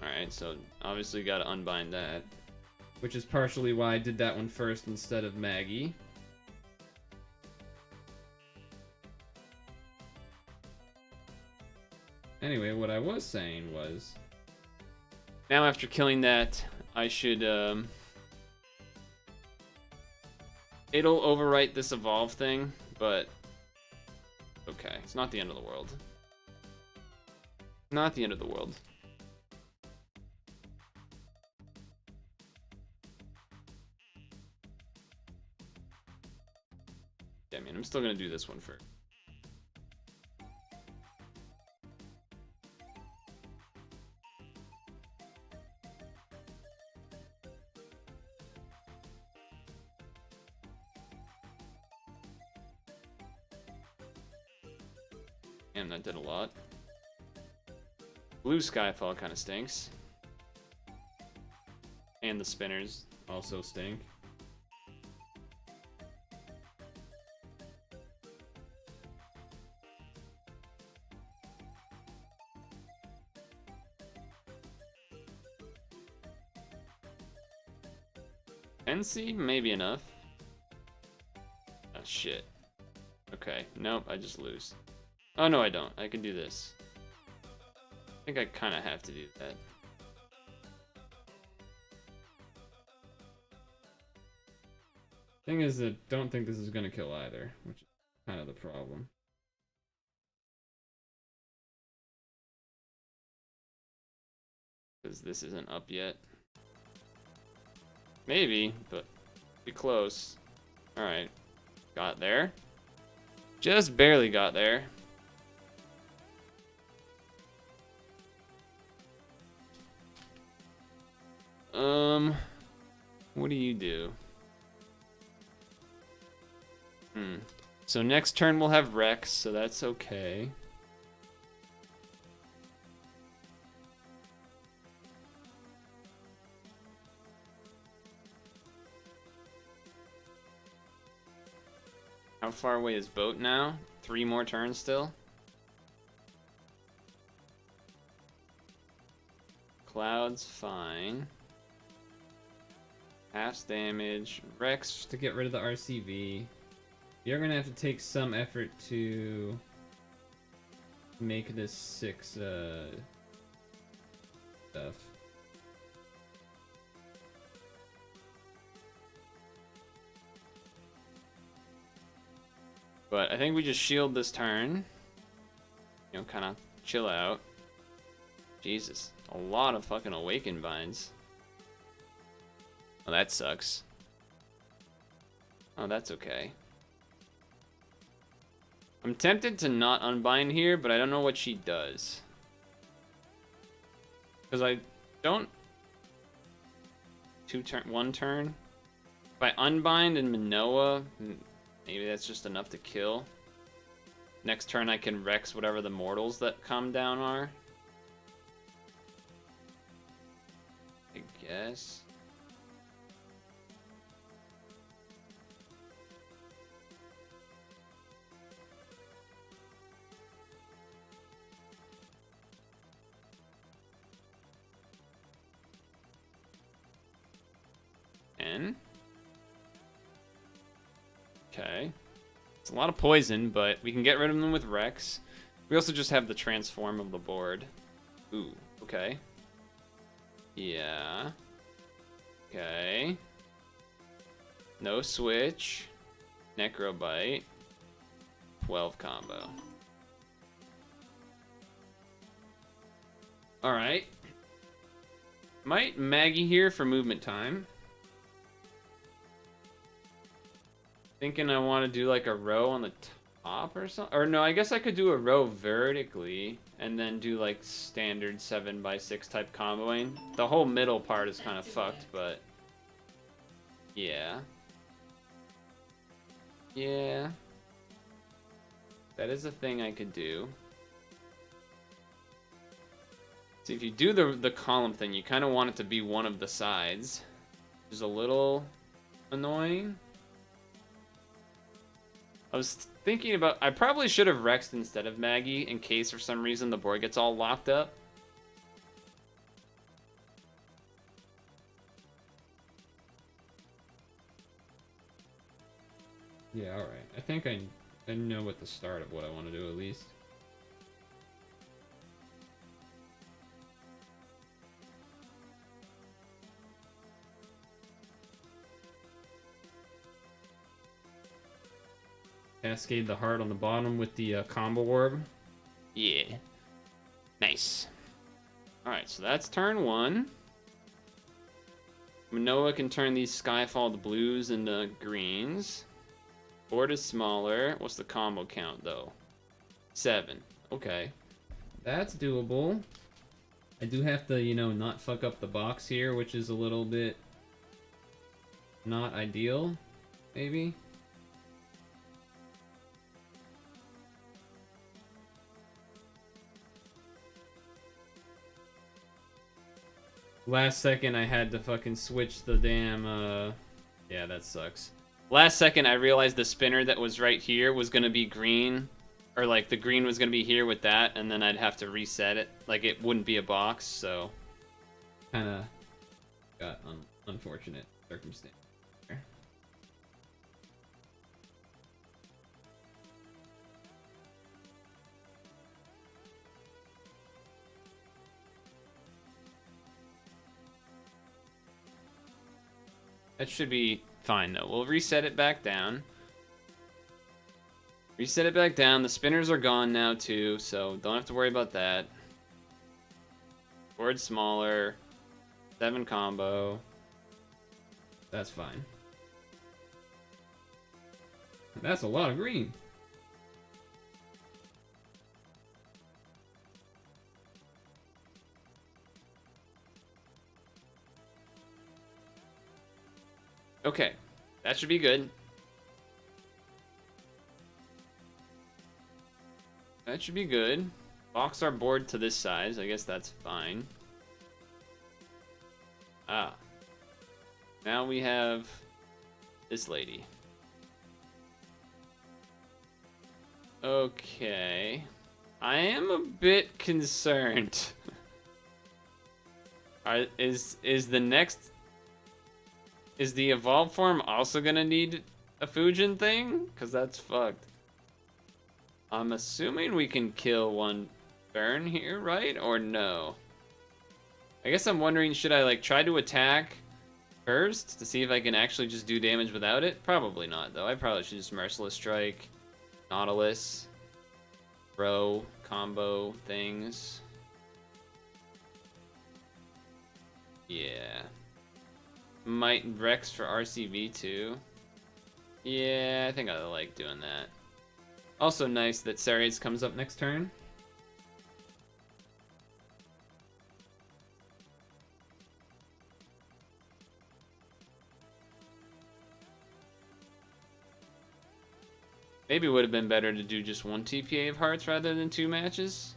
Alright, so obviously gotta unbind that. Which is partially why I did that one first instead of Maggie. Anyway, what I was saying was... Now after killing that, I should, it'll overwrite this evolve thing, but... Okay, it's not the end of the world. Not the end of the world. Yeah, I mean, I'm still gonna do this one first. Damn, that did a lot. Blue Skyfall kind of stinks. And the spinners also stink. NC, maybe enough. Oh, shit. Okay, nope, I just lose. Oh, no, I don't. I can do this. I think I kind of have to do that. Thing is, I don't think this is going to kill either, which is kind of the problem. Because this isn't up yet. Maybe, but be close. Alright. Got there. Just barely got there. What do you do? So next turn we'll have Rex, so that's okay. How far away is Boat now? 3 more turns still? Cloud's fine. Half damage. Rex to get rid of the RCV. You're gonna have to take some effort to make this 6 stuff. But I think we just shield this turn. You know, kind of chill out. Jesus, a lot of fucking Awaken Binds. Oh, that sucks. Oh, that's okay. I'm tempted to not unbind here, but I don't know what she does. Because I don't... 1 turn? If I unbind and Manoa, maybe that's just enough to kill. Next turn I can Rex whatever the mortals that come down are. I guess. Okay. It's a lot of poison, but we can get rid of them with Rex. We also just have the transform of the board. Ooh, okay. Yeah. Okay. No switch. Necrobite. 12 combo. Alright. Might Maggie here for movement time. Thinking I want to do like a row on the top or something. Or no, I guess I could do a row vertically and then do like standard 7x6 type comboing. The whole middle part is kind of fucked, but yeah. Yeah. That is a thing I could do. See, if you do the column thing, you kind of want it to be one of the sides, which is a little annoying. I was thinking about... I probably should have Rexed instead of Maggie in case for some reason the board gets all locked up. Yeah, alright. I think I know what the start of what I want to do at least. Cascade the heart on the bottom with the combo orb. Yeah. Nice. Alright, so that's turn 1. Manoa can turn these Skyfall blues into greens. Board is smaller. What's the combo count, though? 7. Okay. That's doable. I do have to, you know, not fuck up the box here, which is a little bit not ideal, maybe. Last second I had to fucking switch the damn, yeah, that sucks. Last second I realized the spinner that was right here was gonna be green, or like the green was gonna be here with that, and then I'd have to reset it. Like it wouldn't be a box, so kinda got unfortunate circumstance there. That should be fine, though. We'll reset it back down. Reset it back down. The spinners are gone now, too, so don't have to worry about that. Board smaller. 7 combo. That's fine. That's a lot of green. Okay, that should be good. That should be good. Box our board to this size. I guess that's fine. Ah. Now we have this lady. Okay. I am a bit concerned. Is the evolved form also gonna need a Fujin thing? Cause that's fucked. I'm assuming we can kill one turn here, right? Or no? I guess I'm wondering, should I like try to attack first to see if I can actually just do damage without it? Probably not, though. I probably should just Merciless Strike, Nautilus, throw, combo things. Yeah. Might Rex for RCV too. Yeah, I think I like doing that. Also nice that Ceres comes up next turn. Maybe it would have been better to do just one TPA of Hearts rather than 2 matches,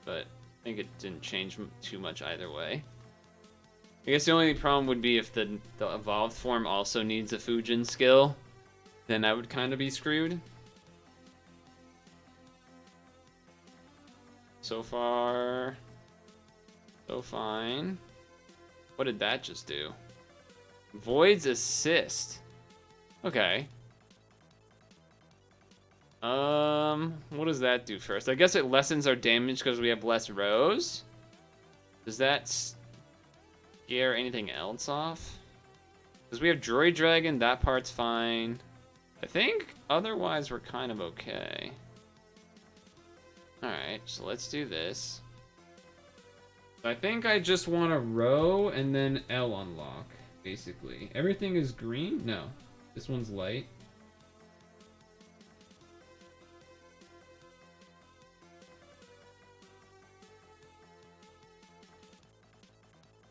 but I think it didn't change too much either way. I guess the only problem would be if the evolved form also needs a Fujin skill, then I would kind of be screwed. So far, so fine. What did that just do? Void's Assist. Okay. What does that do first? I guess it lessens our damage because we have less rows. Does that scare anything else off? Because we have Droid Dragon, that part's fine. I think otherwise we're kind of okay. Alright, so let's do this. I think I just want a row and then L unlock, basically. Everything is green? No. This one's light.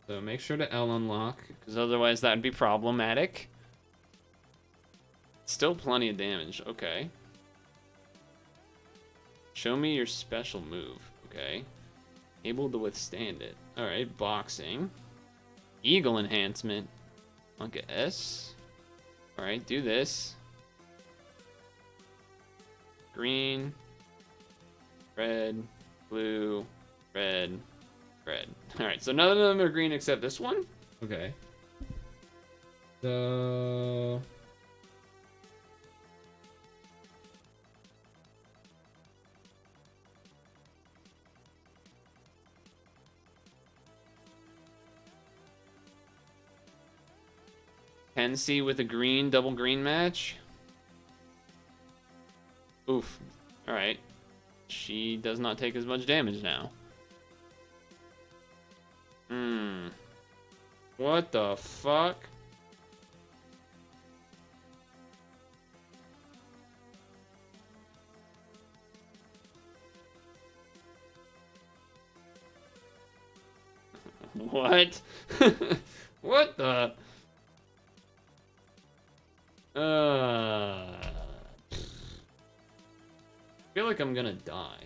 So make sure to L unlock, because otherwise that would be problematic. Still plenty of damage, okay. Show me your special move, okay. Able to withstand it. Alright, boxing. Eagle enhancement. Monka S. Alright, do this. Green. Red. Blue. Red. Red. Alright, so none of them are green except this one? Okay. So... Tennessee with a green, double green match. Oof. Alright. She does not take as much damage now. What the fuck? What? What the? I feel like I'm gonna die.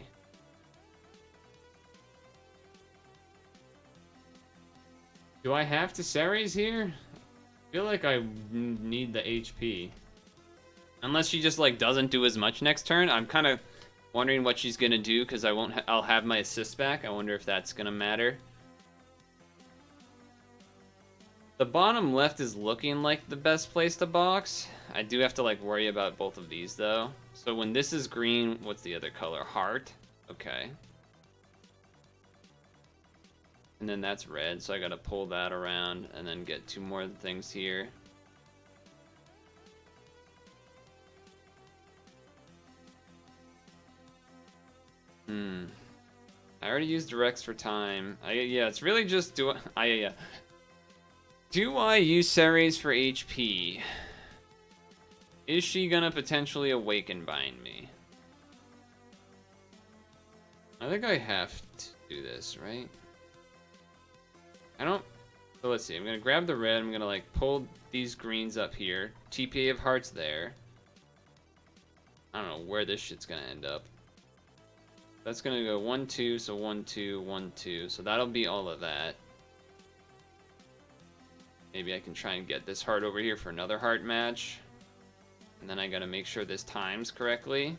Do I have to Ceres here? I feel like I need the HP. Unless she just like doesn't do as much next turn. I'm kind of wondering what she's gonna do because I'll have my assist back. I wonder if that's gonna matter. The bottom left is looking like the best place to box. I do have to like worry about both of these though. So when this is green, what's the other color? Heart. Okay. And then that's red, so I gotta pull that around and then get 2 more things here. I already used Rex for time. Yeah, it's really just do I use Ceres for HP? Is she gonna potentially awaken bind me? I think I have to do this, right? I don't So let's see. I'm gonna grab the red. I'm gonna like pull these greens up here. TPA of hearts there. I don't know where this shit's gonna end up. That's gonna go 1, 2. So 1, 2, 1, 2. So that'll be all of that. Maybe I can try and get this heart over here for another heart match. And then I gotta make sure this times correctly.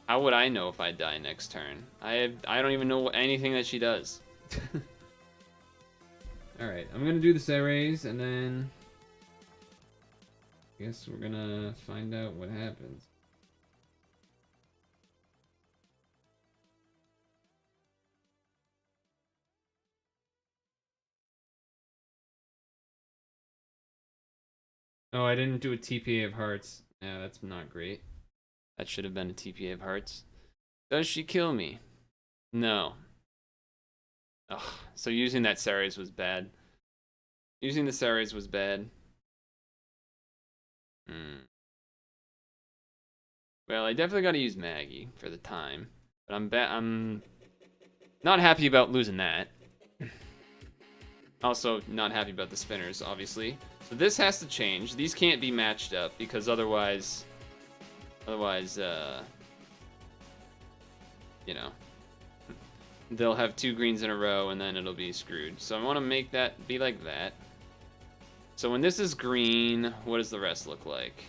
How would I know if I die next turn? I don't even know anything that she does. Alright, I'm gonna do the Ceres, and then I guess we're gonna find out what happens. Oh, I didn't do a TPA of hearts. Yeah, that's not great. That should have been a TPA of hearts. Does she kill me? No. Ugh, so using that Ceres was bad. Using the Ceres was bad. Well, I definitely got to use Maggie for the time, but I'm not happy about losing that. Also, not happy about the spinners, obviously. So this has to change. These can't be matched up because otherwise, you know, they'll have 2 greens in a row and then it'll be screwed. So I want to make that be like that. So when this is green, what does the rest look like?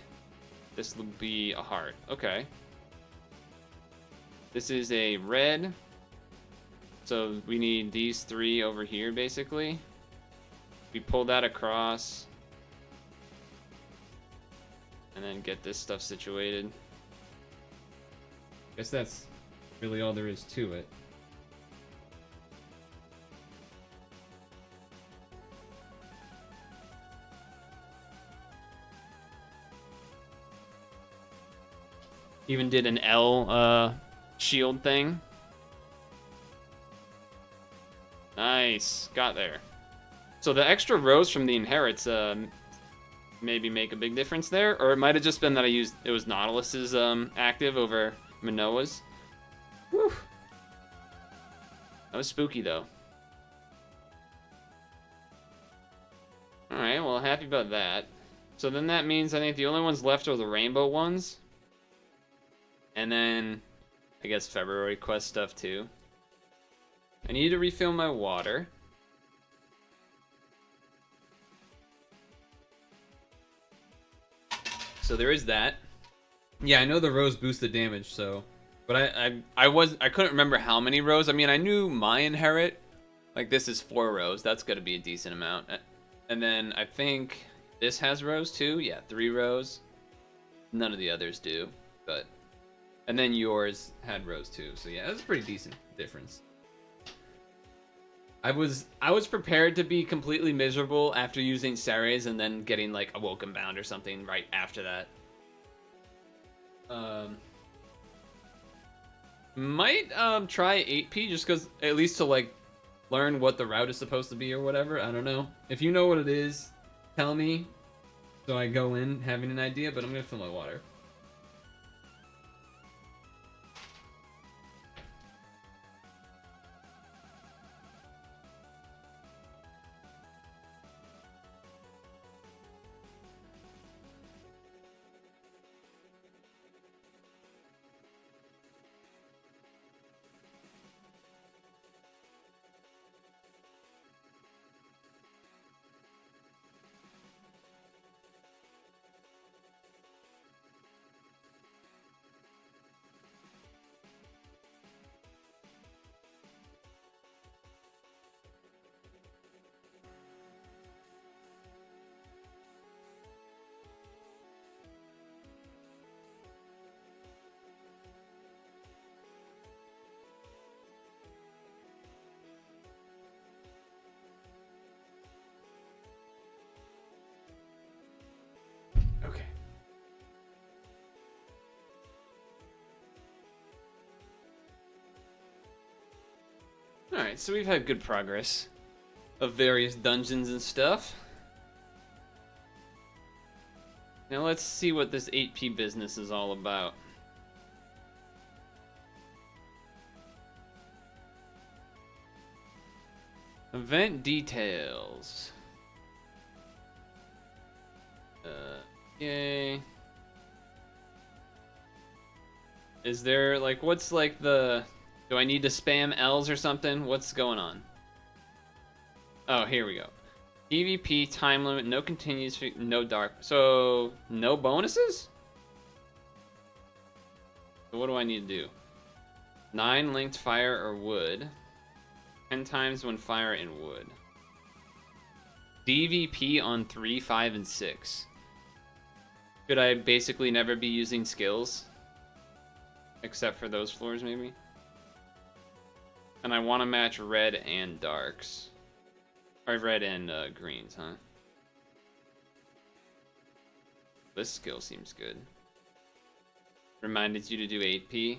This will be a heart. Okay. This is a red. So we need these 3 over here, basically. We pull that across. And then get this stuff situated. Guess that's really all there is to it. Even did an L shield thing. Nice, got there. So the extra rows from the inherits maybe make a big difference there, or it might have just been that it was Nautilus's active over Minoa's. Whew. That was spooky though. All right, well, happy about that. So then that means I think the only ones left are the rainbow ones. And then, I guess February quest stuff too. I need to refill my water. So there is that. Yeah, I know the rows boost the damage, so... But I couldn't remember how many rows. I mean, I knew my inherit. Like, this is 4 rows. That's gotta be a decent amount. And then I think this has rows too. Yeah, 3 rows. None of the others do, but... And then yours had rows too, so yeah, that's a pretty decent difference. I was prepared to be completely miserable after using Ceres and then getting like a Woken Bound or something right after that. Might try 8P just because at least to like learn what the route is supposed to be or whatever. I don't know. If you know what it is, tell me so I go in having an idea, but I'm gonna fill my water. Okay. Alright, so we've had good progress of various dungeons and stuff. Now let's see what this 8P business is all about. Event details. Yay. Is there, like, what's, like, the... Do I need to spam L's or something? What's going on? Oh, here we go. PvP time limit, no continues, no dark. So, no bonuses? So what do I need to do? 9 linked fire or wood. 10 times when fire and wood. DVP on 3, 5, and 6. Should I basically never be using skills? Except for those floors, maybe? And I want to match red and darks. Or red and greens, huh? This skill seems good. Reminded you to do 8p.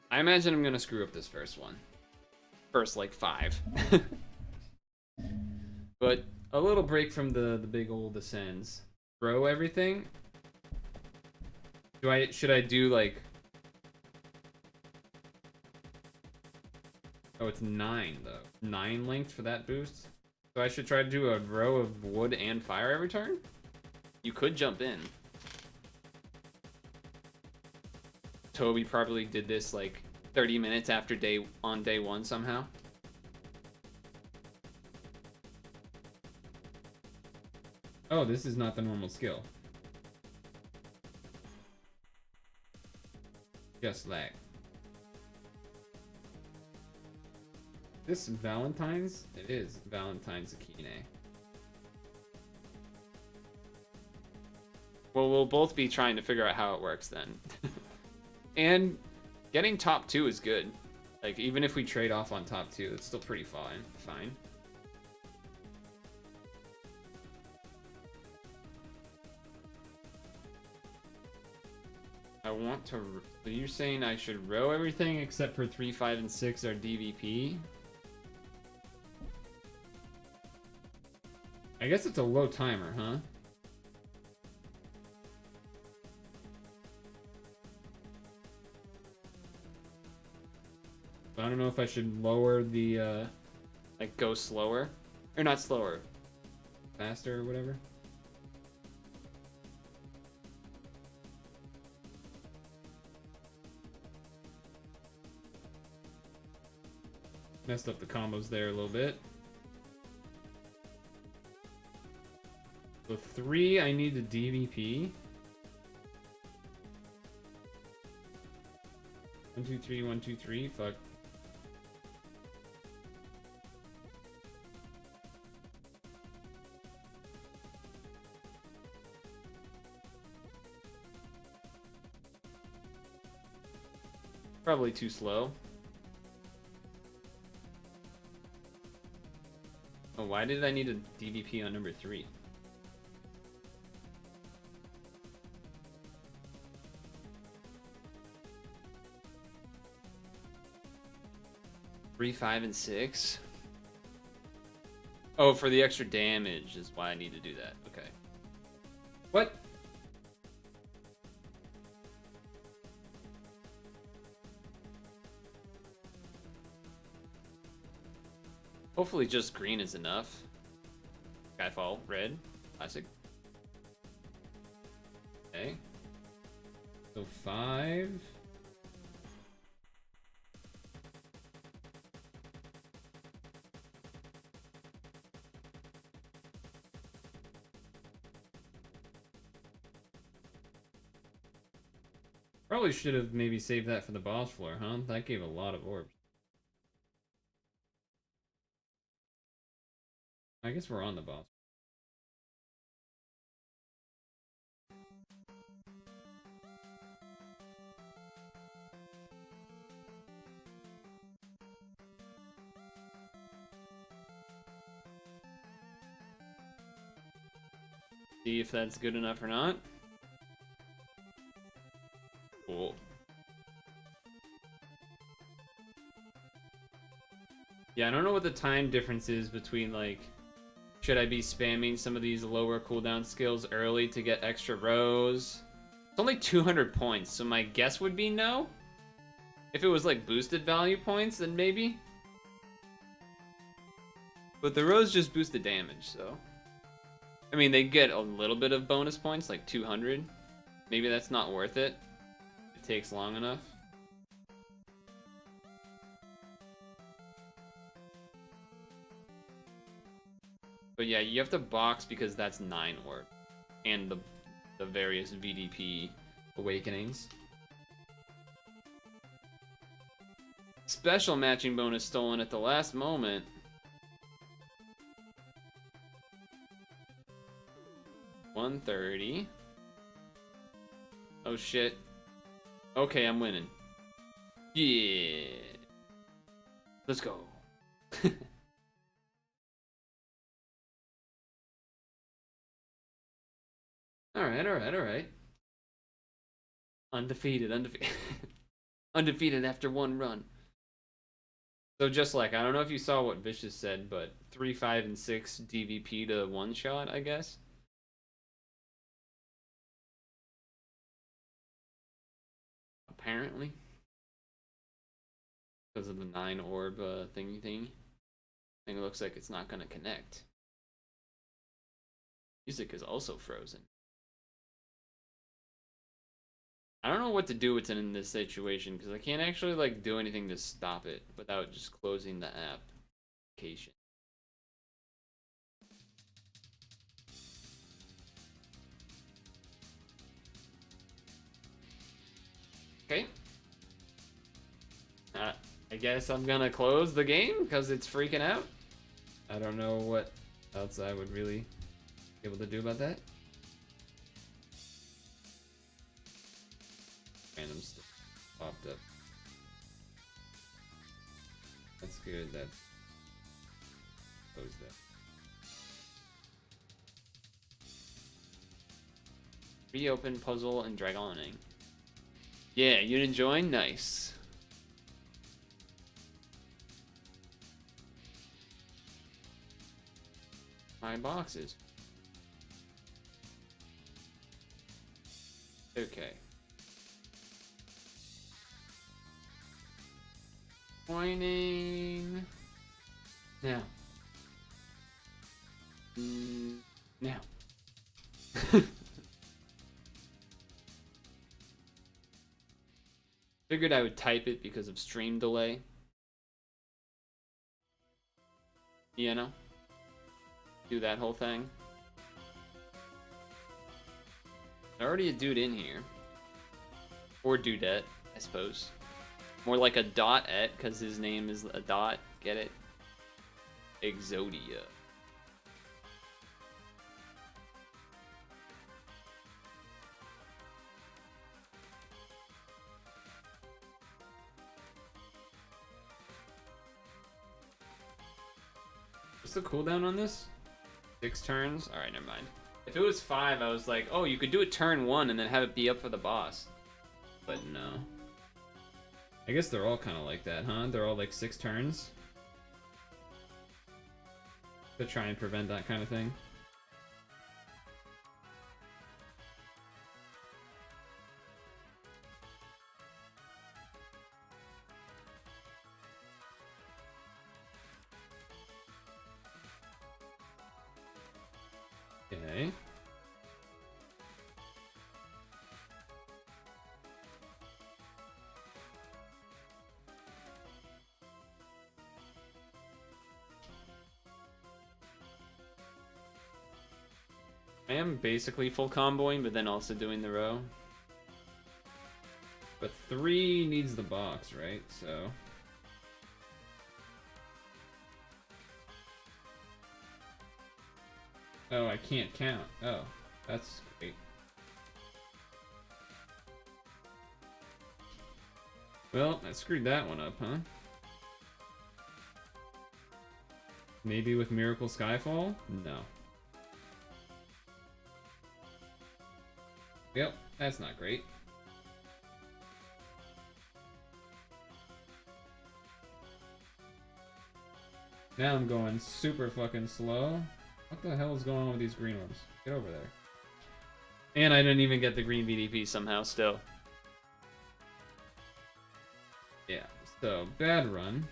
I imagine I'm gonna screw up this first one. First, like, 5. But a little break from the big old ascends. Throw everything. Should I do, like... Oh, it's 9, though. 9 linked for that boost? So I should try to do a row of wood and fire every turn? You could jump in. Toby probably did this, like, 30 minutes after day 1 somehow. Oh, this is not the normal skill. Just lag. This Valentine's? It is Valentine's Akine. Well, we'll both be trying to figure out how it works then. And getting top 2 is good. Like, even if we trade off on top 2, it's still pretty fine. I want to... Are you saying I should row everything except for 3, 5, and 6 are DVP? I guess it's a low timer, huh? I don't know if I should lower the, like, go slower. Or not slower. Faster or whatever. Messed up the combos there a little bit. So 3, I need the DVP. 1, 2, 3, 1, 2, 3. Fuck. Probably too slow. Oh, why did I need a DVP on number 3? Three, 5, and 6. Oh, for the extra damage is why I need to do that. Okay. What? Hopefully just green is enough. Skyfall, red, classic. Okay. So 5. Probably should have maybe saved that for the boss floor, huh? That gave a lot of orbs. I guess we're on the boss. See if that's good enough or not. Cool. Yeah, I don't know what the time difference is between, like, should I be spamming some of these lower cooldown skills early to get extra rows? It's only 200 points, so my guess would be no. If it was, like, boosted value points, then maybe. But the rows just boost the damage, so. I mean, they get a little bit of bonus points, like 200. Maybe that's not worth it. It takes long enough. But yeah, you have to box because that's 9 orb. And the various VDP awakenings. Special matching bonus stolen at the last moment. $130. Oh shit. Okay, I'm winning. Yeah. Let's go. Alright. Undefeated. Undefeated after one run. So just like, I don't know if you saw what Vicious said, but 3, 5, and 6 DVP to one shot, I guess. Apparently. Because of the 9 orb thingy thing. Thing looks like it's not gonna connect. Music is also frozen. I don't know what to do with it in this situation because I can't actually like do anything to stop it without just closing the application. Okay. I guess I'm gonna close the game because it's freaking out. I don't know what else I would really be able to do about that. Random stuff popped up. That's good. That close that. Reopen puzzle and dragoning. Yeah, you didn't join? Nice. My boxes. Okay. Pointing. Now. Now. Figured I would type it because of stream delay. You know? Do that whole thing. There's already a dude in here. Or dudette, I suppose. More like a dot-et, because his name is a dot. Get it? Exodia. What's the cooldown on this? 6 turns? Alright, never mind. If it was 5, I was like, oh, you could do it turn 1 and then have it be up for the boss. But no. I guess they're all kind of like that, huh? They're all like 6 turns. To try and prevent that kind of thing. Okay. I am basically full comboing, but then also doing the row. But 3 needs the box, right? So... Oh, I can't count. Oh, that's great. Well, I screwed that one up, huh? Maybe with Miracle Skyfall? No. Yep, that's not great. Now I'm going super fucking slow. What the hell is going on with these green ones? Get over there. And I didn't even get the green VDP somehow still. Yeah, so bad run.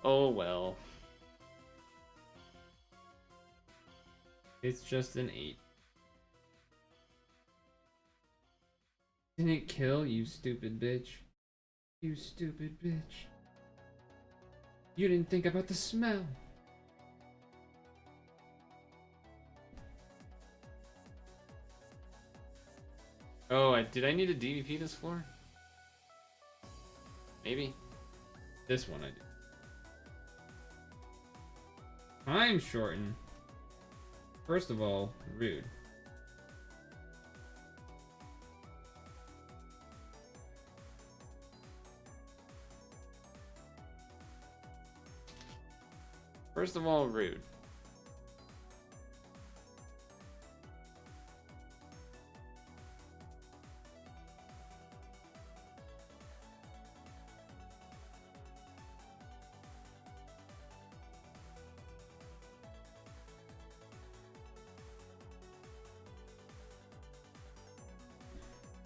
Oh well. It's just an 8. Didn't it kill, you stupid bitch? You stupid bitch. You didn't think about the smell. Oh, did I need a DVP this floor? Maybe. This one I did. Time shorten. First of all, rude. First of all, rude.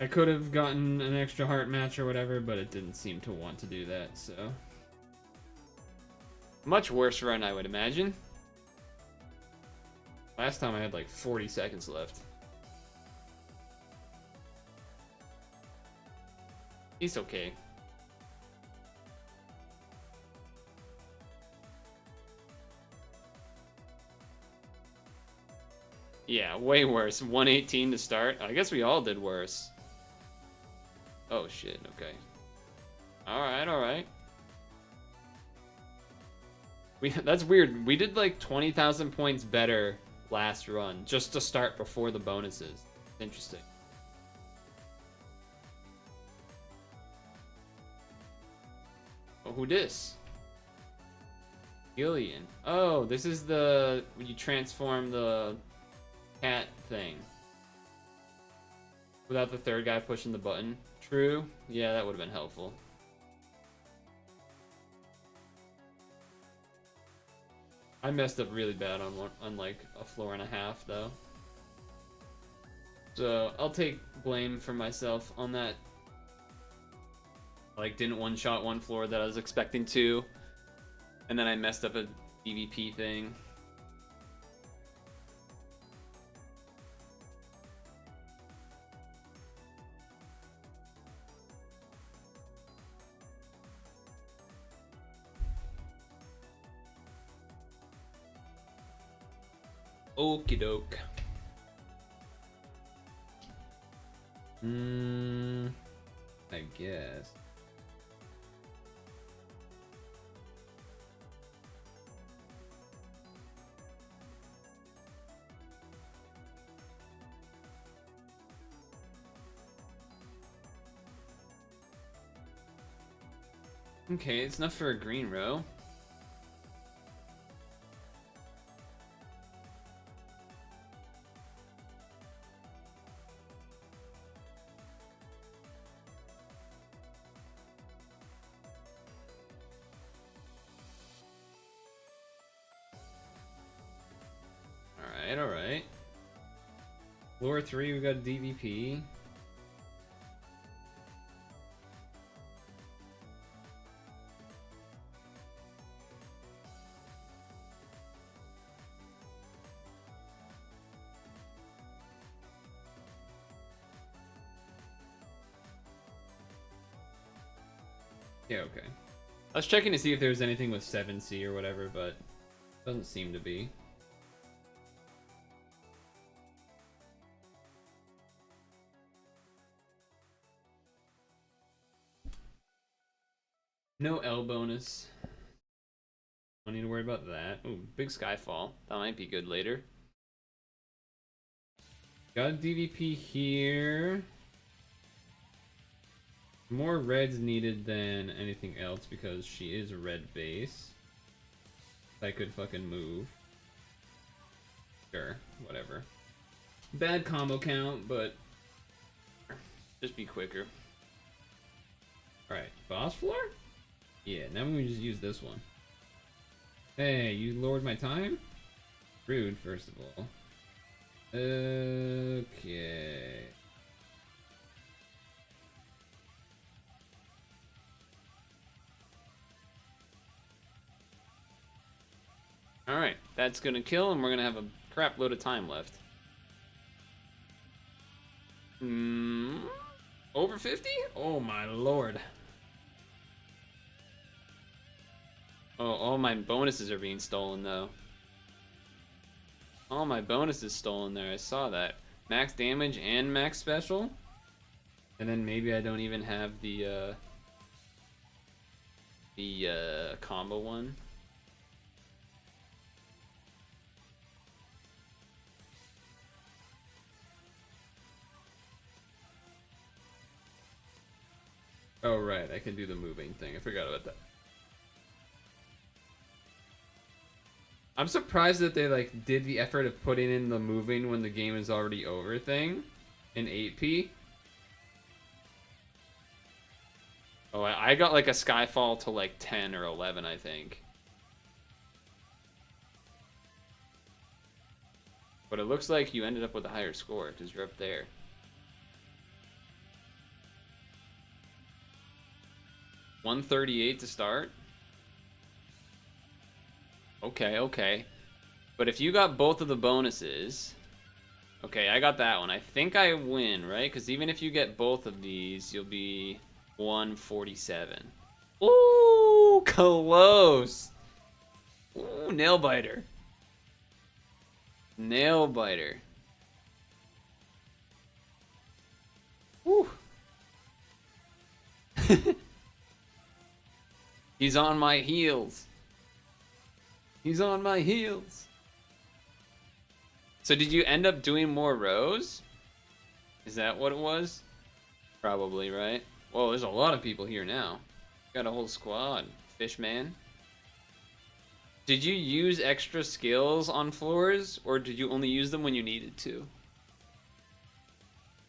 I could have gotten an extra heart match or whatever, but it didn't seem to want to do that, so. Much worse run, I would imagine. Last time I had like 40 seconds left. He's okay. Yeah, way worse. 118 to start. I guess we all did worse. Oh shit, okay. Alright, alright. That's weird. We did like 20,000 points better last run, just to start before the bonuses. Interesting. Oh, who dis? Gillian. Oh, this is the when you transform the cat thing. Without the third guy pushing the button. True. Yeah, that would have been helpful. I messed up really bad on like a floor and a half though. So I'll take blame for myself on that. Like didn't one-shot one floor that I was expecting to. And then I messed up a DVP thing. Okie doke. I guess. Okay, it's enough for a green row. Alright, alright. Floor 3, we got a DVP. Yeah, okay. I was checking to see if there was anything with 7C or whatever, but doesn't seem to be. No L bonus. Don't need to worry about that. Ooh, big Skyfall. That might be good later. Got a DVP here. More reds needed than anything else because she is a red base. I could fucking move. Sure, whatever. Bad combo count, but just be quicker. Alright, boss floor? Yeah, now we just use this one. Hey, you lowered my time? Rude, first of all. Okay. Alright, that's gonna kill, and we're gonna have a crap load of time left. Over 50? Oh my lord. Oh, all my bonuses are being stolen, though. All my bonuses stolen there, I saw that. Max damage and max special? And then maybe I don't even have the combo one. Oh right, I can do the moving thing. I forgot about that. I'm surprised that they like did the effort of putting in the moving when the game is already over thing in 8P. Oh, I got like a Skyfall to like 10 or 11, I think. But it looks like you ended up with a higher score because you're up there. $138 to start. Okay, okay. But if you got both of the bonuses... Okay, I got that one. I think I win, right? Because even if you get both of these, you'll be 147. Ooh, close! Ooh, nail biter. Nail biter. Woo. He's on my heels. He's on my heels. So did you end up doing more rows? Is that what it was? Probably, right? Whoa, there's a lot of people here now. Got a whole squad. Fishman. Did you use extra skills on floors, or did you only use them when you needed to?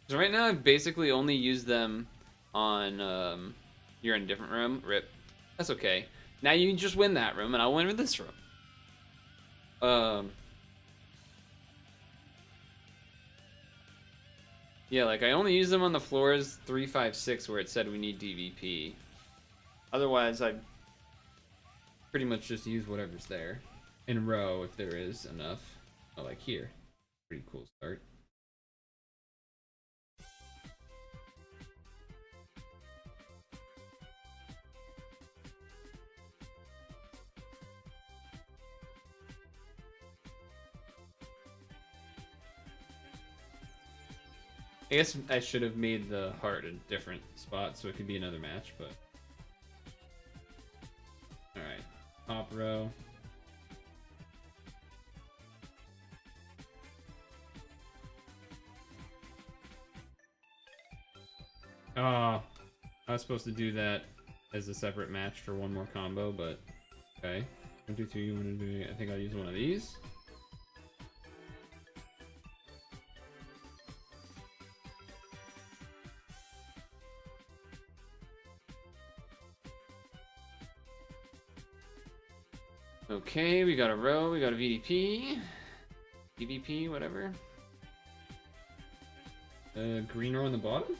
So right now I've basically only used them on, you're in a different room. Rip. That's okay. Now you can just win that room, and I'll win with this room. Yeah, like I only use them on the floors 3, 5, 6 where it said we need DVP. Otherwise, I pretty much just use whatever's there. In row if there is enough. Oh, like here. Pretty cool start. I guess I should have made the heart a different spot so it could be another match, but... Alright, top row. Oh, I was supposed to do that as a separate match for one more combo, but... Okay. 1, 2, 3, 1, 2, 3. I think I'll use one of these. Okay, we got a row, we got a VDP. DVP, whatever. Green row on the bottom?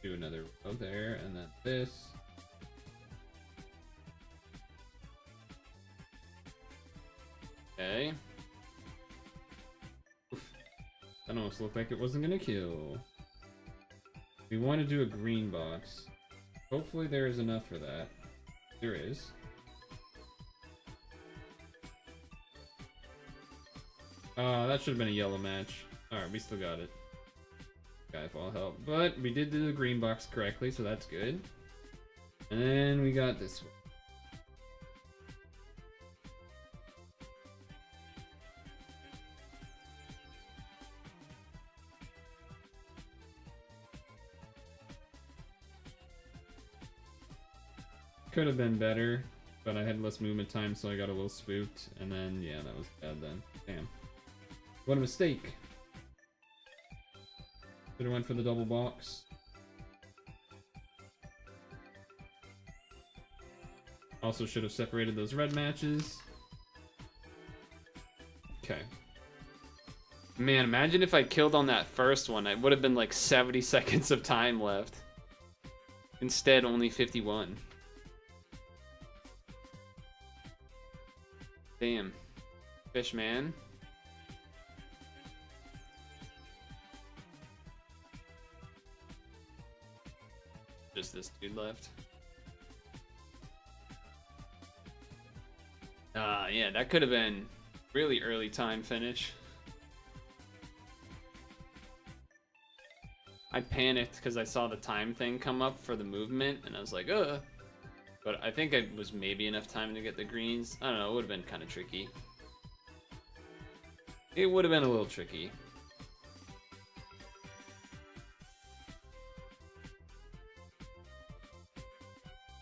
Do another row there, and then this. Okay. Oof. That almost looked like it wasn't gonna kill. We want to do a green box. Hopefully there is enough for that. There is. That should have been a yellow match. Alright, we still got it. Skyfall help. But we did do the green box correctly, so that's good. And then we got this one. Could have been better, but I had less movement time, so I got a little spooked. And then, yeah, that was bad then. Damn. What a mistake. Should have went for the double box. Also should have separated those red matches. Okay. Man, imagine if I killed on that first one. It would have been like 70 seconds of time left. Instead, only 51. Damn. Fish man. Just this dude left. Yeah, that could have been really early time finish. I panicked because I saw the time thing come up for the movement, and I was like, ugh. But I think it was maybe enough time to get the greens. I don't know, it would have been kind of tricky. It would have been a little tricky.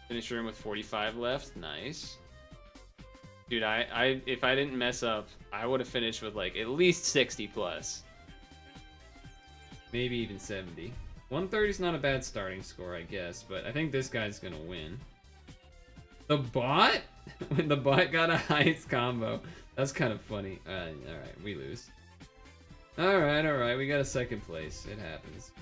Finish room with 45 left. Nice. Dude, if I didn't mess up, I would have finished with like at least 60 plus. Maybe even 70. 130 is not a bad starting score, I guess, but I think this guy's gonna win. The bot? When the bot got a highest combo. That's kind of funny. Alright, we lose. Alright, we got a second place. It happens.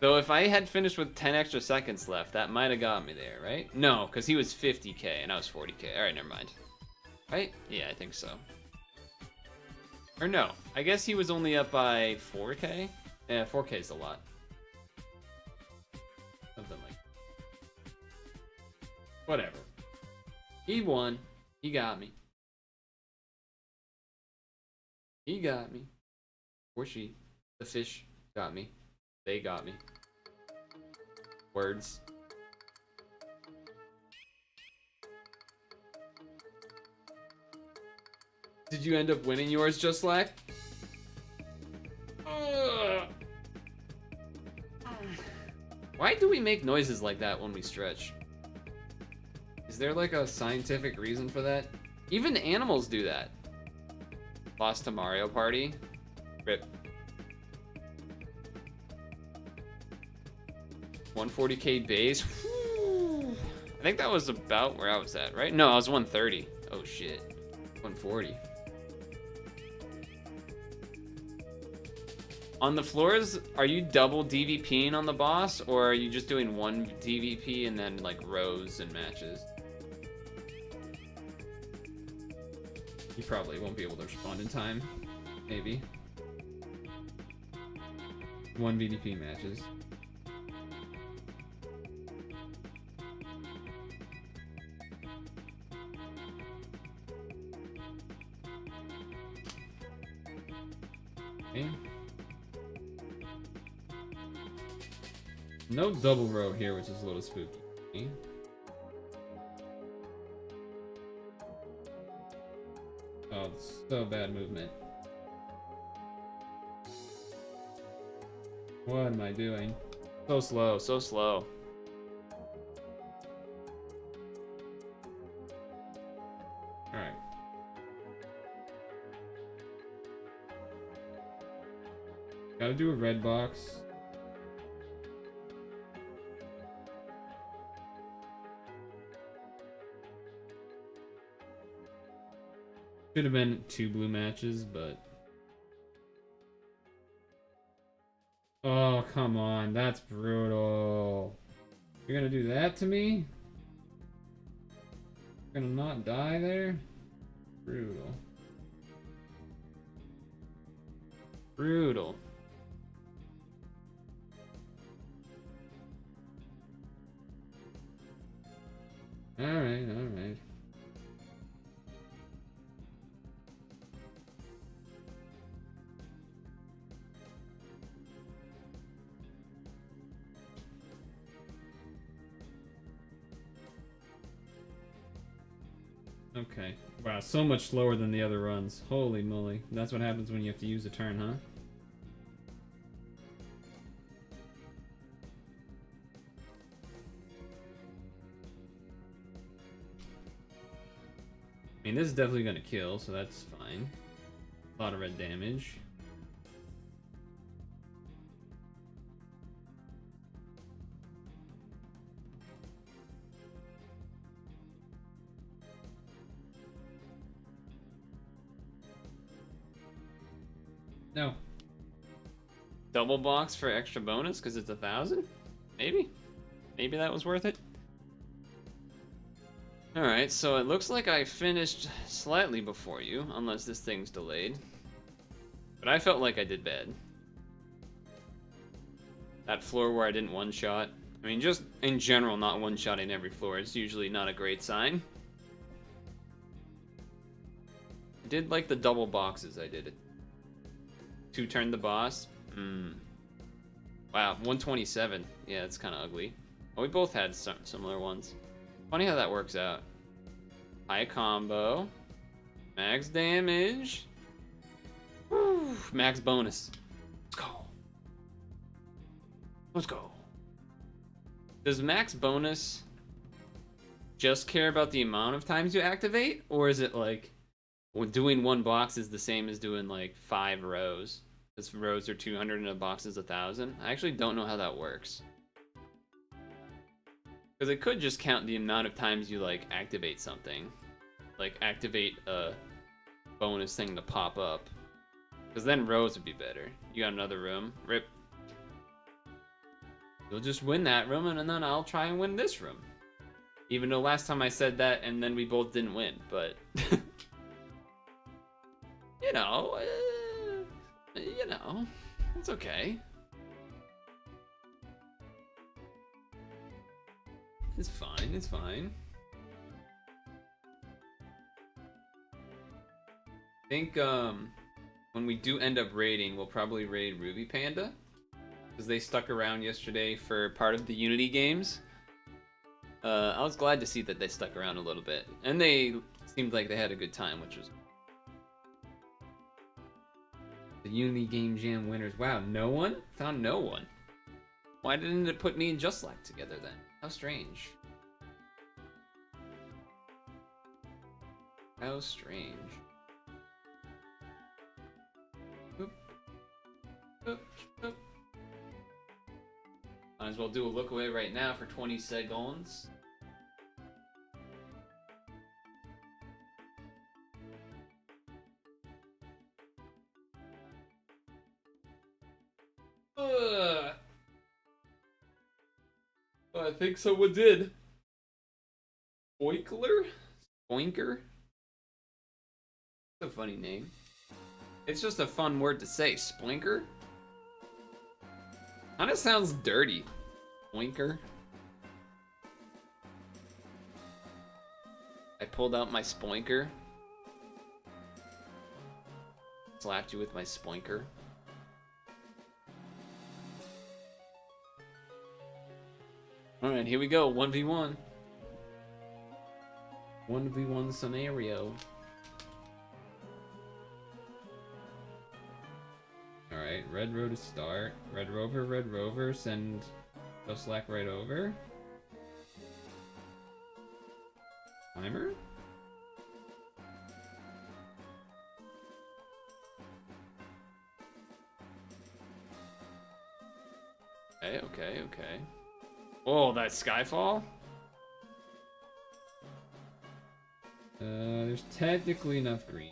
Though if I had finished with 10 extra seconds left, that might have got me there, right? No, because he was 50k and I was 40k. Alright, never mind. Right? Yeah, I think so. Or no, I guess he was only up by 4k? Yeah, 4k is a lot. Something like that. Whatever. He won. He got me. He got me. Or she. The fish got me. They got me. Words. Did you end up winning yours, Just Slack? Why do we make noises like that when we stretch? Is there like a scientific reason for that? Even animals do that. Lost to Mario Party. Rip. 140k base. Whew. I think that was about where I was at, right? No, I was 130. Oh shit. 140. On the floors, are you double DVPing on the boss, or are you just doing one DVP and then like rows and matches? You probably won't be able to respond in time. Maybe. One VDP matches. Okay. No double row here, which is a little spooky. Oh, it's so bad movement. What am I doing? So slow, so slow. Alright. Gotta do a red box. Should have been 2 blue matches, but... Oh, come on. That's brutal. You're gonna do that to me? You're gonna not die there? Brutal. Brutal. Alright, alright. Okay. Wow, so much slower than the other runs. Holy moly. That's what happens when you have to use a turn, huh? I mean, this is definitely gonna kill, so that's fine. A lot of red damage. No. Double box for extra bonus because it's 1,000? Maybe. Maybe that was worth it. Alright, so it looks like I finished slightly before you, unless this thing's delayed. But I felt like I did bad. That floor where I didn't one-shot. I mean, just in general, not one-shotting every floor is usually not a great sign. I did like the double boxes I did. 2-turn the boss. Wow, 127. Yeah, it's kind of ugly. Well, we both had some similar ones. Funny how that works out. High combo. Max damage. Woo, max bonus. Let's go. Let's go. Does max bonus just care about the amount of times you activate? Or is it like doing one box is the same as doing like 5 rows? Because rows are 200 and a box is 1,000. I actually don't know how that works. Because it could just count the amount of times you like activate something. Like activate a bonus thing to pop up. Because then rows would be better. You got another room. Rip. You'll just win that room and then I'll try and win this room. Even though last time I said that and then we both didn't win. But, you know, it's okay. It's fine, it's fine. I think when we do end up raiding, we'll probably raid Ruby Panda. Because they stuck around yesterday for part of the Unity games. I was glad to see that they stuck around a little bit. And they seemed like they had a good time, which was... The Unity Game Jam winners. Wow, no one? Found no one. Why didn't it put me and Just Like together then? How strange. How strange. Boop. Boop. Boop. Might as well do a look away right now for 20 seconds. I think someone did. Spoinkler? Spoinker? That's a funny name. It's just a fun word to say. Spoinker? Kinda sounds dirty. Spoinker? I pulled out my spoinker. Slapped you with my spoinker. Alright, here we go. 1v1. 1v1 scenario. Alright, red row to start. Red rover, send Just Like right over. Timer? Okay. Oh, that's Skyfall? There's technically enough green.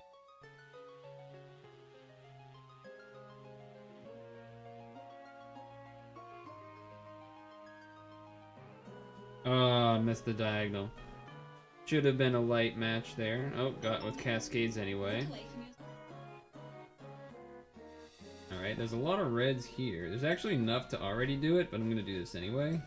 Oh, missed the diagonal. Should have been a light match there. Oh, got with Cascades anyway. Alright, there's a lot of reds here. There's actually enough to already do it, but I'm gonna do this anyway.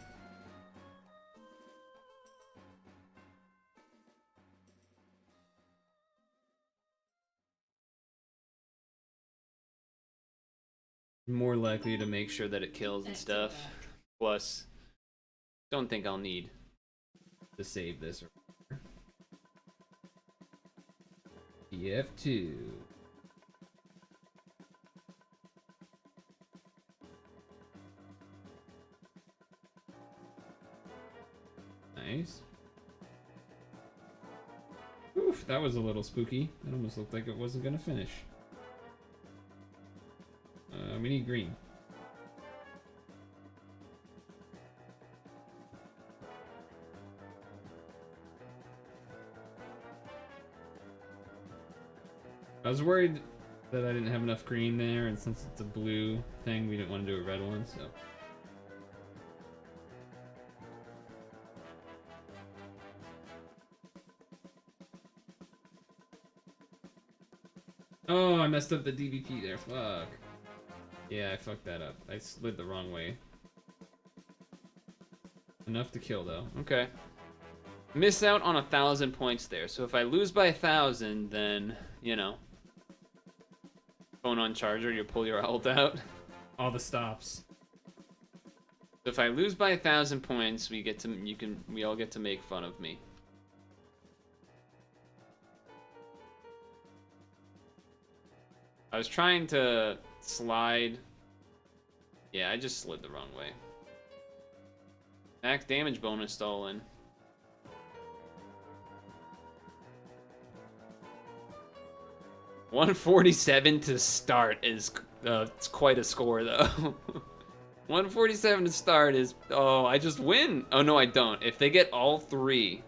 More likely to make sure that it kills and stuff. Plus, don't think I'll need to save this. EF2. Nice. Oof, that was a little spooky. It almost looked like it wasn't gonna finish. We need green. I was worried that I didn't have enough green there, and since it's a blue thing, we didn't want to do a red one, so... Oh, I messed up the DVP there. Fuck. Yeah, I fucked that up. I slid the wrong way. Enough to kill, though. Okay. Miss out on 1,000 points there. So if I lose by 1,000, then, you know. Phone on charger, you pull your ult out. All the stops. So if I lose by 1,000 points, we all get to make fun of me. I was trying to slide. Yeah, I just slid the wrong way. Max damage bonus stolen. $147 to start is it's quite a score though. 147 to start is, oh, I just win. Oh no, I don't. If they get all three,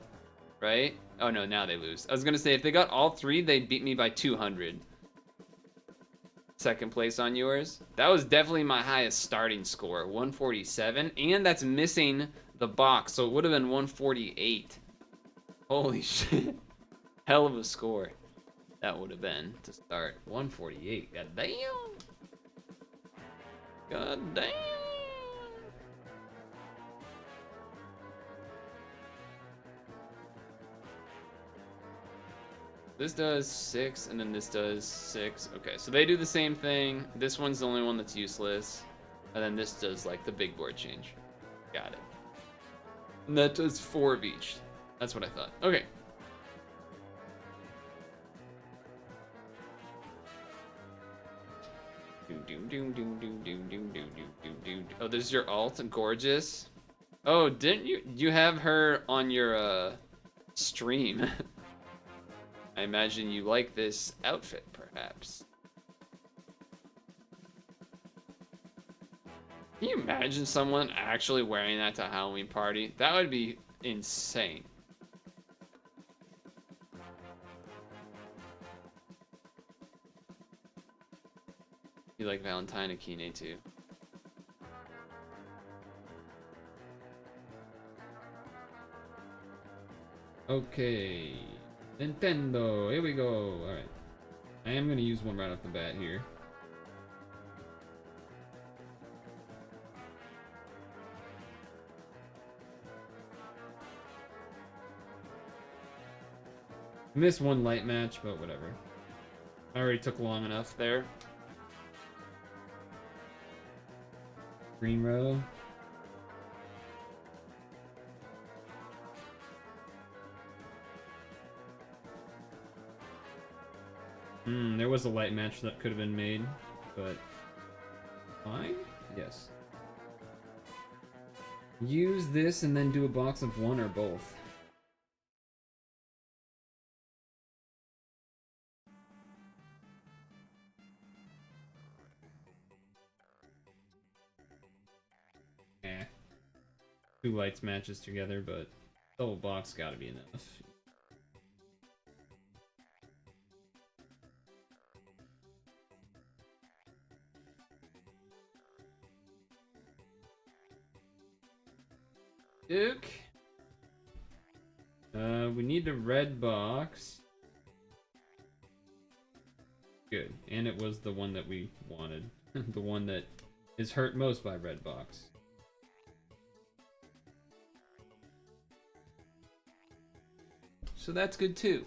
right? Oh no, now they lose. I was gonna say if they got all three, they'd beat me by 200. Second place on yours. That was definitely my highest starting score, 147, and that's missing the box, so it would have been 148. Holy shit. Hell of a score. That would have been to start. 148. God damn. God damn. This does 6, and then this does 6. Okay, so they do the same thing. This one's the only one that's useless. And then this does, like, the big board change. Got it. And that does 4 of each. That's what I thought. Okay. Oh, this is your alt? Gorgeous. Oh, didn't you have her on your, stream? I imagine you like this outfit, perhaps. Can you imagine someone actually wearing that to a Halloween party? That would be insane. You like Valentine Akine too. Okay. Nintendo, here we go. Alright. I am gonna use one right off the bat here. Missed one light match, but whatever. I already took long enough there. Green row. There was a light match that could have been made, but fine? Yes. Use this and then do a box of one or both. Eh. 2 lights matches together, but double box gotta be enough. Duke. We need a red box. Good. And it was the one that we wanted. The one that is hurt most by red box. So that's good too.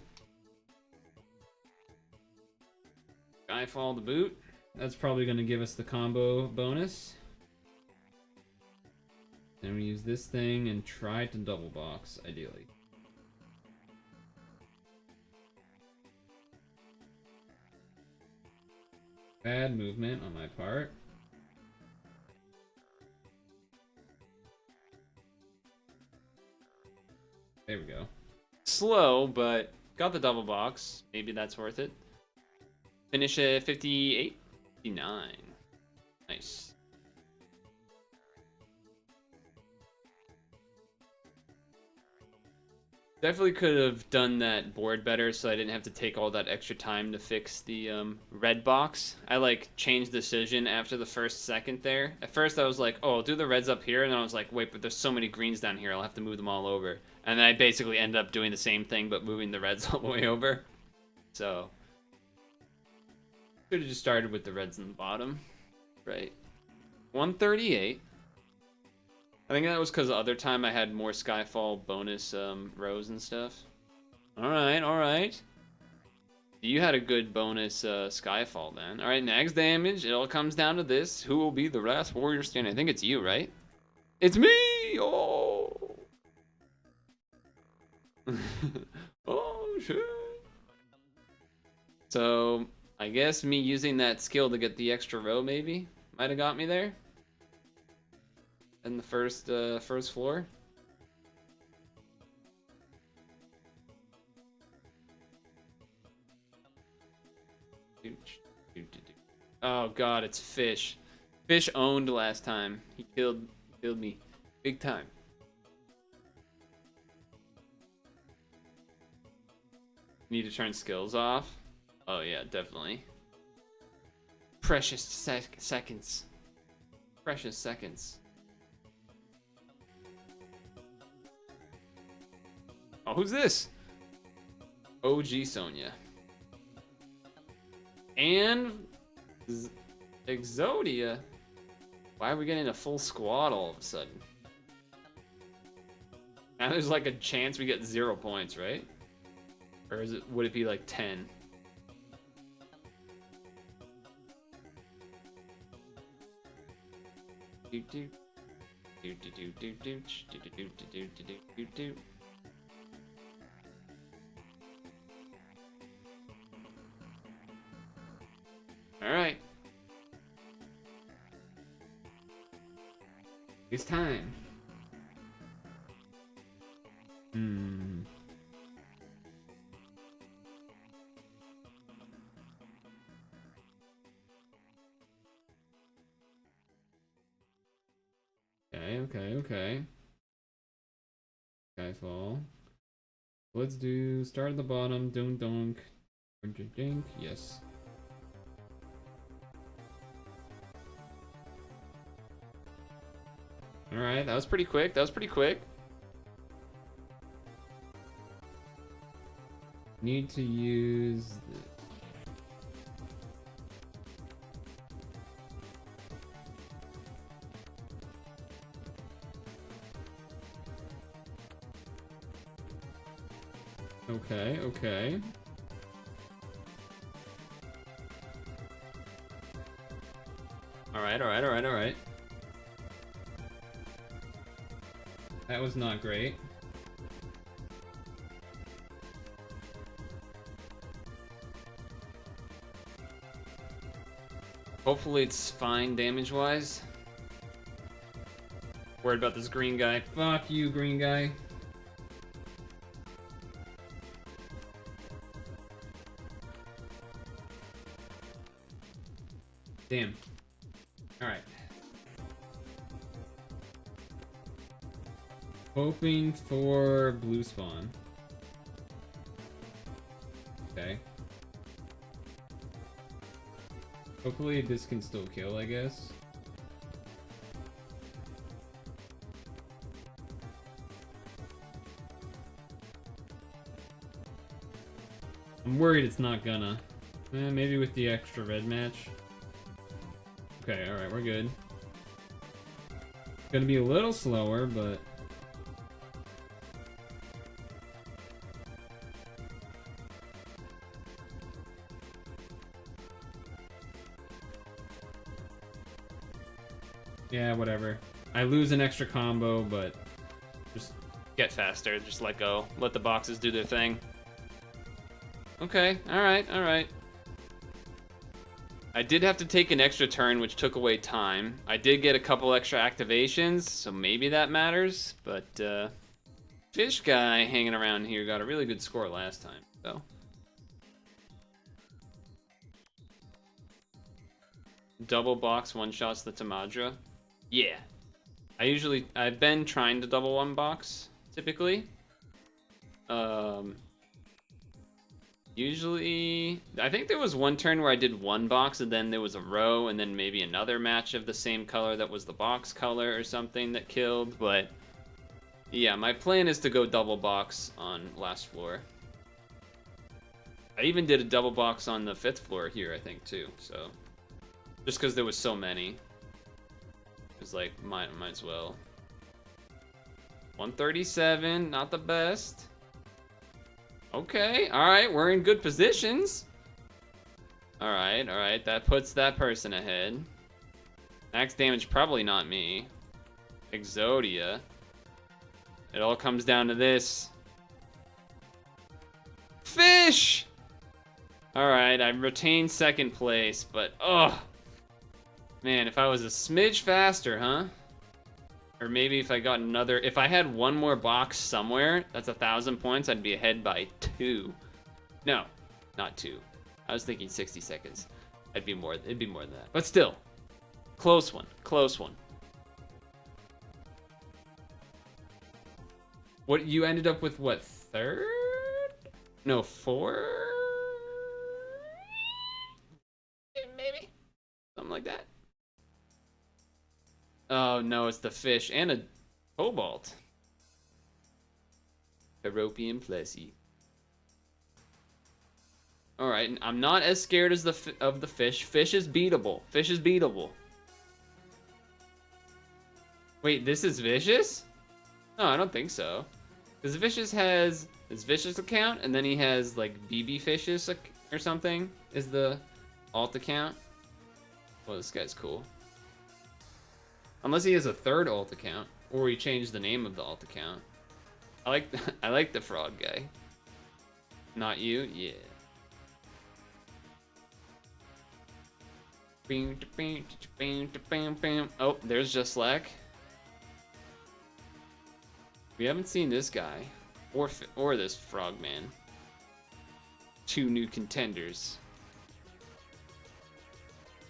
Skyfall the boot. That's probably going to give us the combo bonus. Then we use this thing and try to double box, ideally. Bad movement on my part. There we go. Slow, but got the double box. Maybe that's worth it. Finish at 58? 59. Nice. Definitely could have done that board better so I didn't have to take all that extra time to fix the red box. I like changed decision after the first second there. At first I was like, oh, I'll do the reds up here, and then I was like, wait, but there's so many greens down here, I'll have to move them all over. And then I basically ended up doing the same thing but moving the reds all the way over. So Should have just started with the reds in the bottom. Right. 138. I think that was because the other time I had more Skyfall bonus rows and stuff. Alright, alright. You had a good bonus Skyfall then. Alright, next damage. It all comes down to this. Who will be the last warrior standing? I think it's you, right? It's me! Oh! Oh, shit. So, I guess me using that skill to get the extra row maybe might have got me there. In the first floor. Oh god, it's Fish. Fish owned last time. He killed me big time. Need to turn skills off. Oh yeah, definitely. Precious seconds. Precious seconds. Oh, who's this? OG Sonya. And Exodia. Why are we getting a full squad all of a sudden? Now there's like a chance we get 0 points, right? Or would it be like 10? All right. It's time. Okay. Skyfall. Let's do start at the bottom. Dunk dunk. Dink. Yes. All right, that was pretty quick. Need to use. Okay. All right. That was not great. Hopefully it's fine damage-wise. Worried about this green guy. Fuck you, green guy. Damn. Alright. Hoping for blue spawn. Okay. Hopefully this can still kill, I guess. I'm worried it's not gonna. Maybe with the extra red match. Okay, alright, we're good. Gonna be a little slower, but... yeah, whatever. I lose an extra combo, but just get faster. Just let go. Let the boxes do their thing. Okay, alright. I did have to take an extra turn, which took away time. I did get a couple extra activations, so maybe that matters. But Fish guy hanging around here got a really good score last time, so. Double box one-shots the Tamadra. Yeah. I've been trying to double one box, typically. Usually, I think there was one turn where I did one box and then there was a row and then maybe another match of the same color that was the box color or something that killed, but yeah, my plan is to go double box on last floor. I even did a double box on the 5th floor here, I think, too. So, just because there was so many. It's like, might as well. 137, not the best. Okay, alright, we're in good positions. Alright, that puts that person ahead. Max damage, probably not me. Exodia. It all comes down to this. Fish! Alright, I retained 2nd place, but man, if I was a smidge faster, huh? Or maybe if I got another, if I had one more box somewhere, that's 1,000 points, I'd be ahead by 2. No, not 2. I was thinking 60 seconds. It'd be more than that. But still, close one, close one. What, you ended up with what, 3rd? No, 4? Maybe? Something like that. Oh no, it's the fish and a cobalt. European Plessy. Alright, I'm not as scared as of the fish. Fish is beatable. Fish is beatable. Wait, this is Vicious? No, I don't think so. Because Vicious has his Vicious account, and then he has like BB Fishes or something is the alt account. Well, this guy's cool. Unless he has a 3rd alt account, or he changed the name of the alt account. I like the frog guy. Not you? Yeah. Oh, there's just Slack. We haven't seen this guy, or this frogman. 2 new contenders.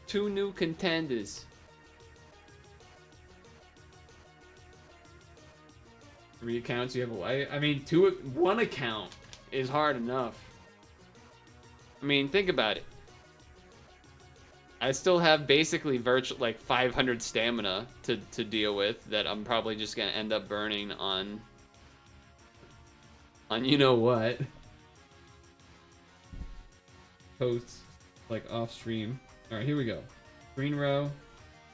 2 new contenders. 3 accounts, you have a I mean, 1 account is hard enough. I mean, think about it. I still have basically like 500 stamina to deal with that I'm probably just gonna end up burning on you know what. Posts like off stream. All right, here we go. Green row.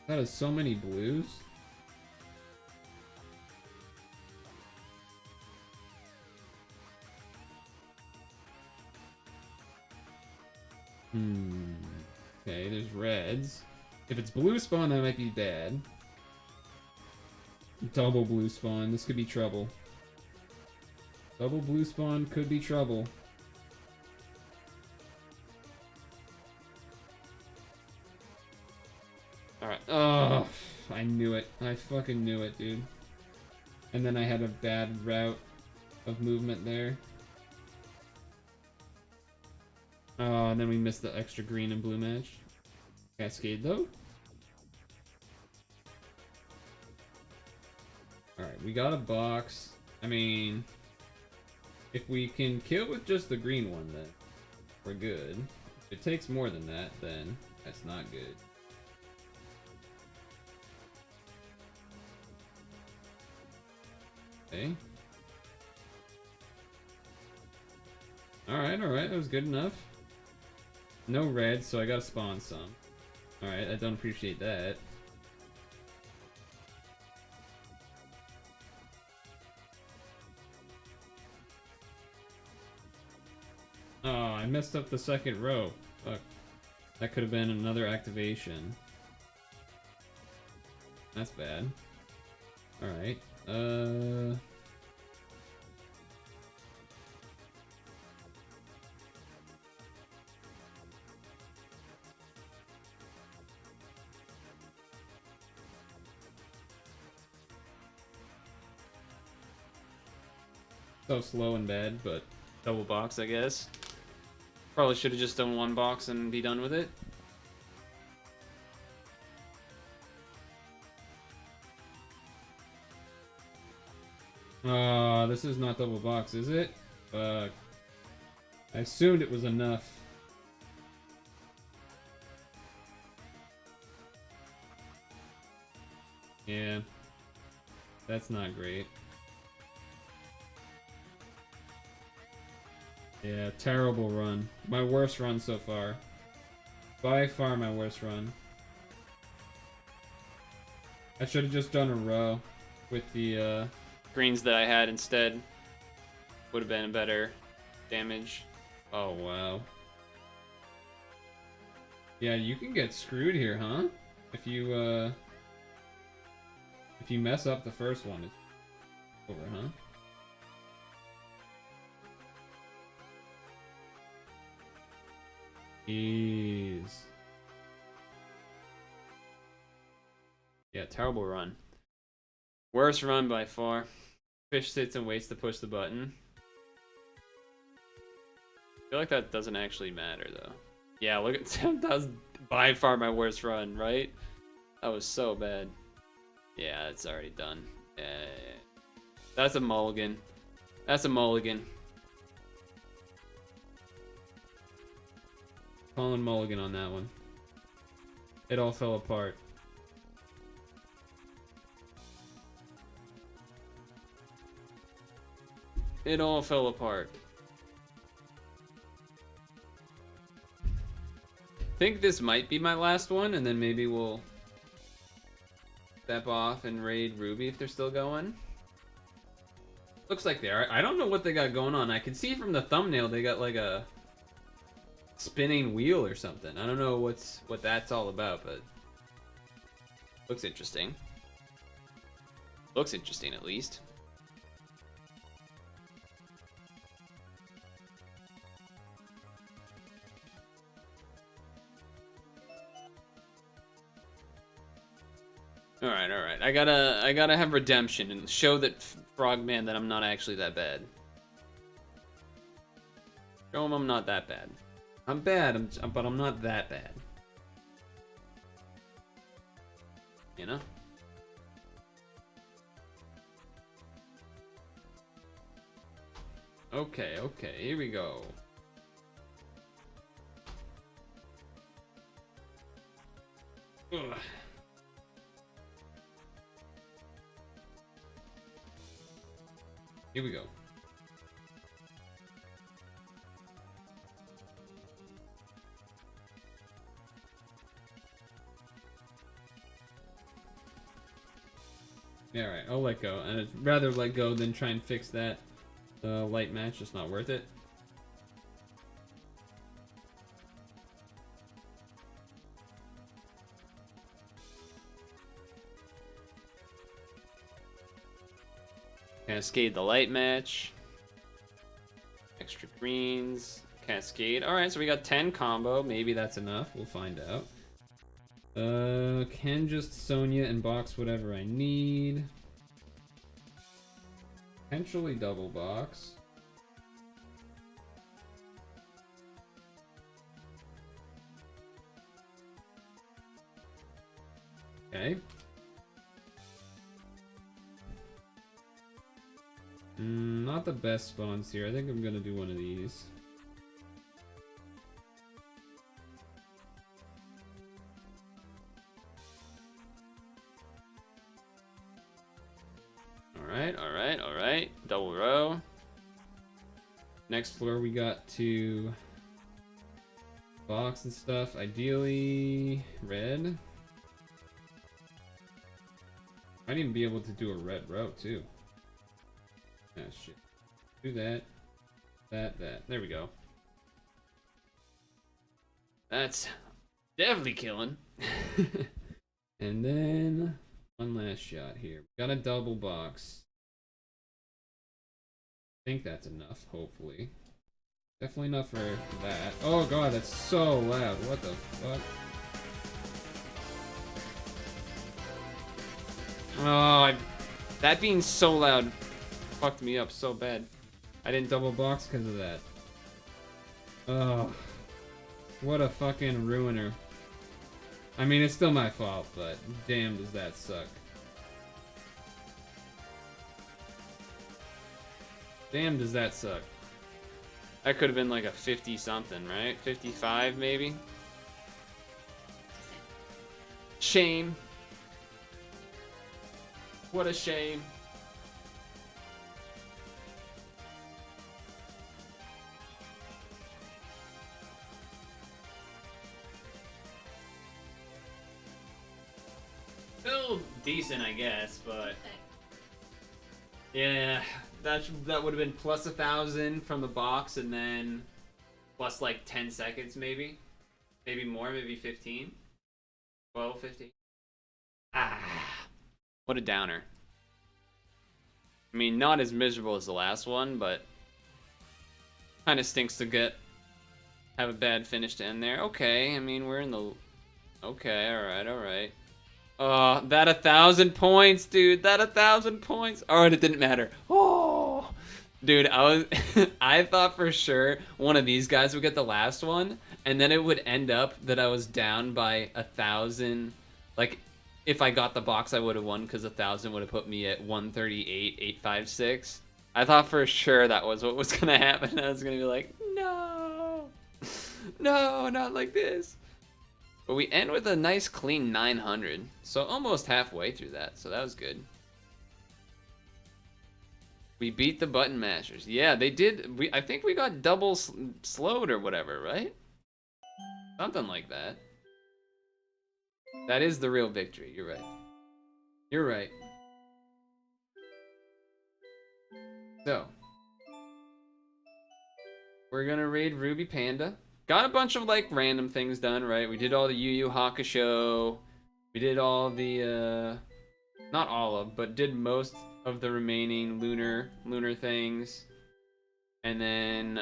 That is so many blues. Okay, there's reds. If it's blue spawn, that might be bad. Double blue spawn. This could be trouble. Double blue spawn could be trouble. Alright. Oh, I knew it. I fucking knew it, dude. And then I had a bad route of movement there. Oh, and then we missed the extra green and blue match. Cascade, though. Alright, we got a box. I mean, if we can kill with just the green one, then we're good. If it takes more than that, then that's not good. Okay. Alright, that was good enough. No red, so I gotta spawn some. Alright, I don't appreciate that. Oh, I messed up the 2nd row. Fuck. That could have been another activation. That's bad. Alright. So slow and bad, but double box, I guess. Probably should have just done 1 box and be done with it. This is not double box, is it? Fuck. I assumed it was enough. Yeah. That's not great. Yeah, terrible run. My worst run so far. By far my worst run. I should have just done a row with the greens that I had instead. Would have been better damage. Oh, wow. Yeah, you can get screwed here, huh? If you mess up the first one, it's over, huh? Jeez. Yeah, terrible run. Worst run by far. Fish sits and waits to push the button. I feel like that doesn't actually matter, though. Yeah, look at that was by far my worst run, right? That was so bad. Yeah, it's already done. Yeah. That's a mulligan. That's a mulligan. Calling mulligan on that one. It all fell apart. It all fell apart. Think this might be my last one, and then maybe we'll step off and raid Ruby if they're still going. Looks like they are. I don't know what they got going on. I can see from the thumbnail they got like a spinning wheel or something. I don't know what that's all about, but looks interesting. Looks interesting at least. All right. I gotta have redemption and show that Frogman that I'm not actually that bad. Show him I'm not that bad. I'm bad, but I'm not that bad. You know? Okay, here we go. Ugh. Here we go. Alright, I'll let go. And I'd rather let go than try and fix that light match. Just not worth it. Cascade the light match. Extra greens. Cascade. Alright, so we got 10 combo. Maybe that's enough. We'll find out. Can just Sonya and box whatever I need. Potentially double box. Okay. Not the best spawns here. I think I'm gonna do one of these. Alright. Double row. Next floor we got to box and stuff. Ideally red. Might even be able to do a red row too. Ah, shit. Do that. That. There we go. That's definitely killing. And then one last shot here. Got a double box. I think that's enough, hopefully. Definitely enough for that. Oh god, that's so loud. What the fuck? Oh, that being so loud fucked me up so bad. I didn't double box because of that. Oh, what a fucking ruiner. I mean, it's still my fault, but damn does that suck. Damn does that suck. That could have been like a 50 something, right? 55 maybe? Shame. What a shame. decent, I guess, but yeah, that would have been plus 1,000 from the box, and then plus like 10 seconds, maybe more, maybe 15, 12, 15. What a downer. I mean, not as miserable as the last one, but kind of stinks to have a bad finish to end there. Okay, I mean, we're in the... Okay, alright. That 1,000 points, dude. That 1,000 points. Alright, it didn't matter. Oh, dude, I thought for sure one of these guys would get the last one, and then it would end up that I was down by 1,000. Like, if I got the box, I would have won because 1,000 would have put me at 138,856. I thought for sure that was what was gonna happen. I was gonna be like, no, no, not like this. But we end with a nice clean 900, so almost halfway through that. So that was good. We beat the button mashers. Yeah, they did. I think we got double slowed or whatever, right? Something like that. That is the real victory. You're right. You're right. So, we're gonna raid Ruby Panda. Got a bunch of like random things done, right? We did all the Yu Yu Hakusho. We did all the not all of, but did most of the remaining lunar things. And then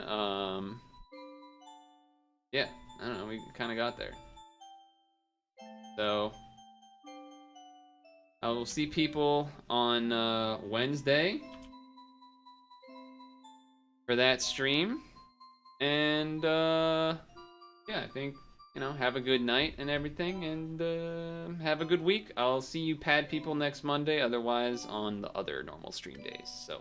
yeah, I don't know, we kind of got there. So I will see people on Wednesday for that stream. And yeah, I think, you know, have a good night and everything, and have a good week. I'll see you pad people next Monday, otherwise on the other normal stream days. So